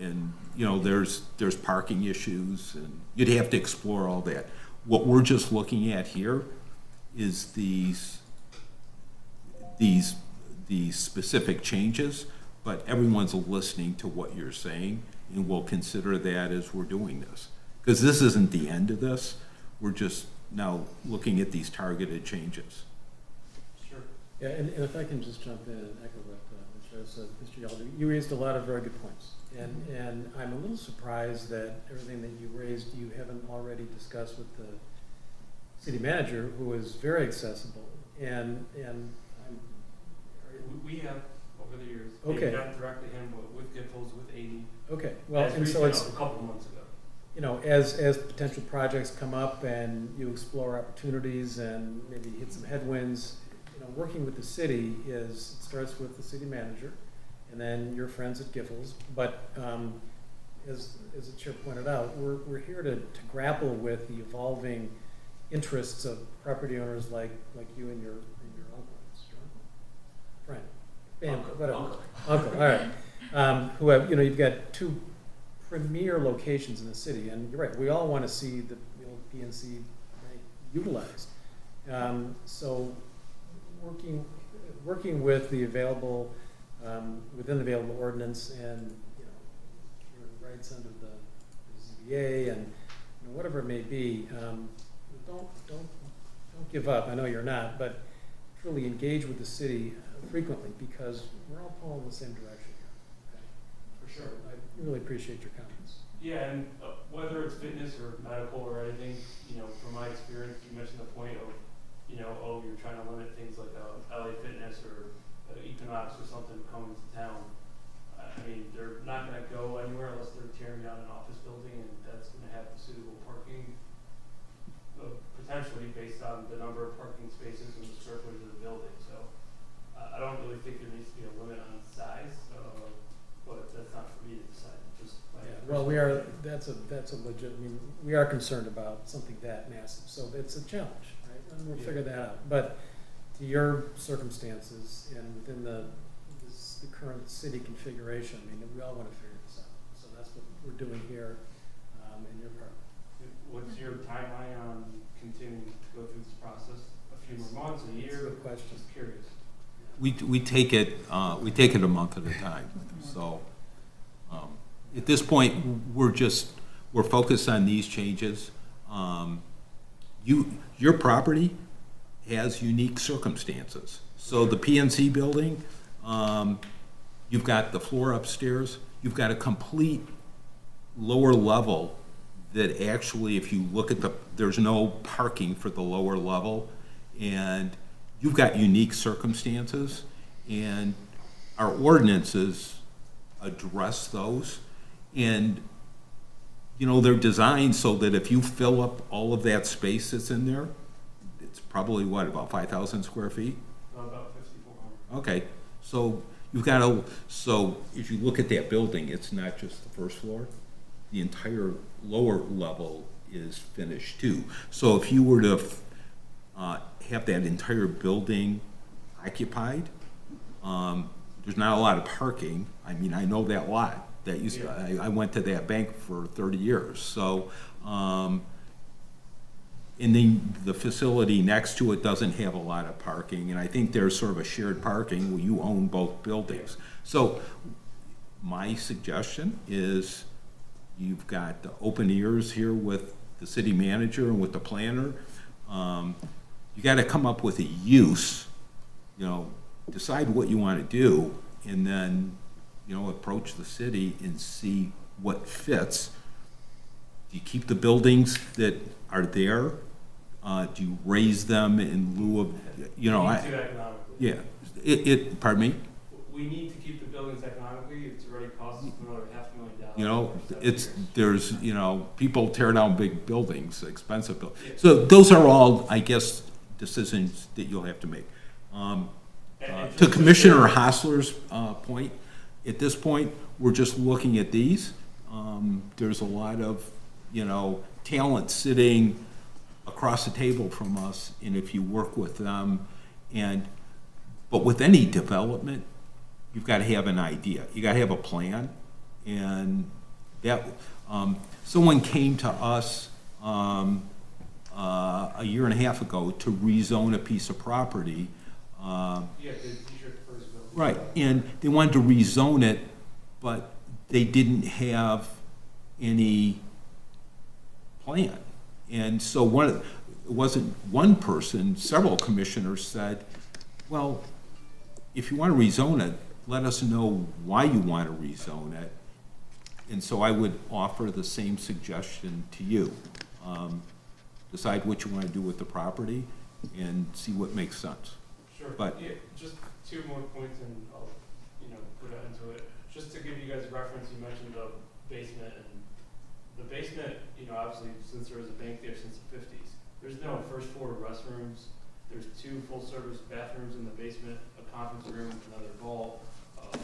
And, you know, there's parking issues, and you'd have to explore all that. What we're just looking at here is these specific changes, but everyone's listening to what you're saying, and we'll consider that as we're doing this. Because this isn't the end of this, we're just now looking at these targeted changes. Sure. Yeah, and if I can just jump in and echo what Mr. Yalder, you raised a lot of very good points. And I'm a little surprised that everything that you raised, you haven't already discussed with the city manager, who is very accessible. And We have, over the years, Okay. maybe not directly him, but with Giffords, with Amy. Okay, well, As and so recently it's, as a couple months ago. you know, as potential projects come up and you explore opportunities and maybe hit some headwinds, you know, working with the city it starts with the city manager and then your friends at Giffords. But as the chair pointed out, we're here to grapple with the evolving interests of property owners like you and your uncle, friend, whatever, uncle, all right, who have, you know, you've got two premier locations in the city, and you're right, we all want to see the PNC utilized. So working with the available, within the available ordinance and, you know, your rights under the ZBA and, you know, whatever it may be, don't give up. I know you're not, but truly engage with the city frequently, because we're all pulling in the same direction here. Okay? For sure. I really appreciate your comments. Yeah, and whether it's fitness or medical or anything, you know, from my experience, you mentioned the point of, you know, oh, you're trying to limit things like LA Fitness or Equinox or something coming to town. I mean, they're not going to go anywhere unless they're tearing down an office building, and that's going to have suitable parking, potentially based on the number of parking spaces and the square footage of the building. So I don't really think there needs to be a limit on size, but that's not for me to decide. Just well, that's a legit, I mean, we are concerned about something that massive, so it's a challenge, right? And we'll figure that out. But to your circumstances and within the current city configuration, I mean, we all want to figure this out. So that's what we're doing here in your part. What's your timeline on continuing to go through this process? A few more months, a year? That's a good question. Just curious. We take it a month at a time. So at this point, we're focused on these changes. Your property has unique circumstances. So the PNC building, you've got the floor upstairs, you've got a complete lower level that actually, if you look at there's no parking for the lower level, and you've got unique circumstances, and our ordinances address those. And, you know, they're designed so that if you fill up all of that space that's in there, it's probably what, about 5,000 square feet? About 5,400. Okay, so so if you look at that building, it's not just the first floor. The entire lower level is finished too. So if you were to have that entire building occupied, there's not a lot of parking. I mean, I know that lot. I went to that bank for 30 years. So, and then the facility next to it doesn't have a lot of parking, and I think there's sort of a shared parking where you own both buildings. So my suggestion is you've got the open ears here with the city manager and with the planner. You got to come up with a use, you know, decide what you want to do, and then, you know, approach the city and see what fits. Do you keep the buildings that are there? Do you raise them in lieu of, you know, yeah, pardon me? We need to keep the buildings economically. It's already cost us another $500,000. You know, there's, you know, people tear down big buildings, expensive buildings. So those are all, I guess, decisions that you'll have to make. And To just Commissioner share- Hostler's point, at this point, we're just looking at these. There's a lot of, talent sitting across the table from us, and if you work with them, but with any development, you've got to have an idea. You got to have a plan, and that, someone came to us a year and a half ago to rezone a piece of property. Yeah, the t-shirt first bill. Right, and they wanted to rezone it, but they didn't have any plan. And so it wasn't one person, several commissioners said, well, if you want to rezone it, let us know why you want to rezone it. And so I would offer the same suggestion to you. Decide what you want to do with the property and see what makes sense. Sure. But- Yeah, just 2 more points and I'll, put that into it. Just to give you guys reference, you mentioned the basement, and the basement, obviously, since there was a bank there since the 50s, there's no first floor restrooms. There's 2 full-service bathrooms in the basement, a conference room, another vault, a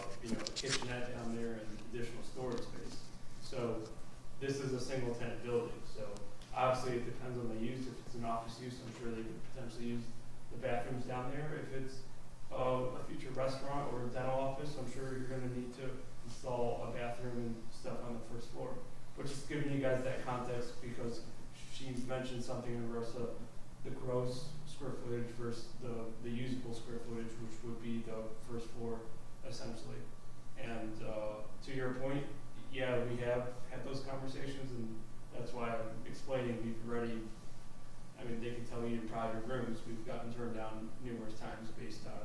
kitchenette down there, and additional storage space. So this is a single-tenant building. So obviously, it depends on the use. If it's an office use, I'm sure they could potentially use the bathrooms down there. If it's a future restaurant or a dental office, I'm sure you're going to need to install a bathroom and stuff on the first floor. But just giving you guys that context, because she mentioned something in regards to the gross square footage versus the usable square footage, which would be the first floor, essentially. And to your point, yeah, we have had those conversations, and that's why I'm explaining we've already, they can tell you in private rooms, we've gotten turned down numerous times based on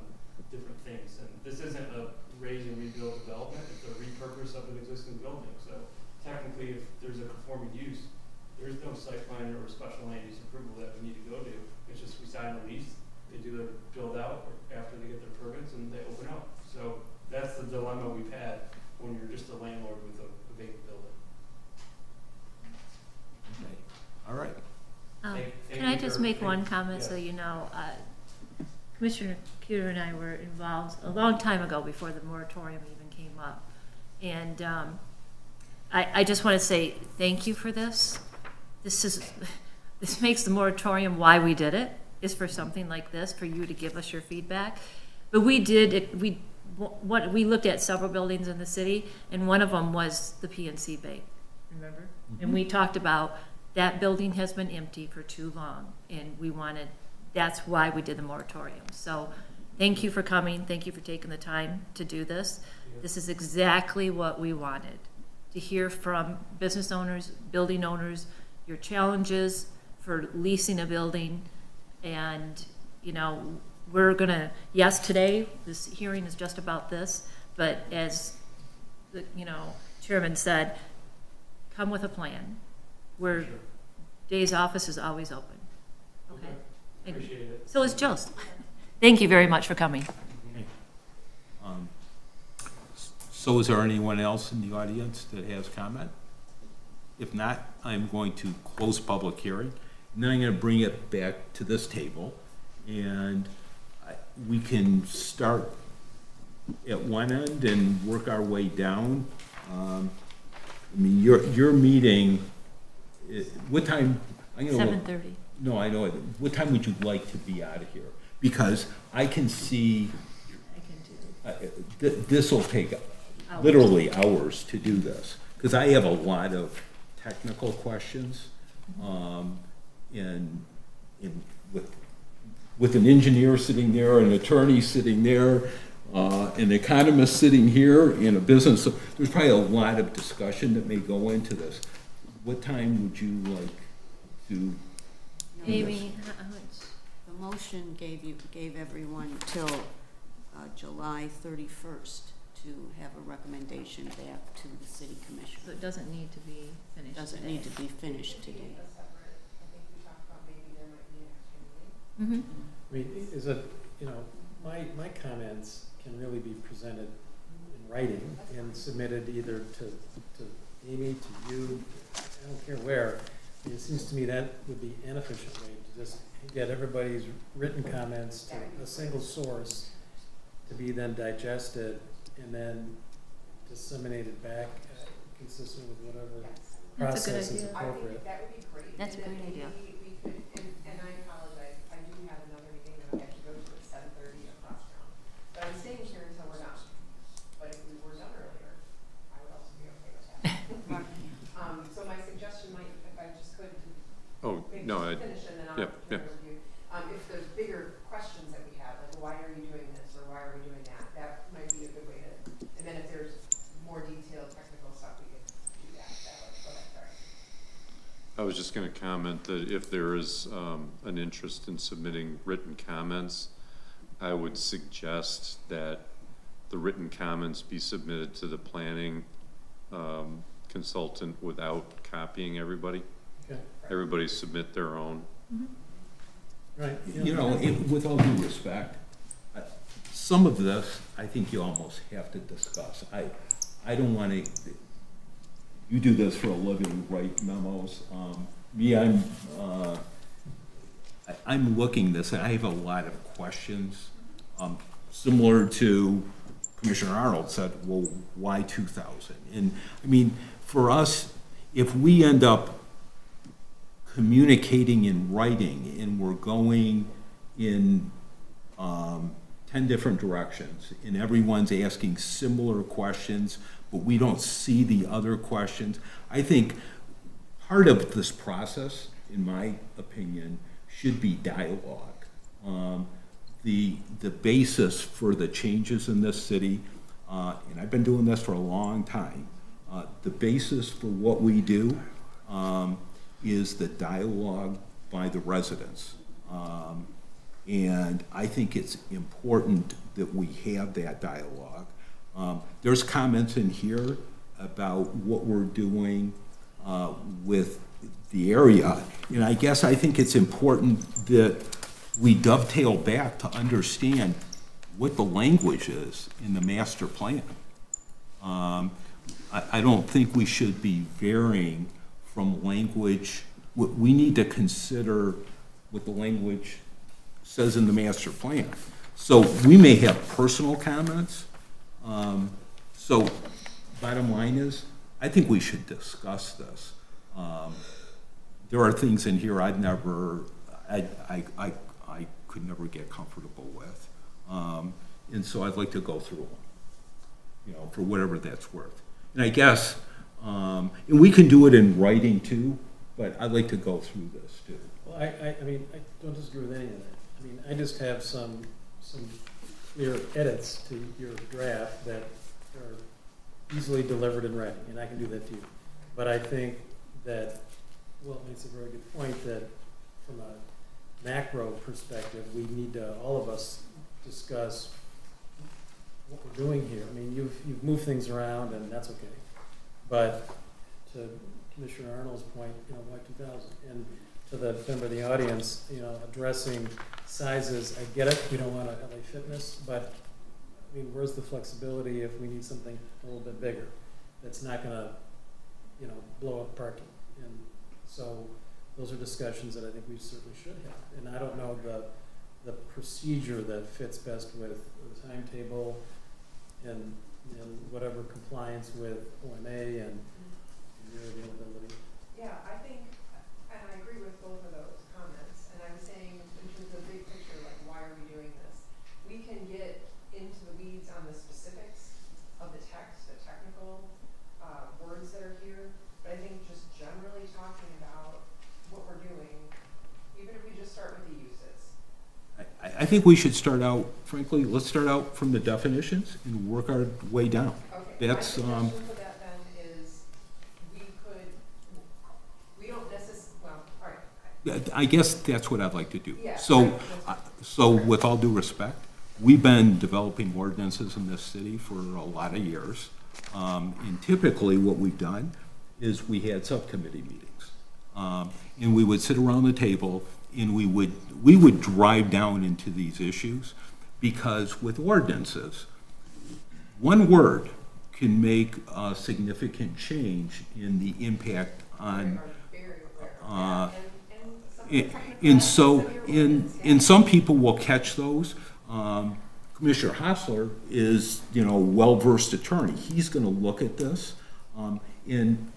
different things. And this isn't a raise and rebuild development, it's a repurpose of an existing building. So technically, if there's a conforming use, there's no site plan or special land use approval that we need to go to. It's just we sign a lease, they do their build out after they get their permits, and they open up. So that's the dilemma we've had when you're just a landlord with a vacant building. Okay. All right. Thank Can I you just for- make one comment yeah. so you know? Commissioner Cuter and I were involved a long time ago before the moratorium even came up. And I just want to say thank you for this. This makes the moratorium why we did it, is for something like this, for you to give us your feedback. But we looked at several buildings in the city, and one of them was the PNC Bank, remember? Mm-hmm. And we talked about that building has been empty for too long, and that's why we did the moratorium. So thank you for coming, thank you for taking the time to do this. This is exactly what we wanted, to hear from business owners, building owners, your challenges for leasing a building. And, we're gonna, yes, today, this hearing is just about this, but as the, Chairman said, come with a plan. Dave's office is always open. Okay? Appreciate it. So is Joe's. Thank you very much for coming. So is there anyone else in the audience that has comment? If not, I'm going to close public hearing, and then I'm going to bring it back to this table, and we can start at one end and work our way down. Your meeting, what time? I'm gonna look. 7:30. No, I know it. What time would you like to be out of here? Because I can see this will take literally hours to do this, because I have a lot of technical questions, and with an engineer sitting there, an attorney sitting there, an economist sitting here, and a business. So there's probably a lot of discussion that may go into this. What time would you like to? Amy, The motion gave everyone till July 31st to have a recommendation back to the city commission. so it doesn't need to be finished Doesn't today. need to be finished today. Mm-hmm. I mean, is it, my comments can really be presented in writing and submitted either to Amy, to you, I don't care where. It seems to me that would be an efficient way to just get everybody's written comments to a single source to be then digested and then disseminated back consistent with whatever That's a good process is idea. appropriate. That would be great. That's a And then great idea. maybe we could, and I apologize, I do have another meeting that I have to go to at 7:30 across town. But I'm staying here until we're done. But if we were done earlier, I would also be okay with that. So my suggestion might, if I just could, Oh, maybe no, just finish and then I'll yep, turn yep. it over to you. If there's bigger questions that we have, like why are you doing this or why are we doing that, that might be a good way to, and then if there's more detailed technical stuff, we could do that. Go ahead, sorry. I was just going to comment that if there is an interest in submitting written comments, I would suggest that the written comments be submitted to the planning consultant without copying everybody. Okay. Everybody submit their own. Right. You know, with all due respect, some of this, I think you almost have to discuss. I don't want to, you do this for a living, write memos. I'm looking this, and I have a lot of questions, similar to Commissioner Arnold said, well, why 2,000? And I mean, for us, if we end up communicating in writing and we're going in 10 different directions and everyone's asking similar questions, but we don't see the other questions, I think part of this process, in my opinion, should be dialogue. The basis for the changes in this city, and I've been doing this for a long time, the basis for what we do is the dialogue by the residents. And I think it's important that we have that dialogue. There's comments in here about what we're doing with the area. And I guess I think it's important that we dovetail back to understand what the language is in the master plan. I don't think we should be varying from language. We need to consider what the language says in the master plan. So we may have personal comments. So bottom line is, I think we should discuss this. There are things in here I could never get comfortable with. And so I'd like to go through them, you know, for whatever that's worth. And I guess, and we can do it in writing too, but I'd like to go through this too. Well, I mean, I don't disagree with any of that. I mean, I just have some clear edits to your draft that are easily delivered in writing, and I can do that to you. But I think that, well, it's a very good point that from a macro perspective, we need to, all of us, discuss what we're doing here. I mean, you've moved things around, and that's okay. But to Commissioner Arnold's point, you know, why 2,000? And to the member of the audience, you know, addressing sizes, I get it, we don't want a LA Fitness, but I mean, where's the flexibility if we need something a little bit bigger that's not gonna, you know, blow up parking? And so those are discussions that I think we certainly should have. And I don't know the procedure that fits best with the timetable and whatever compliance with OMA and your availability. Yeah, I think, and I agree with both of those comments, and I'm saying in terms of the big picture, like, why are we doing this? We can get into the weeds on the specifics of the text, the technical words that are here, but I think just generally talking about what we're doing, even if we just start with the uses. I think we should start out, frankly, let's start out from the definitions and work our way down. Okay, That's, my suggestion for that then is we don't necessarily, well, all right. I guess that's what I'd like to do. Yeah, So, right. so with all due respect, we've been developing ordinances in this city for a lot of years. And typically what we've done is we had subcommittee meetings. And we would sit around the table and we would drive down into these issues, because with ordinances, one word can make a significant change in the impact on, And so, and some people will catch those. Commissioner Hostler is, well-versed attorney. He's gonna look at this. And,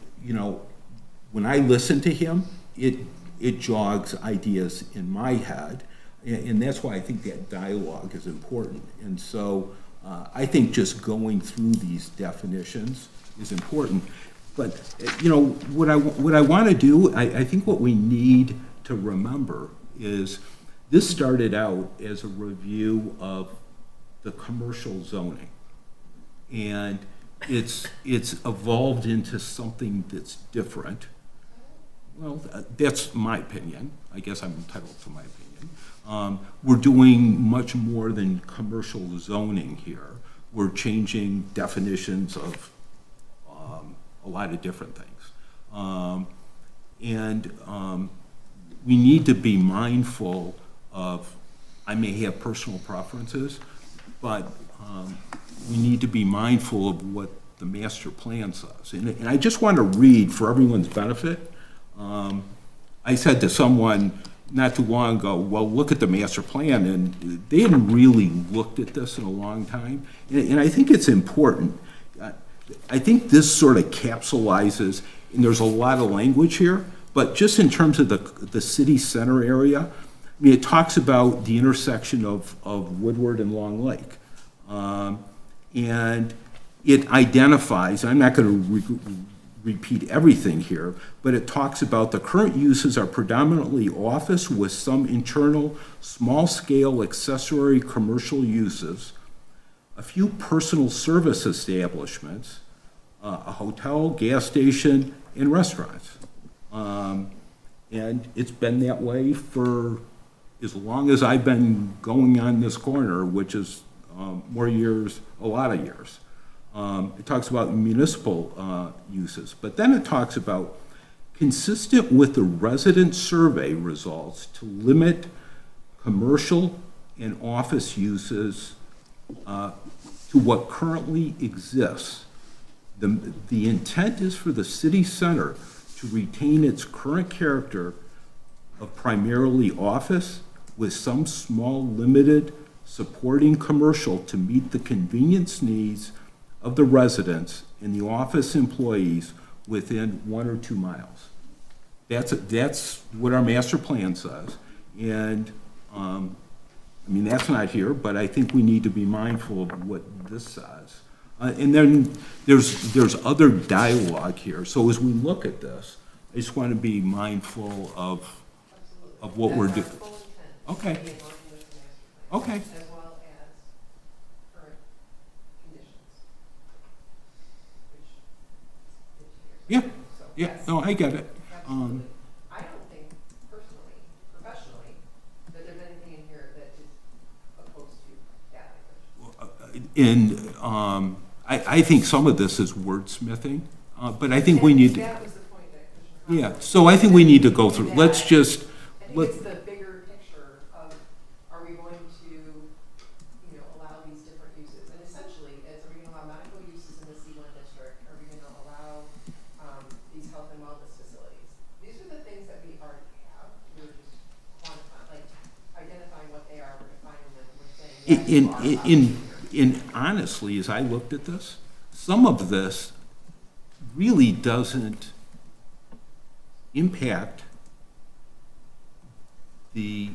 when I listen to him, it jogs ideas in my head. And that's why I think that dialogue is important. And so, I think just going through these definitions is important. But, what I want to do, I think what we need to remember is this started out as a review of the commercial zoning. And it's evolved into something that's different. Well, that's my opinion. I guess I'm entitled to my opinion. We're doing much more than commercial zoning here. We're changing definitions of a lot of different things. We need to be mindful of, I may have personal preferences, but we need to be mindful of what the master plan says. And I just want to read for everyone's benefit. I said to someone not too long ago, well, look at the master plan, and they hadn't really looked at this in a long time. And I think it's important. I think this sort of capsulizes, and there's a lot of language here, but just in terms of the city center area, I mean, it talks about the intersection of Woodward and Long Lake. And it identifies, I'm not going to repeat everything here, but it talks about the current uses are predominantly office with some internal, small-scale accessory commercial uses, a few personal service establishments, a hotel, gas station, and restaurants. And it's been that way for as long as I've been going on this corner, which is more years, a lot of years. It talks about municipal uses, but then it talks about consistent with the resident survey results to limit commercial and office uses to what currently exists. The intent is for the city center to retain its current character of primarily office with some small limited supporting commercial to meet the convenience needs of the residents and the office employees within 1 or 2 miles. That's what our master plan says. And that's not here, but I think we need to be mindful of what this says. And then there's other dialogue here. So as we look at this, I just want to be mindful of what we're doing. Okay. Okay. As well as current conditions. Yeah, yeah, no, I get it. I don't think personally, professionally, that there's anything in here that is opposed to that language. And I think some of this is wordsmithing, but I think we need to. That was the point that Commissioner Yeah, so I think we need to go through, let's just. I think it's the bigger picture of, are we going to, allow these different uses? And essentially, are we gonna allow medical uses in the C1 district? Are we gonna allow, these health and wellness facilities? These are the things that we already have. We're just quantifying, identifying what they are, we're defining them, we're saying. In honestly, as I looked at this, some of this really doesn't impact the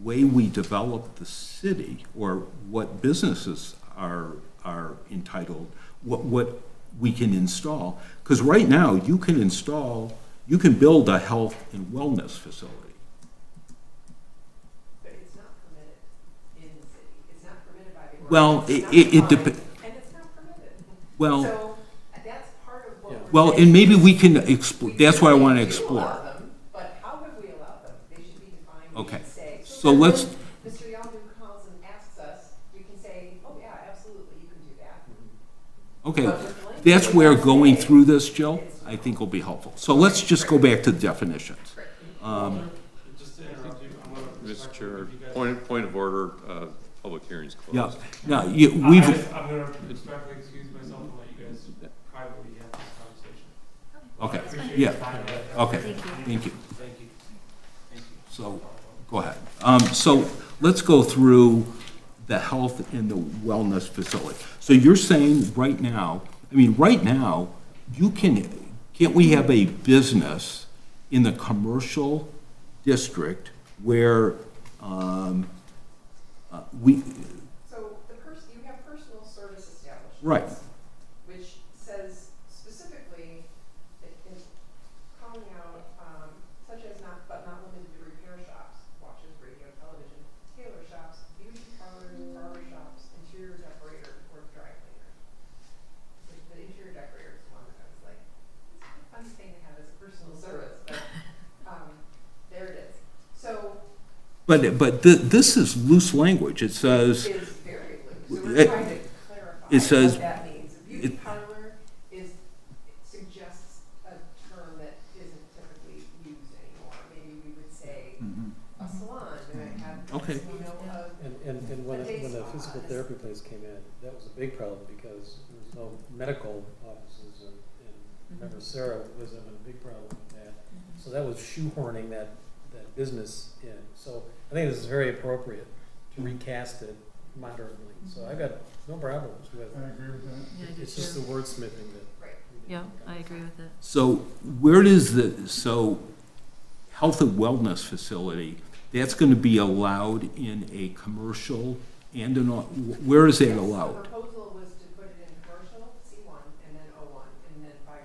way we develop the city or what businesses are entitled, what we can install. Because right now, you can build a health and wellness facility. But it's not permitted in the city. It's not permitted by the. Well, it depends. And it's not permitted. Well. So that's part of what we're. Well, saying. and maybe we can explore, that's what I want to We do explore. allow them, but how have we allowed them? They should be defined, we Okay. should say. So let's, when Mr. Yaldu calls and asks us, we can say, oh yeah, absolutely, you can do that. okay, that's where going through this, Jill, I think will be helpful. So let's just go back to the definitions. Just to interrupt you, I'm gonna. Mr. Chair, you guys- point of order, public hearing's Yeah, closed. no, I'm we've, gonna respectfully excuse myself and let you guys privately have this conversation. okay, I appreciate yeah, your time. okay, Thank you. thank you. Thank you. Thank you. So, go ahead. So let's go through the health and the wellness facility. So you're saying right now, you can't we have a business in the commercial district where, we, So you have personal service establishments. right, Which says specifically, in calling out, such as but not limited to repair shops, watches, radio, television, tailor shops, beauty parlors, barber shops, interior decorator, or dry cleaner. The interior decorator is the one that I was like, it's a funny thing to have as a personal service, but, there it is. So, but this is loose language. It says, it is very loose, so we're trying to clarify it says- what that means. A beauty parlor suggests a term that isn't typically used anymore. Maybe we would say a salon, and have, Okay. And when A day the spa physical is- therapy place came in, that was a big problem because there was no medical offices and remember Sarah was having a big problem with that. So that was shoehorning that business in. So I think this is very appropriate to recast it modernly. So I've got no problems with I agree with that. Yeah, I do It's just the too. wordsmithing that. Yeah, I agree with it. so so health and wellness facility, that's going to be allowed in a commercial and where is that The allowed? proposal was to put it in commercial, C1, and then O1, and then by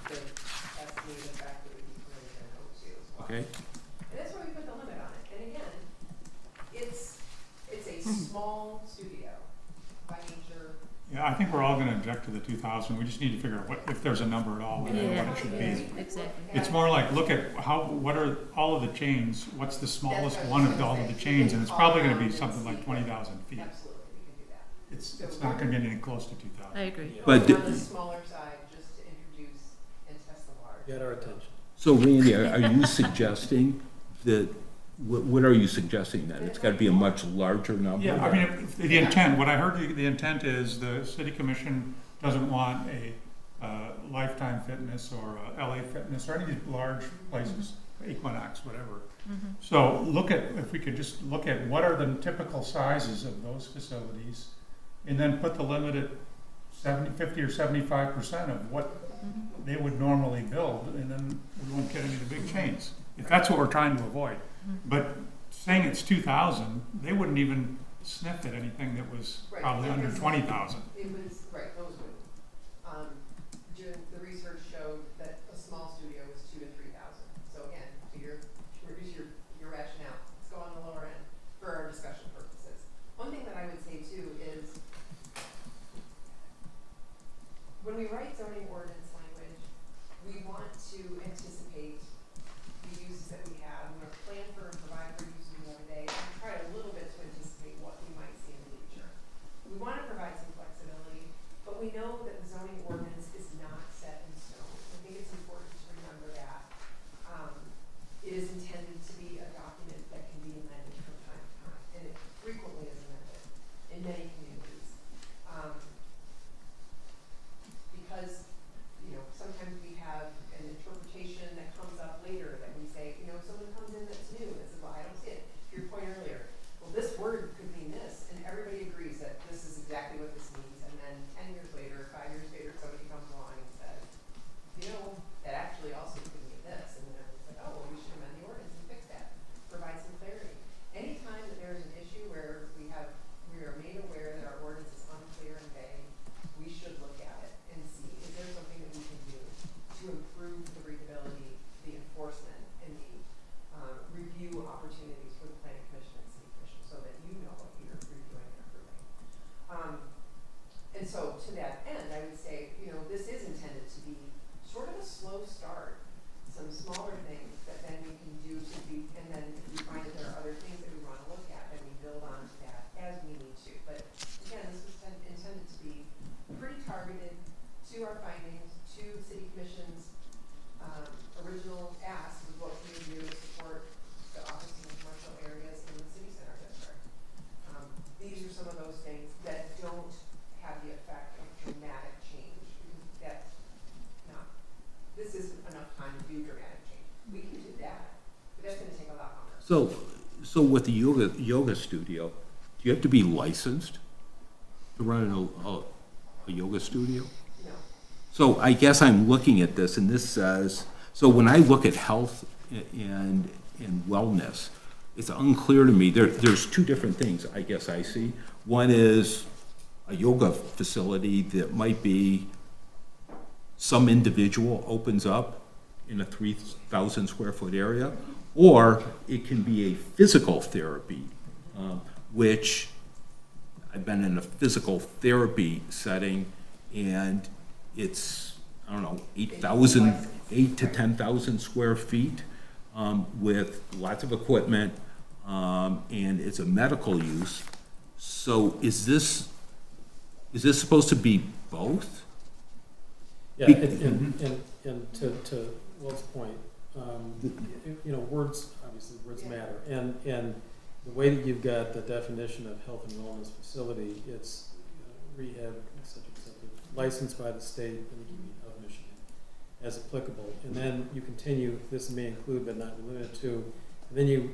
the estimated fact that it would be permitted in O2 as well. Okay, And that's why we put the limit on it. And again, it's a small studio by nature. Yeah, I think we're all gonna object to the 2,000. We just need to figure out if there's a number at all, and then what it should be. Exactly. It's more like, look at what are all of the chains, what's the smallest one of all of the chains, and it's probably gonna be something like 20,000 feet. Absolutely, we can do that. It's not gonna be anything close to 2,000. I agree. But On the smaller side, just to introduce and test the water. Get our attention. so Randy, are you suggesting that, what are you suggesting then? It's got to be a much larger number? Yeah, I mean, if the intent, what I heard, the intent is the city commission doesn't want a Lifetime Fitness or a LA Fitness or any of these large places, Equinox, whatever. So if we could just look at what are the typical sizes of those facilities, and then put the limit at 50 or 75% of what they would normally build, and then we won't get any of the big chains. If that's what we're trying to avoid. But saying it's 2,000, they wouldn't even sniff at anything that was Right, probably under 20,000. It was, right, those would. The research showed that a small studio was 2,000 to 3,000. So again, to reduce your rationale, let's go on the lower end for our discussion purposes. One thing that I would say too is, when we write zoning ordinance language, we want to anticipate the uses that we have. We want to plan for and provide for uses we have today, and try a little bit to anticipate what we might see in the future. We want to provide some flexibility, but we know that the zoning ordinance is not set in stone. I think it's important to remember that. It is intended to be a document that can be amended from time to time, and it frequently is amended in many communities. Because, sometimes we have an interpretation that comes up later that we say, if someone comes in that's new and says, well, I don't see it. To your point earlier, well, this word could mean this, and everybody agrees that this is exactly what this means. And then 10 years later, 5 years later, somebody comes along and says, that actually also could mean this. And then everyone's like, oh, well, we should amend the ordinance and fix that. Provide some clarity. Anytime that there's an issue where we are made aware that our ordinance is unclear and vague, we should look at it and see, is there something that we can do to improve the readability, the enforcement, and the review opportunities for the planning commission and city commission, so that you know what you're reviewing and approving. And so to that end, I would say, this is intended to be sort of a slow start, some smaller things that then we can do and then if we find that there are other things that we want to look at, then we build on to that as we need to. But again, this was intended to be pretty targeted to our findings, to city commission's original ask of what we do to support the office in the commercial areas in the city center district. These are some of those things that don't have the effect of dramatic change, because this isn't enough time to do dramatic change. We can do that, But that's gonna take a lot longer. So with the yoga studio, do you have to be licensed to run a yoga studio? No. So I guess I'm looking at this, and this says, so when I look at health and wellness, it's unclear to me, there's two different things I guess I see. One is a yoga facility that might be, some individual opens up in a 3,000 square foot area, or it can be a physical therapy, which I've been in a physical therapy setting, and it's, I don't know, 8 to 10,000 square feet, with lots of equipment, and it's a medical use. So is this supposed to be both? Yeah, and to Will's point, you know, words matter, and the way that you've got the definition of health and wellness facility, it's rehab, et cetera, licensed by the state of Michigan as applicable, and then you continue, this may include but not limited to, and then you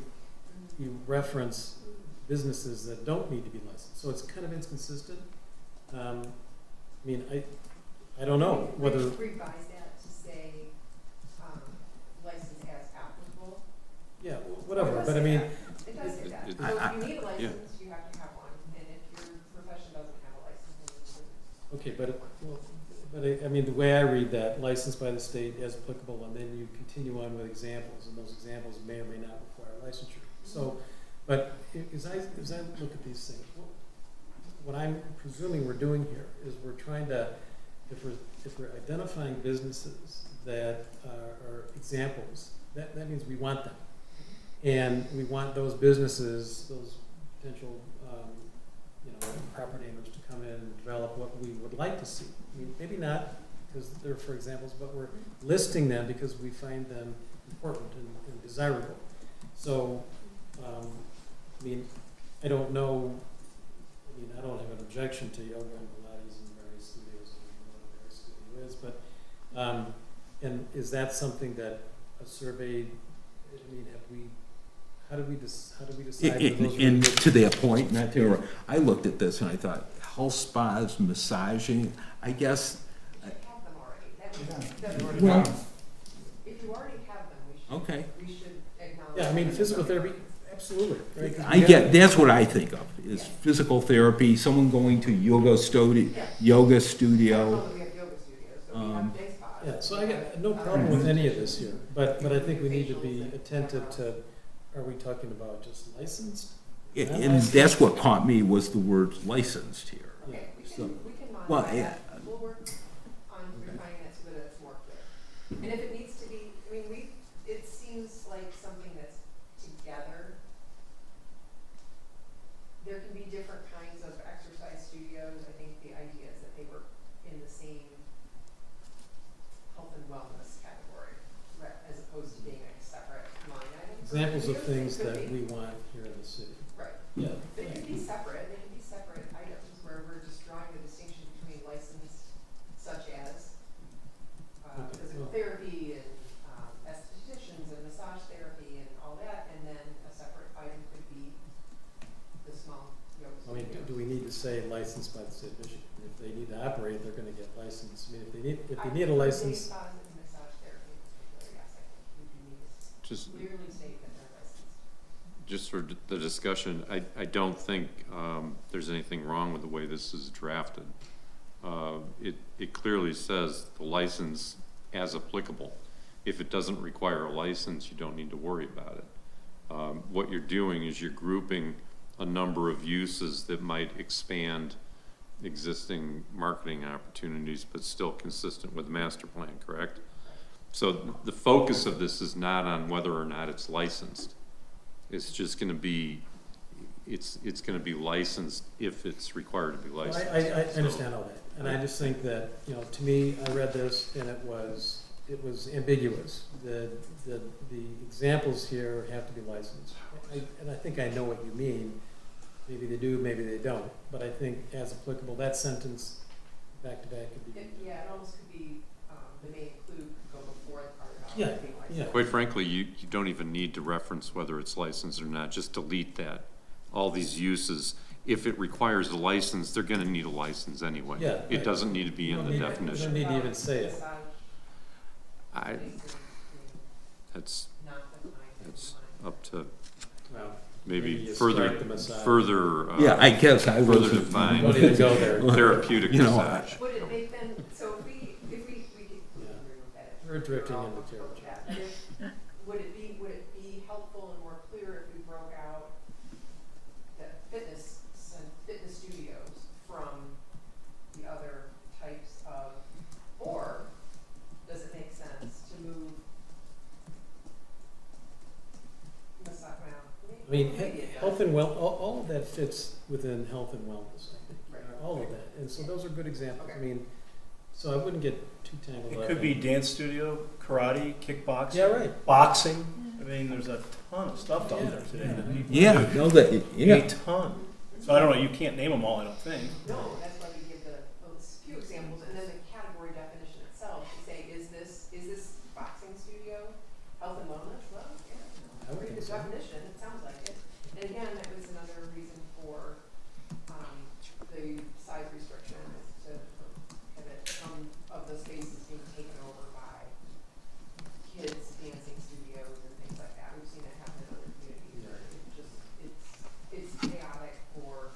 reference businesses that don't need to be licensed, so it's kind of inconsistent. I mean, I don't know whether. Revise that to say, license as applicable. Yeah, whatever, but I mean. It does say that. It- So if you need a yeah. license, you have to have one, and if your profession doesn't have a license, then Okay, but I mean, the way I read that, licensed by the state as applicable, and then you continue on with examples, and those examples may or may not require licensure. So, but as I look at these things, what I'm presuming we're doing here is we're trying to, if we're identifying businesses that are examples, that means we want them. And we want those businesses, those potential, property owners to come in and develop what we would like to see. I mean, maybe not, because they're for examples, but we're listing them because we find them important and desirable. So, I mean, I don't know, I don't have an objection to yoga and Pilates and various studios, I don't know what their studio is, but, and is that something that a survey, I mean, how do we decide whether those are And good? to that point, not to, I looked at this and I thought, health spas, massaging, I guess, we should have them already. That means, well, if you already have them, okay. we should acknowledge. Yeah, I mean, that. physical therapy, absolutely, right? 'Cause I get, that's what I think of, is physical therapy, someone going to yoga studio, I don't yoga know studio. that we have yoga studios, but we have day spas. Yeah, so I got no problem with any of this here, but I think we need to be attentive to, are we talking about just licensed? And that's what caught me, was the word licensed here. Okay, So, we can well, modify yeah. that. We'll work on refining it so that it's more clear. And if it needs to be, I mean, it seems like something that's together. There can be different kinds of exercise studios. I think the idea is that they were in the same health and wellness category, as opposed to being a separate line item. Examples of Because things they could that be. we want here in the city. Right. Yeah. They can be separate items where we're just drawing the distinction between licensed, such as physical therapy and estheticians and massage therapy and all that, and then a separate item could be the small yoga I mean, studio. do we need to say licensed by the state of Michigan? If they need to operate, they're gonna get licensed. I mean, if they need a Day license, spas and massage therapy in particular, yes, I think we do need to Just, clearly state that they're licensed. just for the discussion, I don't think there's anything wrong with the way this is drafted. It clearly says the license as applicable. If it doesn't require a license, you don't need to worry about it. What you're doing is you're grouping a number of uses that might expand existing marketing opportunities, but still consistent with the master plan, correct? So the focus of this is not on whether or not it's licensed. It's just gonna be, it's gonna be licensed if it's required to be licensed. I understand all that. And I just think that, to me, I read this and it was ambiguous. The examples here have to be licensed. And I think I know what you mean. Maybe they do, maybe they don't. But I think as applicable, that sentence back to back could be. It almost could be, the may include, go before the part about Yeah. being licensed. Yeah. Quite frankly, you don't even need to reference whether it's licensed or not, just delete that. All these uses, if it requires a license, they're gonna need a license anyway. Yeah, It right. doesn't need to be You in don't the need- You definition. don't need to even say it. That's up to Well, maybe you further, strike the massage. further, Yeah, I guess I further wasn't- defined. Don't even go there. Therapeutic You know, massage. Would it make then, so if we could, Yeah. We're drifting into territory. would it be helpful and more clear if we broke out the fitness studios from the other types of, or does it make sense to move I mean, health and all of that fits within health and wellness, I think, all of that. And so those are good examples. I mean, so I wouldn't get too tangled up. It could be dance studio, karate, kickboxing. Yeah, right. Boxing. I mean, there's a ton of stuff out there today that people Yeah, do. no, that, yeah. A ton. So I don't know, you can't name them all, I don't think. No, that's why we give those few examples, and then the category definition itself, to say, is this boxing studio health and wellness? Well, yeah, I would read think the so. definition, it sounds like it. And again, that was another reason for, the size restriction, is to prohibit some of the spaces being taken over by kids dancing studios and things like that. We've seen it happen in other communities, where it's chaotic for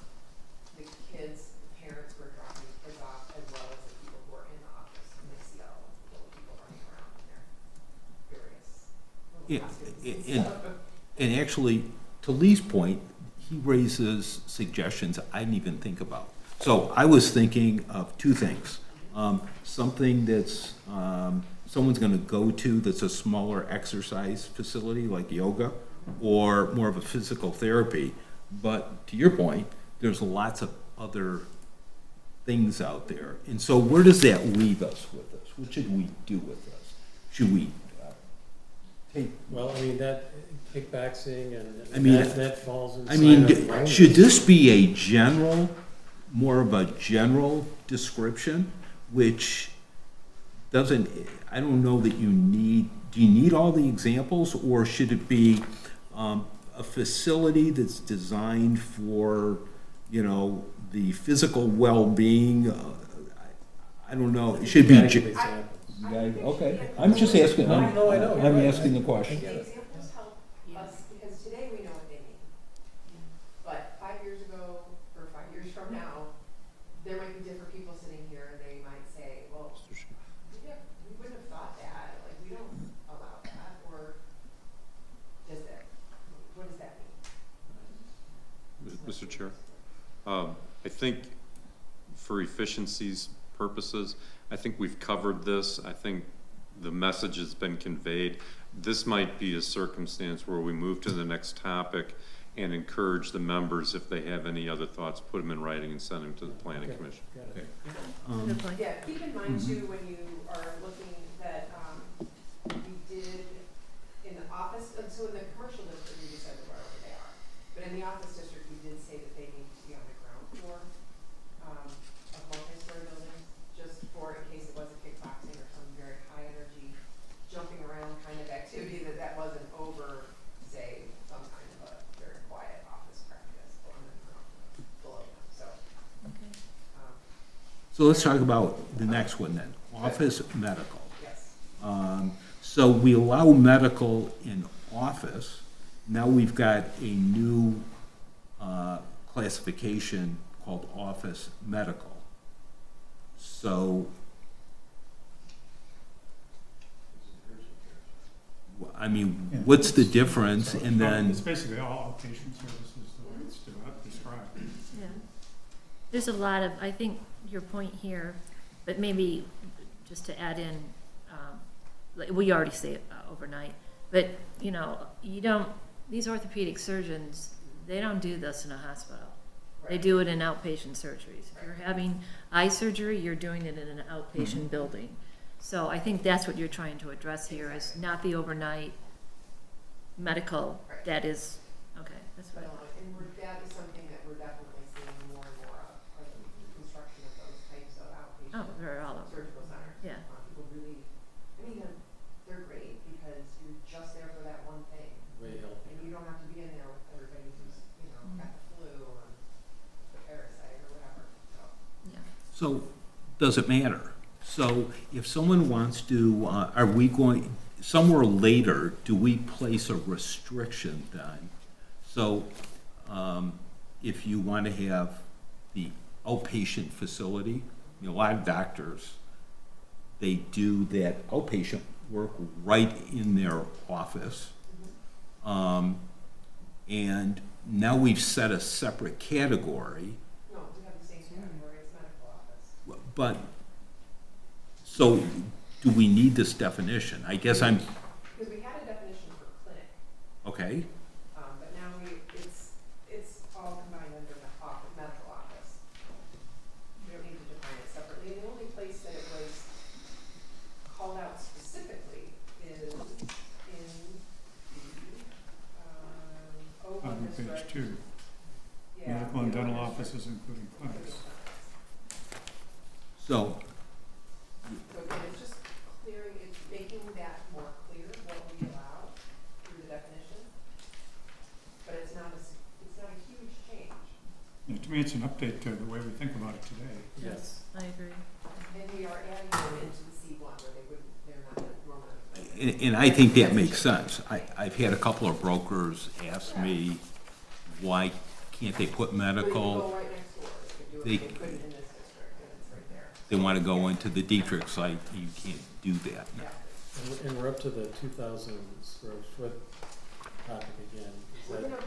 the kids, the parents who are dropping the kids off, as well as the people who are in the office, and they see all the little people running around in their various little Yeah, costumes and stuff. and actually, to Lee's point, he raises suggestions I didn't even think about. So I was thinking of two things. Something that's, someone's gonna go to that's a smaller exercise facility like yoga, or more of a physical therapy. But to your point, there's lots of other things out there. And so where does that leave us with this? What should we do with this? Should we take, Well, I mean, that kickboxing I mean, that falls inside I mean, of wellness. should this be a general, more of a general description, which doesn't, I don't know that you need, do you need all the examples, or should it be a facility that's designed for, you know, the physical well-being? I don't know, it should be. You gotta give examples. Okay, I'm just asking, I know, you're I'm right. asking the question. The examples help us, because today we know what they mean. But 5 years ago, or 5 years from now, there might be different people sitting here, and they might say, well, we wouldn't have thought that, like, we don't allow that, or does that, what does that mean? Mr. Chair, I think for efficiency's purposes, I think we've covered this. I think the message has been conveyed. This might be a circumstance where we move to the next topic and encourage the members, if they have any other thoughts, put them in writing and send them to the planning commission. Okay. Good point. Yeah, keep in mind too, when you are looking that, we did in the office, so in the commercial district, we decided wherever they are. But in the office district, we did say that they need to be on the ground floor, of multi-story buildings, just for in case it was a kickboxing or some very high energy, jumping around kind of activity, that wasn't over, say, some kind of a very quiet office practice on the ground below them, so. So let's talk about the next one then, office medical. Yes. So we allow medical in office. Now we've got a new classification called office medical. So, I mean, what's the difference? And then, It's basically all outpatient services, the way it's described. Yeah. There's a lot of, I think your point here, but maybe just to add in, like, we already say it overnight, but, you know, you don't, these orthopedic surgeons, they don't do this in a hospital. They do it in outpatient surgeries. If you're having eye surgery, you're doing it in an outpatient building. So I think that's what you're trying to address here, is not the overnight medical that is, okay, that's what I want. And that is something that we're definitely seeing more and more of the construction of those types of outpatient Oh, they're all over. surgical centers. Yeah. People really, I mean, they're great because you So, does it matter? So, if someone wants to, are we going, somewhere later, do we place a restriction then? So, if you want to have the outpatient facility, you know, a lot of doctors, they do that outpatient work right in their office. And now we've set a separate category. No, we have the same category, it's medical office. But, so, do we need this definition? I guess I'm, Because we had a definition for clinic, okay, but now it's all combined under medical office. We don't need to define it separately. The only place that it was called out specifically is in the, On page 2, Yeah. medical and dental offices, including clinics. so, So again, it's just clearing, it's making that more clear what we allow through the definition. But it's not a huge change. Yeah, to me, it's an update to the way we think about it today. Yes. I agree. And we are adding them into the C1 where they're not normally. and I think that makes sense. I've had a couple of brokers ask me, why can't they put But medical? you go right next door, they could do it, they couldn't in this district, and it's right there. They want to go into the Dietrich site, you can't do that. And we're up to the 2,000 square foot topic again. Is We're that, gonna,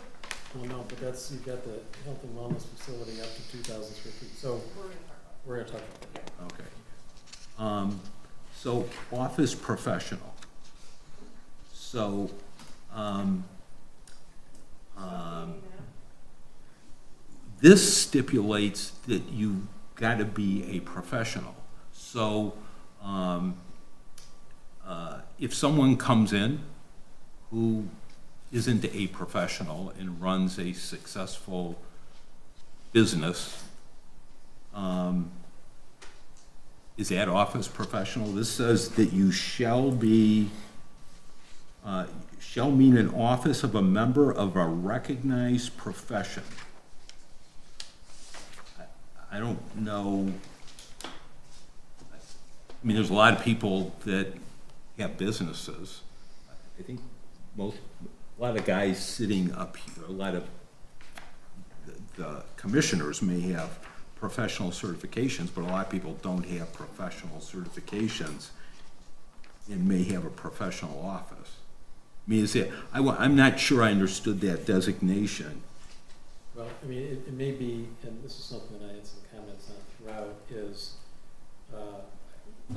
well, no, but that's, you've got the health and wellness facility up to 2,000 square feet, so we're gonna talk about we're gonna talk about that. Okay. So, office professional. So, this stipulates that you gotta be a professional. So, if someone comes in who isn't a professional and runs a successful business, is that office professional? This says that you shall be, shall mean an office of a member of a recognized profession. I don't know. I mean, there's a lot of people that have businesses. I think a lot of guys sitting up here, a lot of the commissioners may have professional certifications, but a lot of people don't have professional certifications and may have a professional office. I mean, is it, I'm not sure I understood that designation. Well, I mean, it may be, and this is something that I had some comments on throughout, is,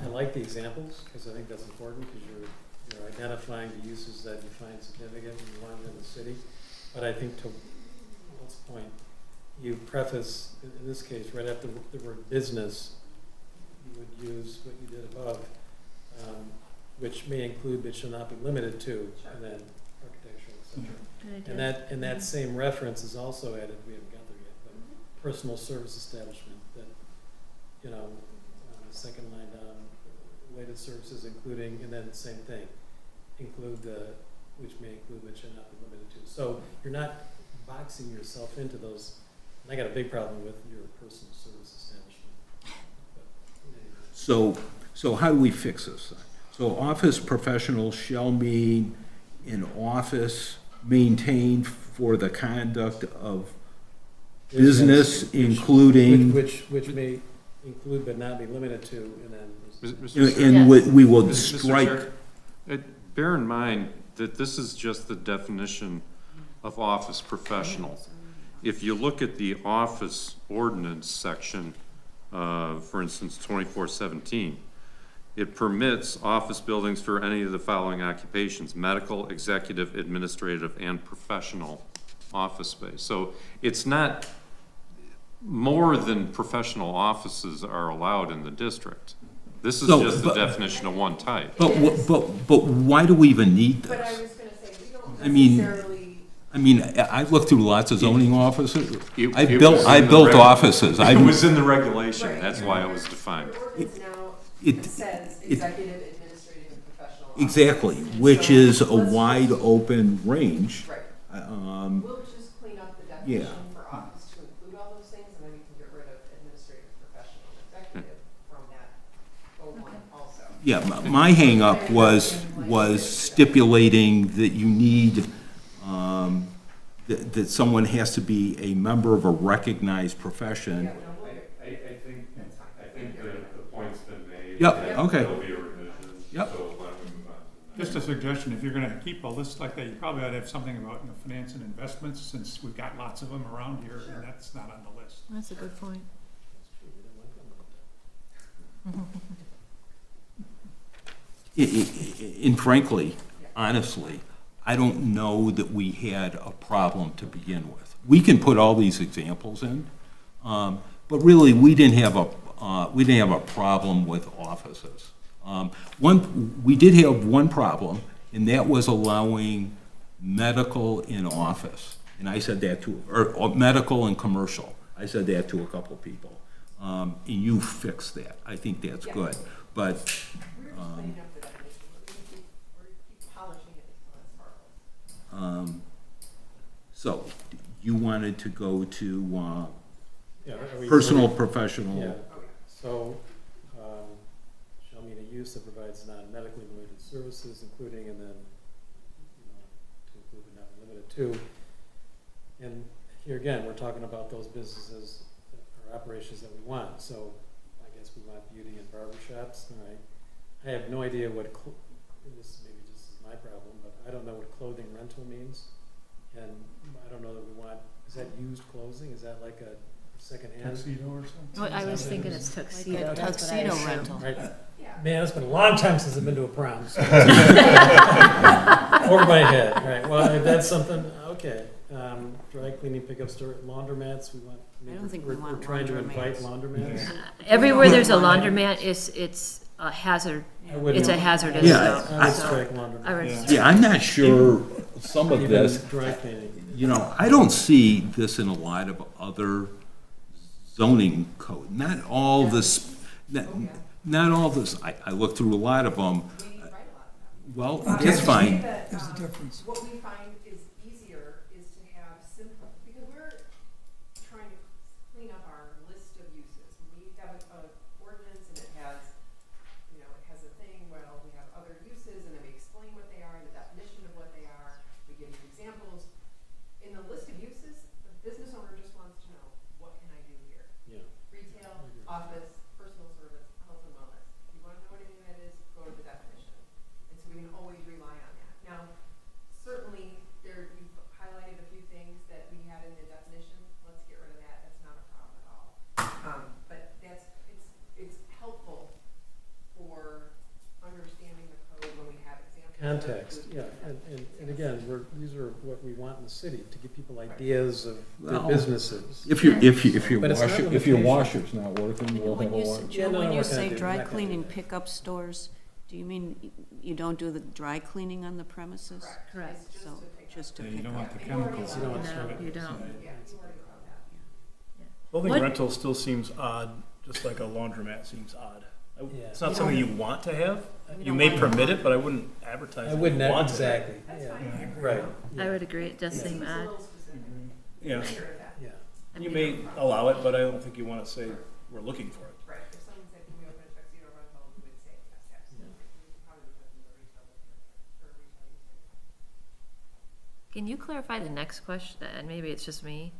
I like the examples, because I think that's important, because you're identifying the uses that you find significant and you want them in the city. But I think to Walt's point, you preface, in this case, right after the word business, you would use what you did above, which may include but shall not be limited to, and then architecture, et cetera. And that same reference is also added, we haven't got there yet, but personal service establishment, that, you know, second line down, related services including, and then the same thing, include the, which may include but shall not be limited to. So you're not boxing yourself into those. And I got a big problem with your personal service establishment. But, So how do we fix this? So office professional shall mean an office maintained for the conduct of business, including. Which may include but not be limited to, and then. And we will Mr. strike. Chair, bear in mind that this is just the definition of office professional. If you look at the office ordinance section, for instance, 2417, it permits office buildings for any of the following occupations: medical, executive, administrative, and professional office space. So it's not more than professional offices are allowed in the district. This is just the definition of one type. But why do we even need But I this? was gonna say, we don't necessarily. I mean, I've looked through lots of zoning offices. It I've was built in the offices. It was in the regulation, that's why it was defined. The ordinance now It- says it- executive, administrative, and professional. Exactly, offices. which So is a let's wide just- open range. Right. Um, We'll just clean up the yeah. definition for office to include all those things, and then we can get rid of administrative, professional, and executive. Yeah, my hangup was stipulating that you need, that someone has to be a member of a recognized profession. I think the point's been made. Yep, and okay. There'll be a revision. Yep. So why don't we move on to the next? Just a suggestion, if you're gonna keep a list like that, you probably ought to have something about, finance and investments, since we've got lots of them around here, and that's not on the list. That's a good point. And frankly, honestly, I don't know that we had a problem to begin with. We can put all these examples in, but really, we didn't have a problem with offices. We did have one problem, and that was allowing medical in office. And I said that to, or medical and commercial. I said that to a couple people. And you fixed that. I think that's good. But, so, you wanted to go to, Yeah, are we- personal, professional? Yeah, so, shall mean a use that provides non-medically related services, including and then, to include but not limited to. And here again, we're talking about those businesses or operations that we want, so I guess we want beauty and barber shops, all right? I have no idea what, this maybe just is my problem, but I don't know what clothing rental means. And I don't know that we want, is that used clothing? Is that like a secondhand? Tuxedo or something? Well, I was thinking it's tuxedo. Like a That's what I tuxedo assumed. rental. Right. Man, it's been a long time since I've been to a prom. So. Over my head, right? Well, if that's something, okay. Dry cleaning, pickup store, laundromats. We want. I don't think we're trying to invite laundromats. Everywhere there's a laundromat, it's a hazard. It's a hazardous. Yeah, I would so- strike laundromat. I would Yeah. Yeah, I'm not sure some of Even this, dry cleaning. I don't see this in a lot of other zoning code. Not all this, not all this, I looked through a lot of them. Well, that's fine. There's a difference. What we find is easier is to have simple, because we're trying to clean up our list of uses. We have an ordinance and it has, it has a thing, well, we have other uses and then we explain what they are, the definition of what they are, we give you examples. In the list of uses, the business owner just wants to know, what can I do here? Yeah. Retail, office, personal service, health and wellness. If you want to know what any of that is, go to the definition. And so we can always rely on that. Now, certainly, you've highlighted a few things that we had in the definition. Let's get rid of that. That's not a problem at all. But it's helpful for understanding the code when we have examples. Context, yeah, and again, these are what we want in the city, to give people ideas of their Well, businesses. If your But it's not washer's limitation. not working, we'll have a wash. Jill, no, when no, you we're gonna say do- dry we're not gonna do cleaning that. pickup stores, do you mean you don't do the dry cleaning on the premises? Correct. So, just to Yeah, you pick don't up. want the chemicals. You don't want No, you don't. Yeah, you already know that. Clothing What- rental still seems odd, just like a laundromat seems odd. Yeah. It's not something you want to have. We You don't may want- permit it, but I wouldn't advertise I that wouldn't, you want it. exactly, That's yeah, fine. right. I would agree, it does It seem seems a odd. little specific. Yeah, Yeah. you may allow it, but I don't think you want to say we're looking for it. Right, if someone said, can we open a tuxedo rental, we would say, yes, absolutely. We could probably put in the retail, or retail use. Can you clarify the next question, and maybe it's just me?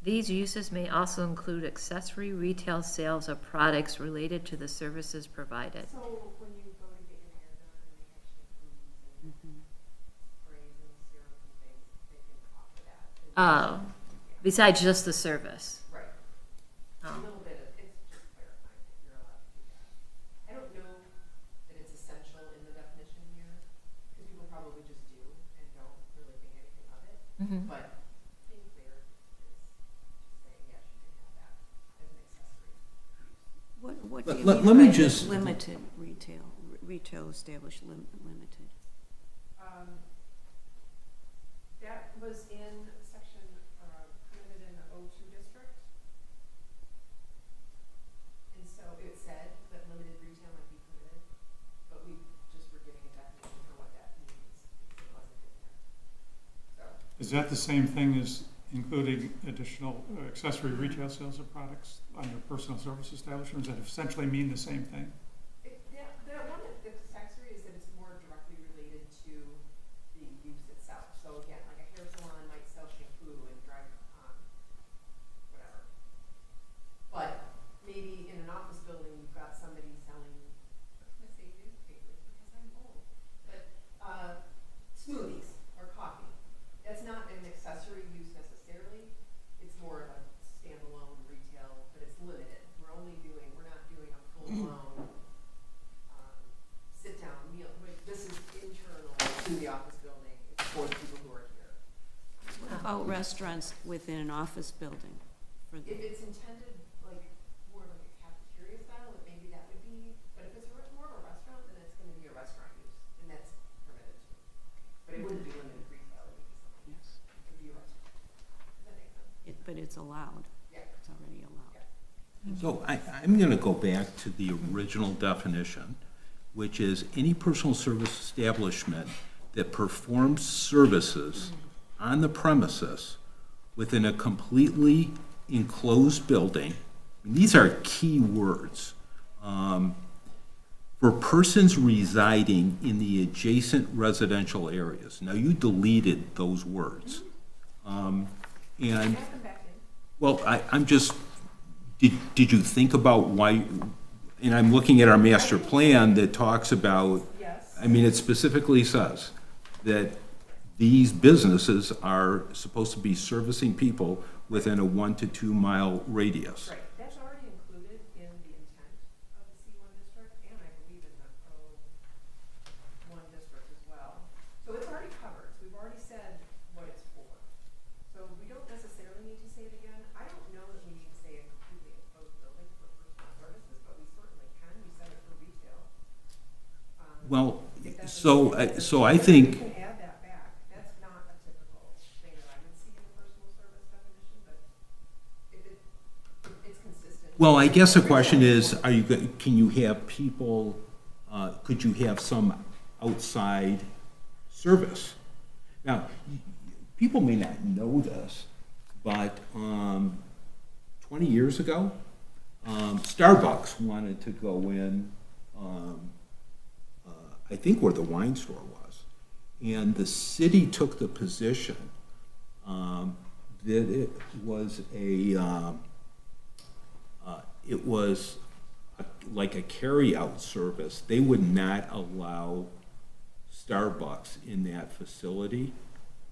These uses may also include accessory retail sales of products related to the services provided. So when you go to get your hair done and they have shampoos and sprays and serums and things, they can offer that. Oh, besides just the service? Right. A Oh. little bit of, it's just clarifying that you're allowed to do that. I don't know that it's essential in the definition here, because people probably just do and don't really think anything of it. Mhm. But being clear is just saying, yes, you can have that as an accessory use. What Let- do you let- mean let me by just- limited retail established limited? That was in section, permitted in the O2 district. And so it said that limited retail might be permitted, but we just were giving a definition for what that means, because it wasn't in there. So, Is that the same thing as including additional accessory retail sales of products under personal service establishments that essentially mean the same thing? that one to the office building, it's for the people who are here. What about restaurants within an office building? For If it's intended like more like a cafeteria style, then maybe that would be, but if it's more of a restaurant, then it's gonna be a restaurant use, and that's permitted too. But it wouldn't be limited to retail, it would be something, it could be a restaurant. Does that make sense? But it's allowed. Yeah. It's already allowed. So I'm going to go back to the original definition, which is any personal service establishment that performs services on the premises within a completely enclosed building. These are key words. For persons residing in the adjacent residential areas. Now, you deleted those words. And, well, I'm just, did you think about why, and I'm looking at our master plan that talks about, I mean, it specifically says that these businesses are supposed to be servicing people within a 1 to 2 mile radius. Right, that's already included in the intent of the C1 district, and I believe in the O1 district as well. So it's already covered, so we've already said what it's for. So we don't necessarily need to say it again. I don't know that we need to say a completely enclosed building for personal services, but we certainly can. We said it for retail. Well, If that's so I We think, can add that back. That's not a typical thing that I would see in the personal service definition, but if it's consistent. well, I guess the question is, can you have people, could you have some outside service? Now, people may not know this, but 20 years ago, Starbucks wanted to go in, I think where the wine store was, and the city took the position that it was like a carry-out service. They would not allow Starbucks in that facility.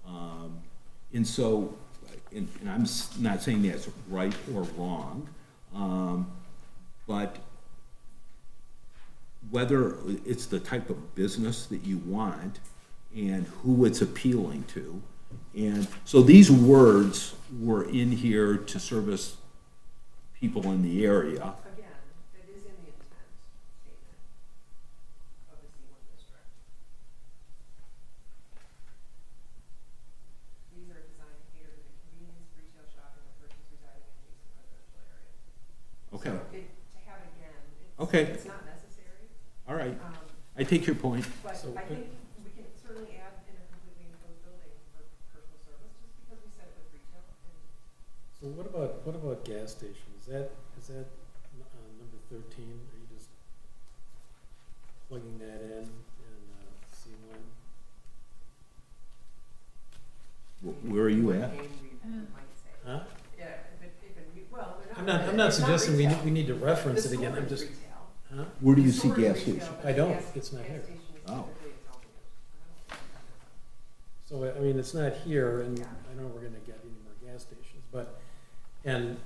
And so, and I'm not saying that's right or wrong, but whether it's the type of business that you want and who it's appealing to. And so these words were in here to service people in the area. Again, it is in the intent statement of the C1 district. These are designed to cater to the convenience, retail shopping of persons residing in adjacent residential areas. Okay. So to have it again, Okay. it's not necessary. All right, I take your point. But So- I think we can certainly add in a completely enclosed building for personal service, just because we said it was retail. So what about gas stations? Is that number 13? Are you just plugging that in C1? Where are you at? Huh? Yeah, well, I'm not suggesting we need to reference it again. I'm just, huh? Where do you see gas stations? I don't. It's not here. Oh. So, I mean, it's not here, and I know we're gonna get any more gas stations, but, and,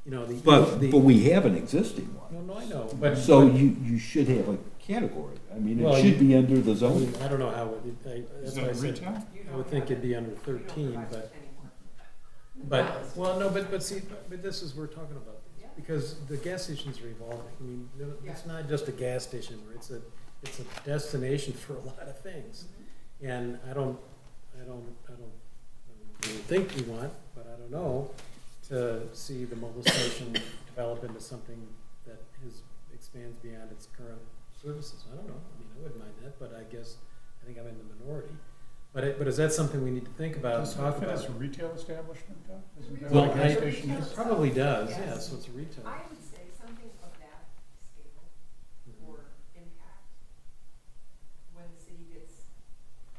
you know, But we have an existing one. No, I know, but. So you should have a category. I mean, Well, it should be under the zoning. I don't know how, that's Is why I it said, retail? I would think it'd be under 13, but, well, no, but see, but this is, we're talking about this, because the gas stations are evolving. I mean, it's not just a gas station, anymore. It's a destination for a lot of things. And I don't really think we want, but I don't know, to see the mobile station develop into something that expands beyond its current services. I don't know. I mean, I wouldn't mind that, but I guess, I think I'm in the minority. But is that something we need to think about and Does talk it fit about? as a retail establishment, though? Isn't that Well, what a gas station it is? probably does, yeah, so it's a retail. I would say something of that scale or impact, when the city gets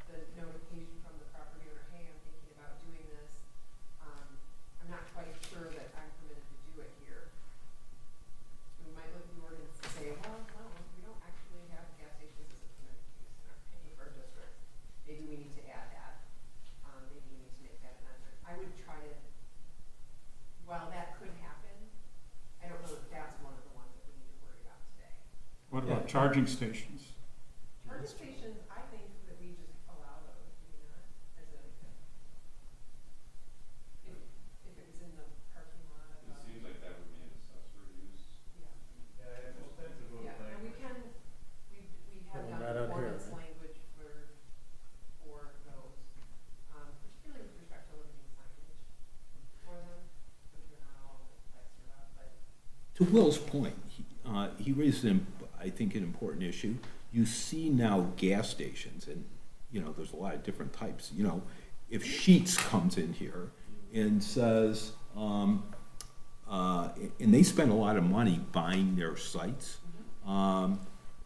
the notification from the property owner, hey, I'm thinking about doing this, I'm not quite sure that I'm permitted to do it here. We might look at the ordinance and say, well, no, we don't actually have gas stations as a permitted use in our district. Maybe we need to add that. Maybe we need to make that amendment. I would try to, while that could happen, I don't know if that's one of the ones that we need to worry about today. What about charging stations? Charging stations, I think that we just allow To Will's point, he raised, I think, an important issue. You see now gas stations, and, you know, there's a lot of different types. You know, if Sheetz comes in here and says, and they spend a lot of money buying their sites,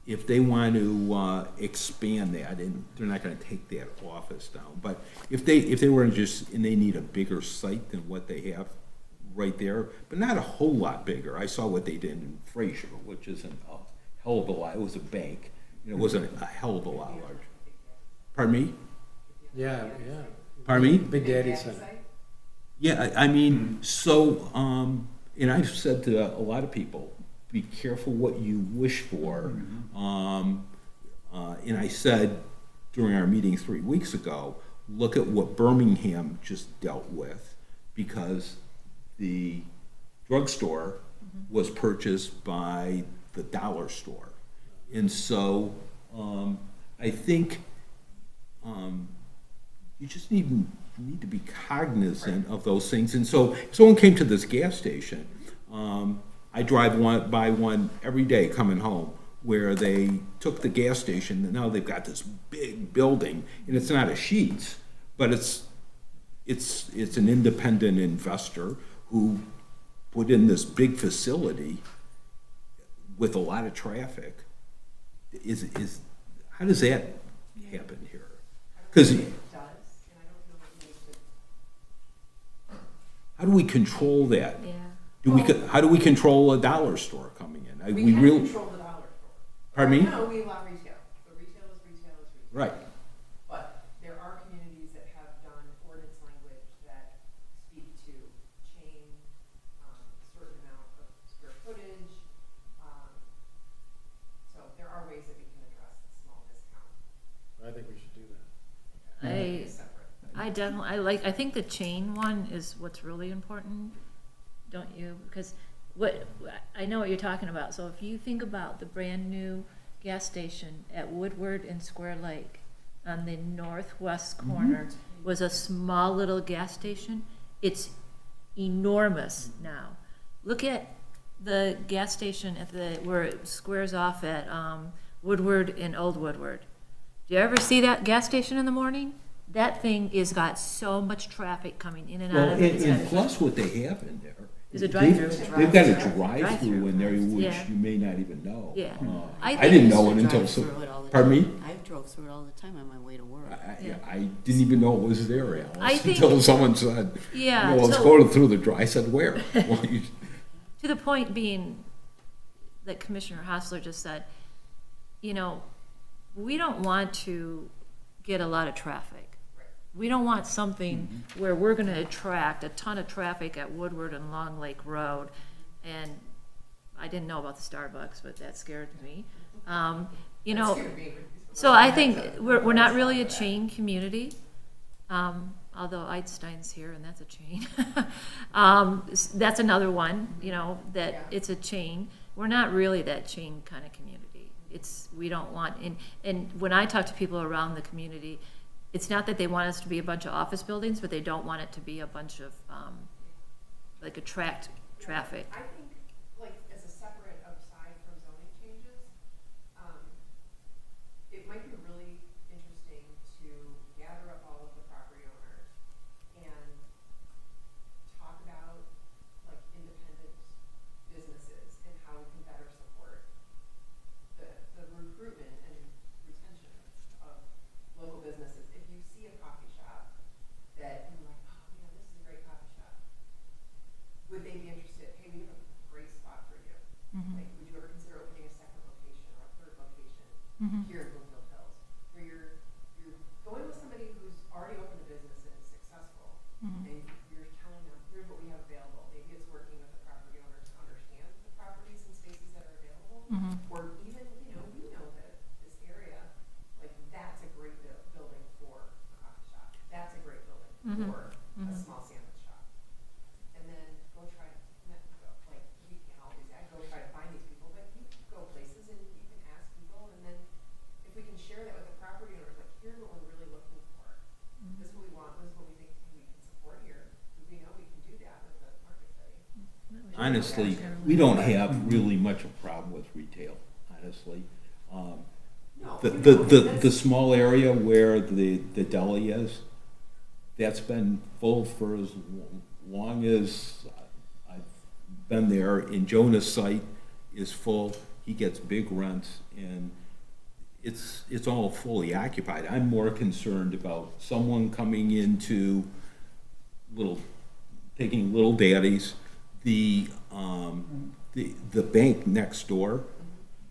if they want to expand that, and they're not going to take that office down, but if they were to just, and they need a bigger site than what they have right there, but not a whole lot bigger. I saw what they did in Fraser, which isn't a hell of a lot. It was a bank, and it wasn't a hell of a lot larger. Pardon me? Yeah. Pardon me? Big Daddy Center. Yeah, I mean, so, and I've said to a lot of people, be careful what you wish for. And I said during our meeting 3 weeks ago, look at what Birmingham just dealt with, because the drugstore was purchased by the dollar store. And so I think you just need to be cognizant of those things. And so if someone came to this gas station, I drive by one every day coming home, where they took the gas station, and now they've got this big building, and it's not a Sheetz, but it's an independent investor who put in this big facility with a lot of traffic. How does that happen here? Because how do we control that? Yeah. How do we control a dollar store coming in? We can control the dollar store. Pardon me? No, we allow retail. So retail is retail is retail. Right. But there are communities that have done ordinance language that speak to chain, certain amount of square footage. So there are ways that we can address the small discount. I think we should do that. I think the chain one is what's really important, don't you? Because I know what you're talking about. So if you think about the brand new gas station at Woodward and Square Lake on the northwest corner was a small little gas station. It's enormous now. Look at the gas station where it squares off at Woodward and Old Woodward. Do you ever see that gas station in the morning? That thing is got so much traffic coming in and out of it. And plus what they have in there. Is a drive-through. They've got a drive-through in there, which Yeah. you may not even know. Yeah. I didn't know it until, pardon me? I drove through it all the time on my way to work. I didn't even know it was there, I Alice, think- until someone said, Yeah, let's so- go through the drive. I said, where? Well, To the point being that Commissioner Hostler just said, you know, we don't want to get a lot of traffic. We don't want something where we're going to attract a ton of traffic at Woodward and Long Lake Road. And I didn't know about the Starbucks, but that scared me. You know, so I think we're not really a chain community. Although Einstein's here and that's a chain. That's another one, you know, that it's a chain. We're not really that chain kind of community. We don't want, and when I talk to people around the community, it's not that they want us to be a bunch of office buildings, but they don't want it to be a bunch of, attract traffic. I think, like, as a separate aside from zoning changes, it might be really interesting to gather up all of the property owners and talk about, like, independent businesses and how we can better support the recruitment and retention of local businesses. If you see a coffee shop that you're like, oh man, this is a great coffee shop, would they be interested? Hey, we have a great spot for you. Like, would you ever consider opening a second location or a third location here in Bloomfield Hills, where you're going with somebody who's already opened a business and is successful, and you're telling them, here's what we have available. Maybe it's working with the property owner to understand the properties and spaces that are available, or even, you know that this area, like, that's a great building for a coffee shop. That's a great building for a small sandwich shop. And then go try, like, we can't all do that, go try to find these people, but you can go places and you can ask people, and then if we can share that with the property owners, like, here's what we're really looking for. This is what we want, this is what we think we can support here. We know we can do that with the market study. I honestly, we don't have really much of a problem with retail, honestly. The small area where the deli is, that's been full for as long as I've been there, and Jonah's site is full. He gets big rents, and it's all fully occupied. I'm more concerned about someone coming into taking Little Daddy's, the bank next door,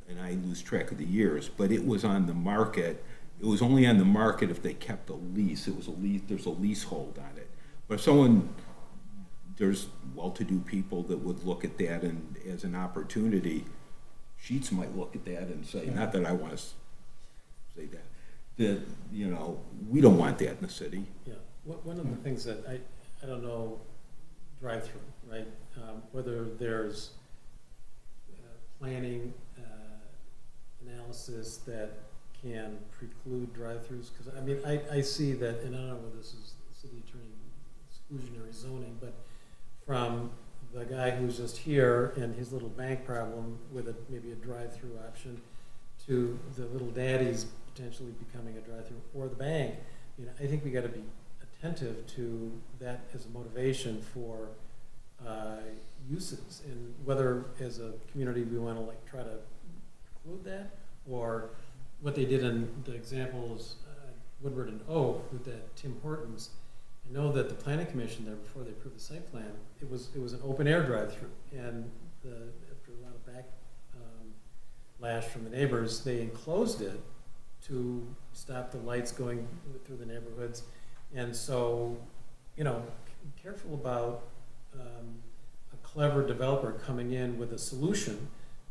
and I lose track of the years, but it was on the market. It was only on the market if they kept a lease. It was a lease, there's a leasehold on it. But if someone, there's well-to-do people that would look at that and as an opportunity, Sheets might look at that and say, not that I want to say that, you know, we don't want that in the city. Yeah, one of the things that I don't know, drive-through, right? Whether there's planning analysis that can preclude drive-throughs, because I mean, I see that, and I don't know whether this is city attorney exclusionary zoning, but from the guy who's just here and his little bank problem with maybe a drive-through option, to the Little Daddy's potentially becoming a drive-through, or the bank, you know, I think we got to be attentive to that as a motivation for uses, and whether as a community we want to like try to include that, or what they did in the examples Woodward and Oak with that Tim Hortons. I know that the planning commission there, before they approved the site plan, it was an open air drive-through, and after a lot of backlash from the neighbors, they enclosed it to stop the lights going through the neighborhoods. And so, you know, careful about a clever developer coming in with a solution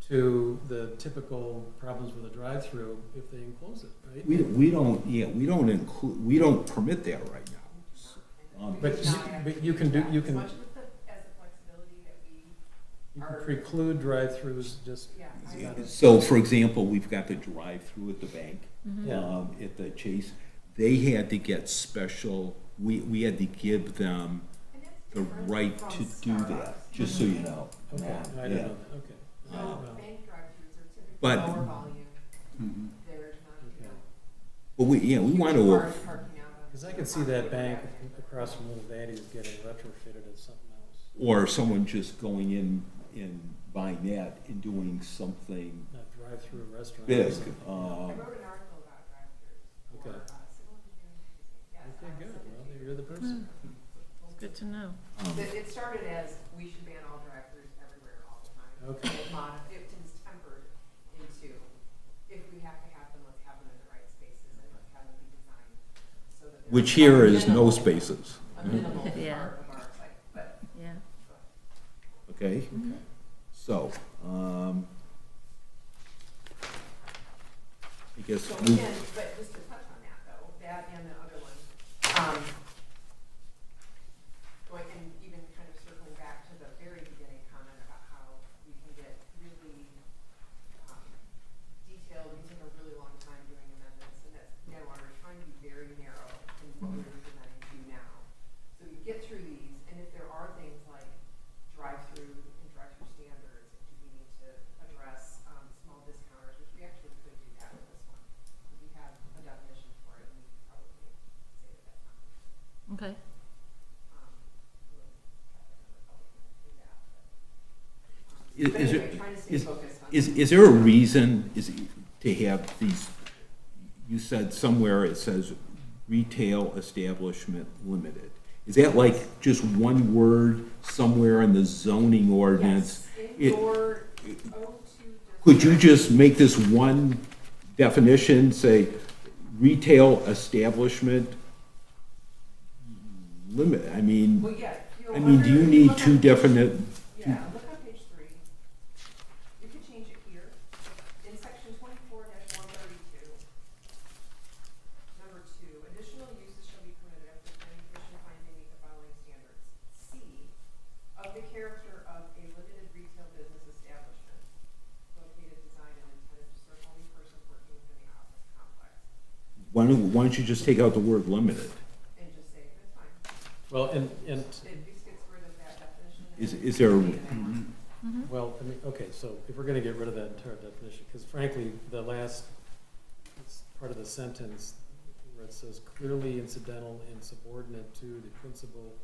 to the typical problems with a drive-through if they enclose it, right? We don't permit that right now. But you can As much with the, as a flexibility that we you can preclude drive-throughs just. Yeah. So, for example, we've got the drive-through at the bank, Yeah. at the Chase. They had to get special, we had to give them the right to do that, just so you know. Okay, I didn't know that, okay. No, bank drive-throughs are typically But- lower volume. They're not, you know. But we want to, cars parking out on- Because I could see that bank across from Little Daddy's getting retrofitted as something else. or someone just going in and buying that and doing something Not drive-through restaurant. big. I wrote an article about drive-throughs for Okay. Civil Engineering Magazine. Yes, Okay, good, well, you're the person. Good to know. It started as, we should ban all drive-throughs everywhere all the time. Okay. It was tempered into, if we have to have them, let's have them in the right spaces, and let's have them be designed so that they're Which here is no minimal- spaces, a minimal Yeah. part of our site, but. Yeah. okay? So, I guess, So again, but just to touch on that though, that and the other one, going and even kind of circling back to the very beginning comment about how we can get really detailed, we take a really long time doing amendments, and that's, again, why we're trying to be very narrow in what we're presenting to you now. So we get through these, and if there are things like drive-through and drive-through standards, if we need to address small discounters, which we actually could do that with this one. We have a definition for it, and we could probably say that that's not. Okay. Is there a reason to have these, you said somewhere it says retail establishment limited? Is that like just one word somewhere in the zoning ordinance? Yes, in It- your Could you just make this one definition, say retail establishment limit? I mean, well, yeah. do you need two definite? Yeah, look on page 3. You could change it here. In section 24-132, number 2, additional uses shall be permitted after the planning commission finds they meet the following standards. C, of the character of a limited retail business establishment, located, designed, and intended to serve only persons working within the office complex. Why don't you just take out the word limited? And just say, that's fine. Well, and It just gets rid of that definition, and Is there, Well, I mean, okay, so if we're gonna get rid of that entire definition, because frankly, the last part of the sentence where it says clearly incidental and subordinate to the principal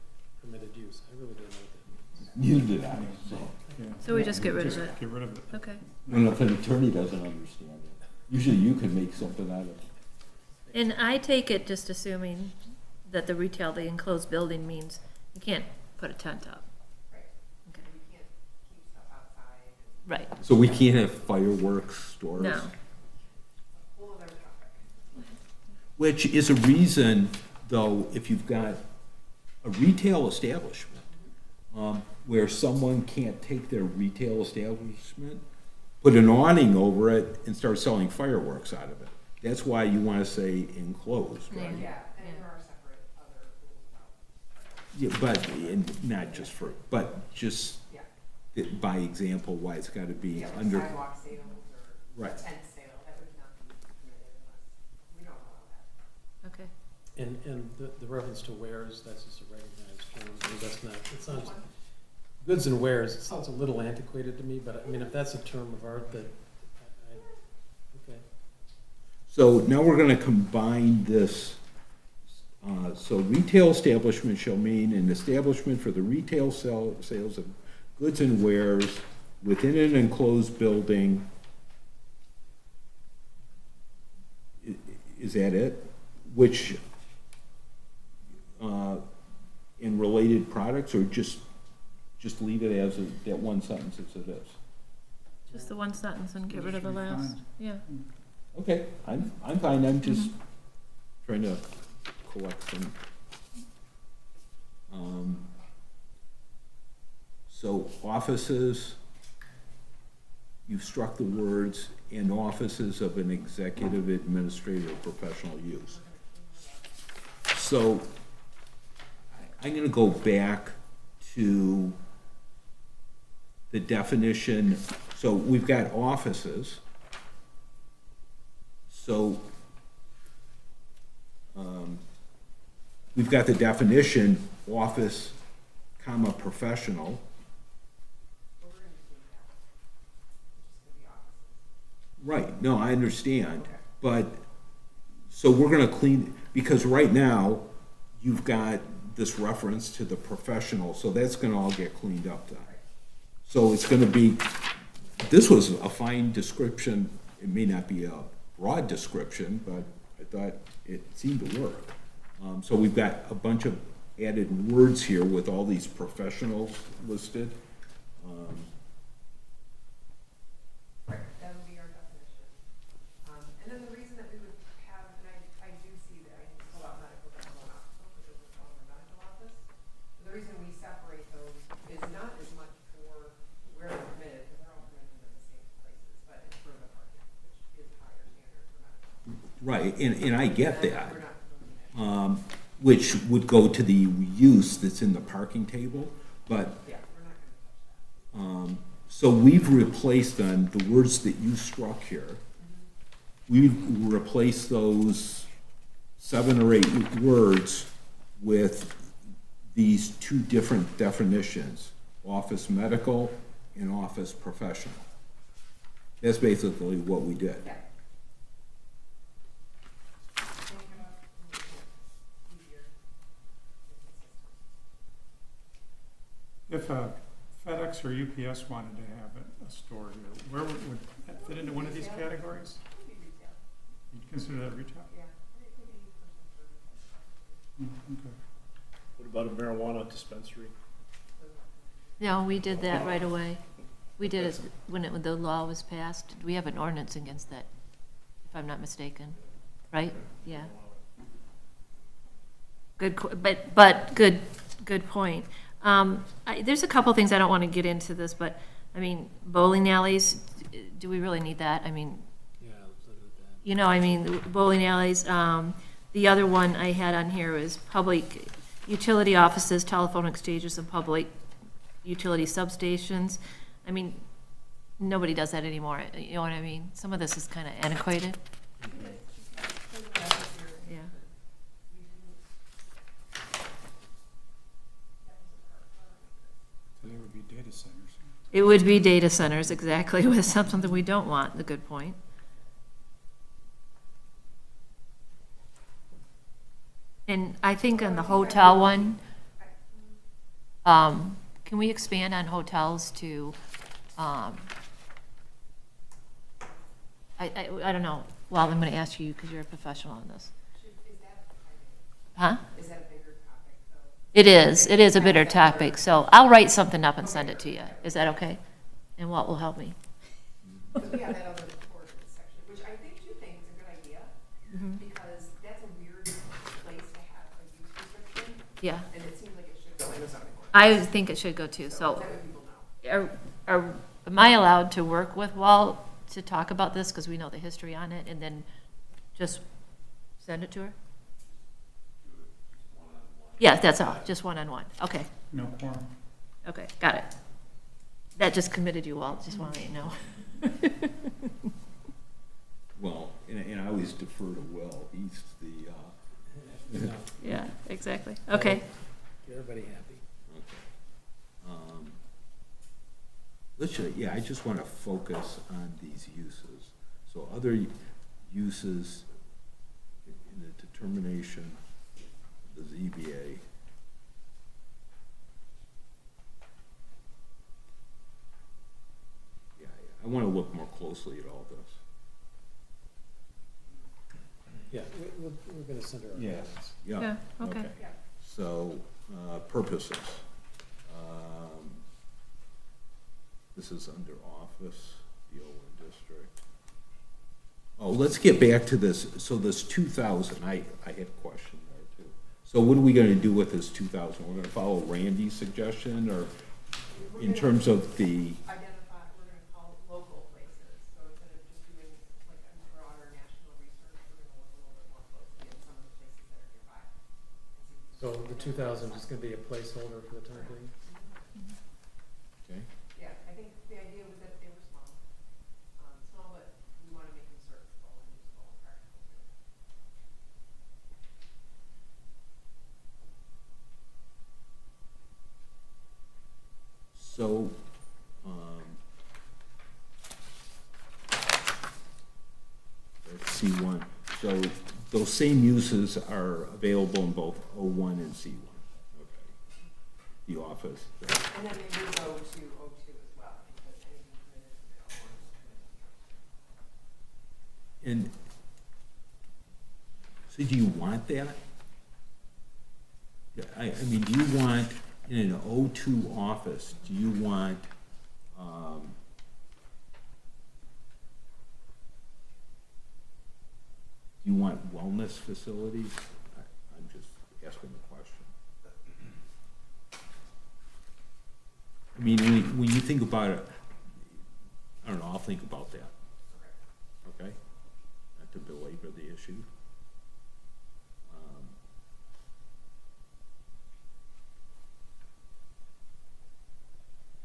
permitted use, I really don't know what that means. neither did I, so. Yeah. So we just get rid of it? Get rid of it. Okay. Well, if an attorney doesn't understand it, usually you can make something out of it. And I take it, just assuming that the retail, the enclosed building means you can't put a tent up. Okay. Right, So we can't have fireworks stores? no. Which is a reason, though, if you've got a retail establishment, where someone can't take their retail establishment, put an awning over it and start selling fireworks out of it. That's why you want to say enclosed, right? Yeah. And there are separate other rules about. Yeah, but, and not just for, but just by example, why it's got to be under. Sidewalk sales or Right. tent sale, that would not be permitted unless, we don't allow that. Okay. And the reference to wares, that's just a recognized term, I mean, that's not, it sounds, goods and wares, it sounds a little antiquated to me, but I mean, if that's a term of art that, okay. So now we're going to combine this. So retail establishment shall mean an establishment for the retail sales of goods and wares within an enclosed building. Is that it? Which, in related products, or just leave it as that one sentence as it is? Just the one sentence and get rid of the last, yeah. Okay, I'm fine, I'm just trying to collect some. So offices, you've struck the words, "and offices of an executive, administrative, or professional use." So I'm gonna go back to the definition. So we've got offices. So, we've got the definition, office, comma, professional. Right, no, I understand, but, so we're gonna clean, because right now, you've got this reference to the professional, so that's gonna all get cleaned up then. So it's gonna be, this was a fine description, it may not be a broad description, but I thought it seemed to work. So we've got a bunch of added words here with all these professionals listed. Right, that would be our definition. And then the reason that we would have, and I do see that I pull out medical, dental, and optical, because it's called a medical office. The reason we separate those is not as much for where they're permitted, because they're all permitted in the same places, but it's for the parking, which is higher standard for medical. Right, and I get that. We're not doing that. Which would go to the use that's in the parking table, but, Yeah, we're not gonna touch that. so we've replaced then the words that you struck here. We've replaced those 7 or 8 words with these 2 different definitions, office medical and office professional. That's basically what we did. Yeah. If FedEx or UPS wanted to have a store here, where would that fit into one of these categories? You'd consider that retail? Yeah. Okay. What about a marijuana dispensary? No, we did that right away. We did it when the law was passed. We have an ordinance against that, if I'm not mistaken, right? Yeah. Good, but good point. There's a couple things, I don't want to get into this, but, I mean, bowling alleys, do we really need that? I mean, Yeah, let's look at that. you know, I mean, bowling alleys, the other one I had on here is public utility offices, telephone exchanges, and public utility substations. I mean, nobody does that anymore, you know what I mean? Some of this is kind of antiquated. Yeah. So they would Data centers. It would be data centers, exactly, with something we don't want, the good point. And I think on the hotel one, can we expand on hotels to, I don't know, well, I'm gonna ask you, because you're a professional on this. Huh? Is that a bigger topic, though? It is a bitter topic, so I'll write something up and send it to you. Is that okay? And what will help me? Because we have that other ordinance section, which I think you think is a good idea, because that's a weird place to have a use restriction, Yeah, and it seems like it should go in the zoning ordinance. I think it should go too, so. That way people know. Am I allowed to work with Walt to talk about this, because we know the history on it, and then just send it to her? Yeah, that's all, just one-on-one, okay, No quorum. okay, got it. That just committed you, Walt, just want to let you know. Well, and I always defer to Will, he's the, Yeah, exactly, okay. Get everybody happy. okay. Yeah, I just want to focus on these uses. So other uses in the determination of the ZBA. Yeah, I want to look more closely at all this. Yeah, we're gonna send her our Yeah. comments. Yeah, okay. So, purposes. This is under office, the Owen District. Oh, let's get back to this. So this 2,000, I had a question there too. So what are we gonna do with this 2,000? We're gonna follow Randy's suggestion, or in terms of the, Identify, we're gonna call it local places, so instead of just doing like a broader national research, we're gonna look a little bit more closely at some of the places that are nearby. So the 2,000 is gonna be a placeholder for the time being? okay? Yeah, I think the idea was that they were small, but we wanna make them serviceable and useful and practical too. So, let's C1. So those same uses are available in both O1 and C1. Okay. The office. And then they would go to O2 as well, because anything permitted to O1 is permitted. And so do you want that? Yeah, I mean, do you want, in an O2 office, do you want, do you want wellness facilities? I'm just asking the question. I mean, when you think about it, I don't know, I'll think about that. Okay? Not to belabor the issue.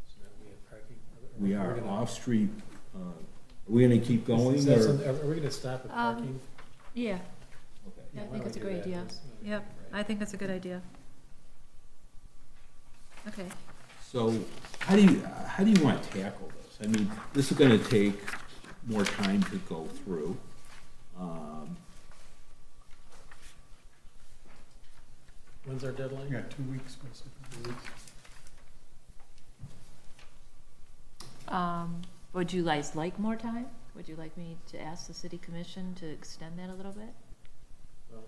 So now we have parking. We We're are gonna- off-street, are we gonna keep going, Is that or? some- Are we gonna stop at Um, parking? Yeah, Okay. I Why think don't it's a we do great that? idea. Let's- Yep, right. I think it's a good idea. Okay. So, how do you want to tackle this? I mean, this is gonna take more time to go through. When's our deadline? We got 2 weeks, basically. 2 weeks? Would you guys like more time? Would you like me to ask the city commission to extend that a little bit? Well,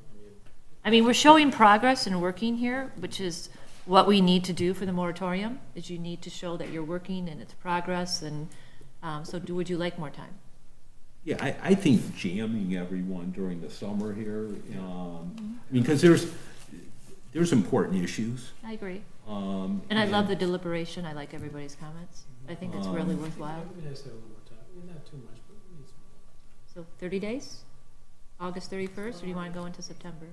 I mean, we're showing progress and working here, which is what we need to do for the moratorium, is you need to show that you're working and it's progress, and, would you like more time? Yeah, I think jamming everyone during the summer here, I mean, because there's important issues. I agree. And And I love the deliberation, I like everybody's comments. I think it's really yeah, worthwhile. we just have a little more time. Not too much, but we need some more. So 30 days? August 31st, or do you want to go into September?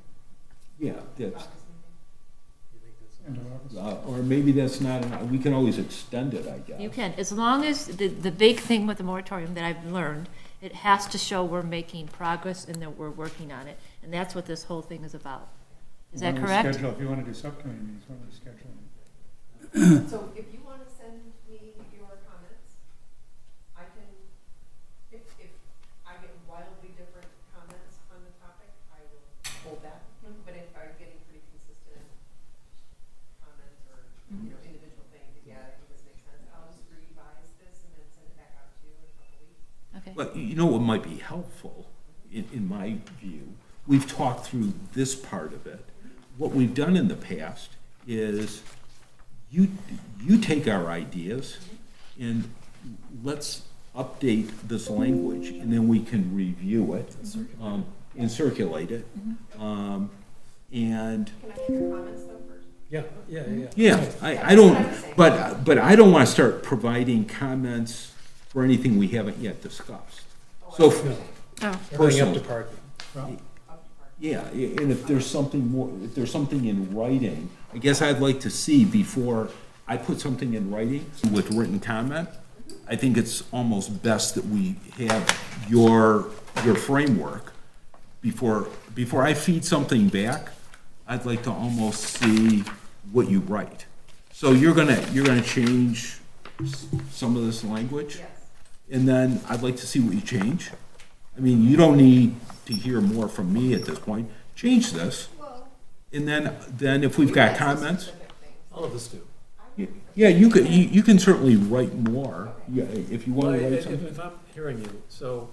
Yeah, that's, You think that's? End of August. or maybe that's not, we can always extend it, I guess. You can, as long as, the big thing with the moratorium that I've learned, it has to show we're making progress and that we're working on it. And that's what this whole thing is about. Is that Why don't we correct? schedule- If you want to do subcommittee meetings, why don't we schedule them? So if you wanna send know what might be helpful, in my view? We've talked through this part of it. What we've done in the past is you take our ideas and let's update this language, and then we can review it and circulate it. And Can I make your comments though first? yeah, I don't, but I don't want to start providing comments for anything we haven't yet discussed. So, Everything up to parking. yeah, and if there's something more, if there's something in writing, I guess I'd like to see before I put something in writing with written comment. I think it's almost best that we have your framework before I feed something back. I'd like to almost see what you write. So you're gonna change some of this language? Yes. And then I'd like to see what you change. I mean, you don't need to hear more from me at this point. Change this. Well, And then if we've got comments, All of us do. yeah, you can certainly write more, yeah, if you Well, want to write if something. I'm hearing you, so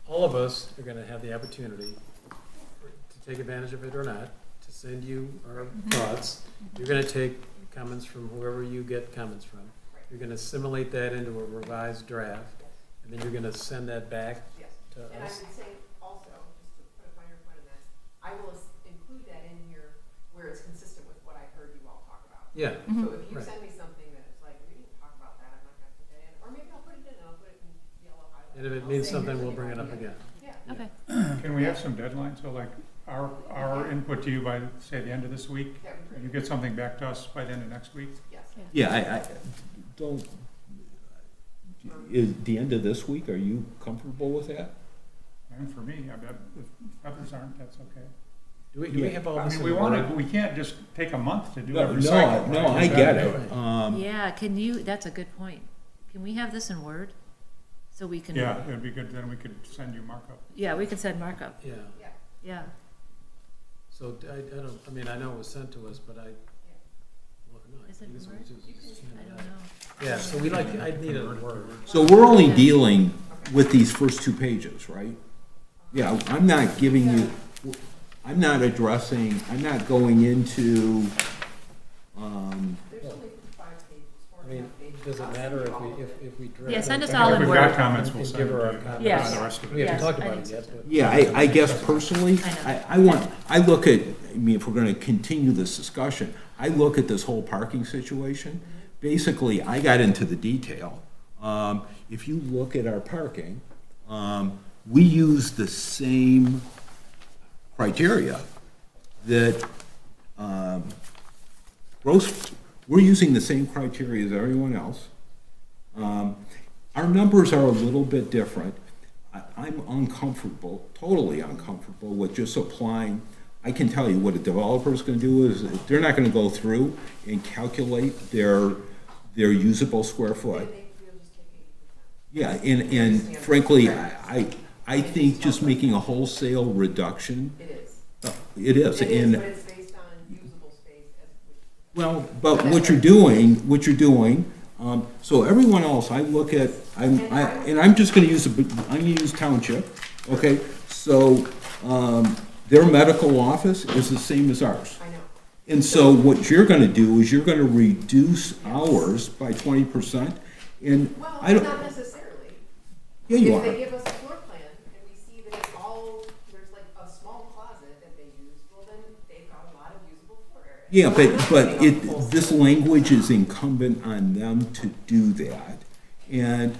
all of us are gonna have the opportunity to take advantage of it or not, to send you our thoughts. You're gonna take comments from whoever you get comments from. You're gonna assimilate that into a revised draft, and then you're gonna send that back yes. to And I us. would say also, just to put a finer point on this, I will include that in here where it's consistent with what I heard you all talk about. Yeah, So if you Right. send me something that is like, we didn't talk about that, I'm not gonna put that in, or maybe I'll put it in and I'll put it in yellow highlight. and if it I'll means say, something, here's we'll the bring it up idea. again. Yeah. Okay. Can we have some deadlines? So like our input to you by, say, the end of this week? That would be You great. get something back to us by the end of next week? Yes. Yeah, I don't, is the end of this week, are you comfortable with that? And for me, I bet if others aren't, that's okay. Do we have all I this mean, in one? we can't just take a month to do No, every cycle. no, right? I We've get gotta do it. Yeah, can you, that's a good point. Can we have this in Word? So we can. Yeah, it'd be good, then we could send you markup. Yeah, we can send markup. Yeah, Yeah. Yeah. so I don't, I mean, I know it was sent to us, but I. Well, no, I Is it guess we Word? just send I it don't out. know. Yeah, so I need a word. So we're only dealing with these first two pages, right? Yeah, I'm not giving you, I'm not addressing, I'm not going into, There's only 5 pages, I mean, does it matter if we draft? Yeah, send us I all think in if we've got Word. comments, we'll And send give it her to our you. comments. Yes. The rest of it. We haven't Yes, talked I about it think yet, so. but. yeah, I guess personally, I know. I look at, I mean, if we're gonna continue this discussion, I look at this whole parking situation. Basically, I got into the detail. If you look at our parking, we use the same criteria that, we're using the same criteria as everyone else. Our numbers are a little bit different. I'm uncomfortable, totally uncomfortable with just applying. I can tell you what a developer's gonna do is, they're not gonna go through and calculate their usable square foot. Yeah, and frankly, I think just making a wholesale reduction. It is. It is, It is, and, but it's based on usable space as which. well, but what you're doing, so everyone else, I look at, and I'm just gonna use, I'm gonna use township, okay? So, their medical office is the same as ours. I know. And so what you're gonna do is you're gonna reduce hours by 20%, and Well, I don't, not necessarily. yeah, you If they are. give us a floor plan and we see that it's all, there's like a small closet that they use, well then they've got a lot of usable floor area. Yeah, So I'm not but putting up full this space. language is incumbent on them to do that. And,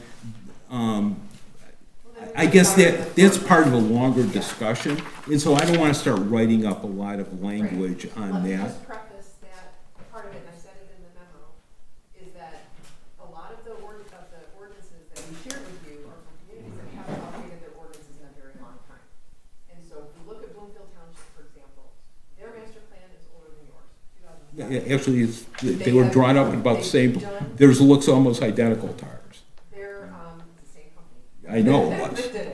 I guess that's part of a longer discussion, and so I don't wanna start writing up a lot of language on Let me that. just preface that part of it, and I said it in the memo, is that a lot of the ordinances that we share with you are from communities that haven't updated their ordinances in a very long time. And so if we look at Bloomfield Township, for example, their master plan is older than yours, 2007. Yeah, actually, they were drawn up at about the same, They've done- theirs looks almost identical to ours. They're, it's the same company. I know it That was. did it.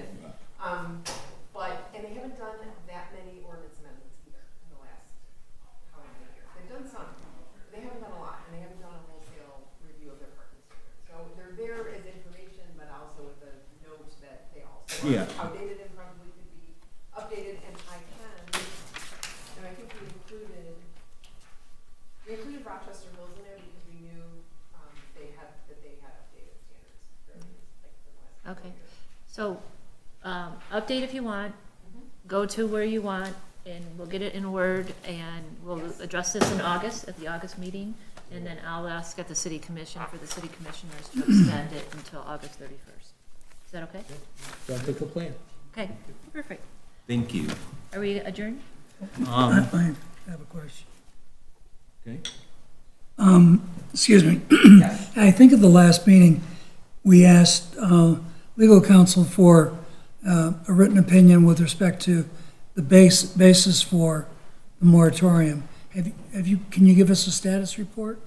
And they haven't done that many ordinance amendments either in the last, how many years? They've done some, they haven't done a lot, and they haven't done a wholesale review of their parking standards. So they're there as information, but also with the note that they also Yeah. How dated and probably could be updated, and I think we included Rochester Hills in there because we knew, they had updated standards, like the last. Okay, so, update if you want, go to where you want, and we'll get it in Word, and we'll address this in August, at the August meeting, and then I'll ask at the city commission for the city commissioners to extend it until August 31st. Is that okay? Sounds like a plan. Okay, perfect. Thank you. Are we adjourned? I have a question. Okay. Excuse me. I think at the last meeting, we asked legal counsel for a written opinion with respect to the basis for the moratorium. Have you, can you give us a status report?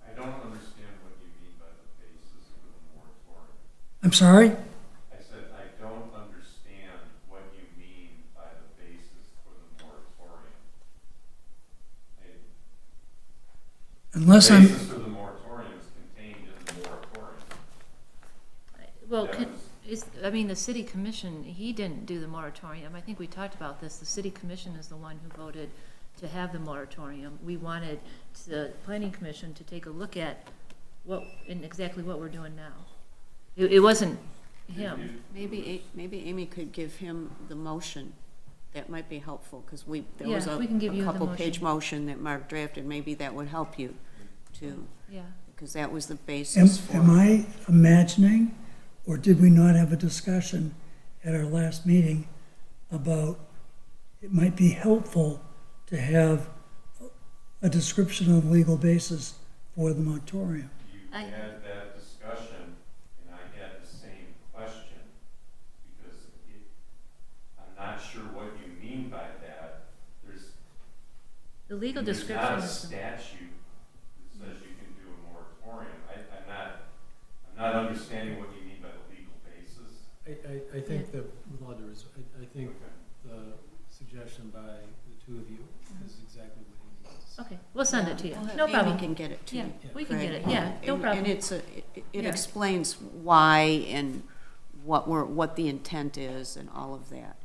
I don't understand what you mean by the basis for the moratorium. I'm sorry? I said, I don't understand what you mean by the basis for the moratorium. Unless The I'm, basis for the moratorium is contained in the moratorium. Well, That was- the city commission, he didn't do the moratorium. I think we talked about this. The city commission is the one who voted to have the moratorium. We wanted the planning commission to take a look at exactly what we're doing now. It wasn't him. Maybe Amy could give him the motion. That might be helpful, because there was Yeah, a we can give you the couple-page motion. motion that Mark drafted. Maybe that would help you too, Yeah. because that was the basis for. am I imagining, or did we not have a discussion at our last meeting about it might be helpful to have a description of the legal basis for the moratorium? You had that discussion, and I had the same question, because I'm not sure what you mean by that. The legal There's description not a is. statute that says you can do a moratorium. I'm not understanding what you mean by the legal basis. I think that, with all due respect, I think the suggestion by the two of you is exactly what he needs. Okay, we'll send it to you. We'll have No Amy problem. can get it to Yeah, you. we can get Craig. it. Yeah, no And- problem. And it Yeah. explains why and what the intent is and all of that.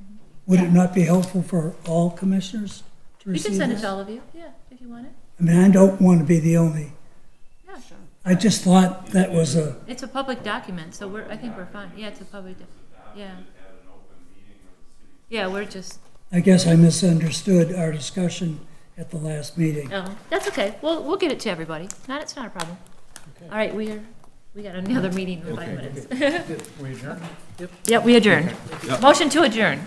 Would it not be helpful for all commissioners to We receive can send it this? to all of you, yeah, if you want it. I mean, I don't want to be the only, Yeah, I just thought that was a, it's a public document, so I think we're fine. Yeah, it's a public, yeah. Yeah, we're just, I guess I misunderstood our discussion at the last meeting. oh, that's okay. We'll get it to everybody. It's not a problem. All right, we got another meeting in 5 minutes. We adjourn? Yep, we adjourned. Motion to adjourn.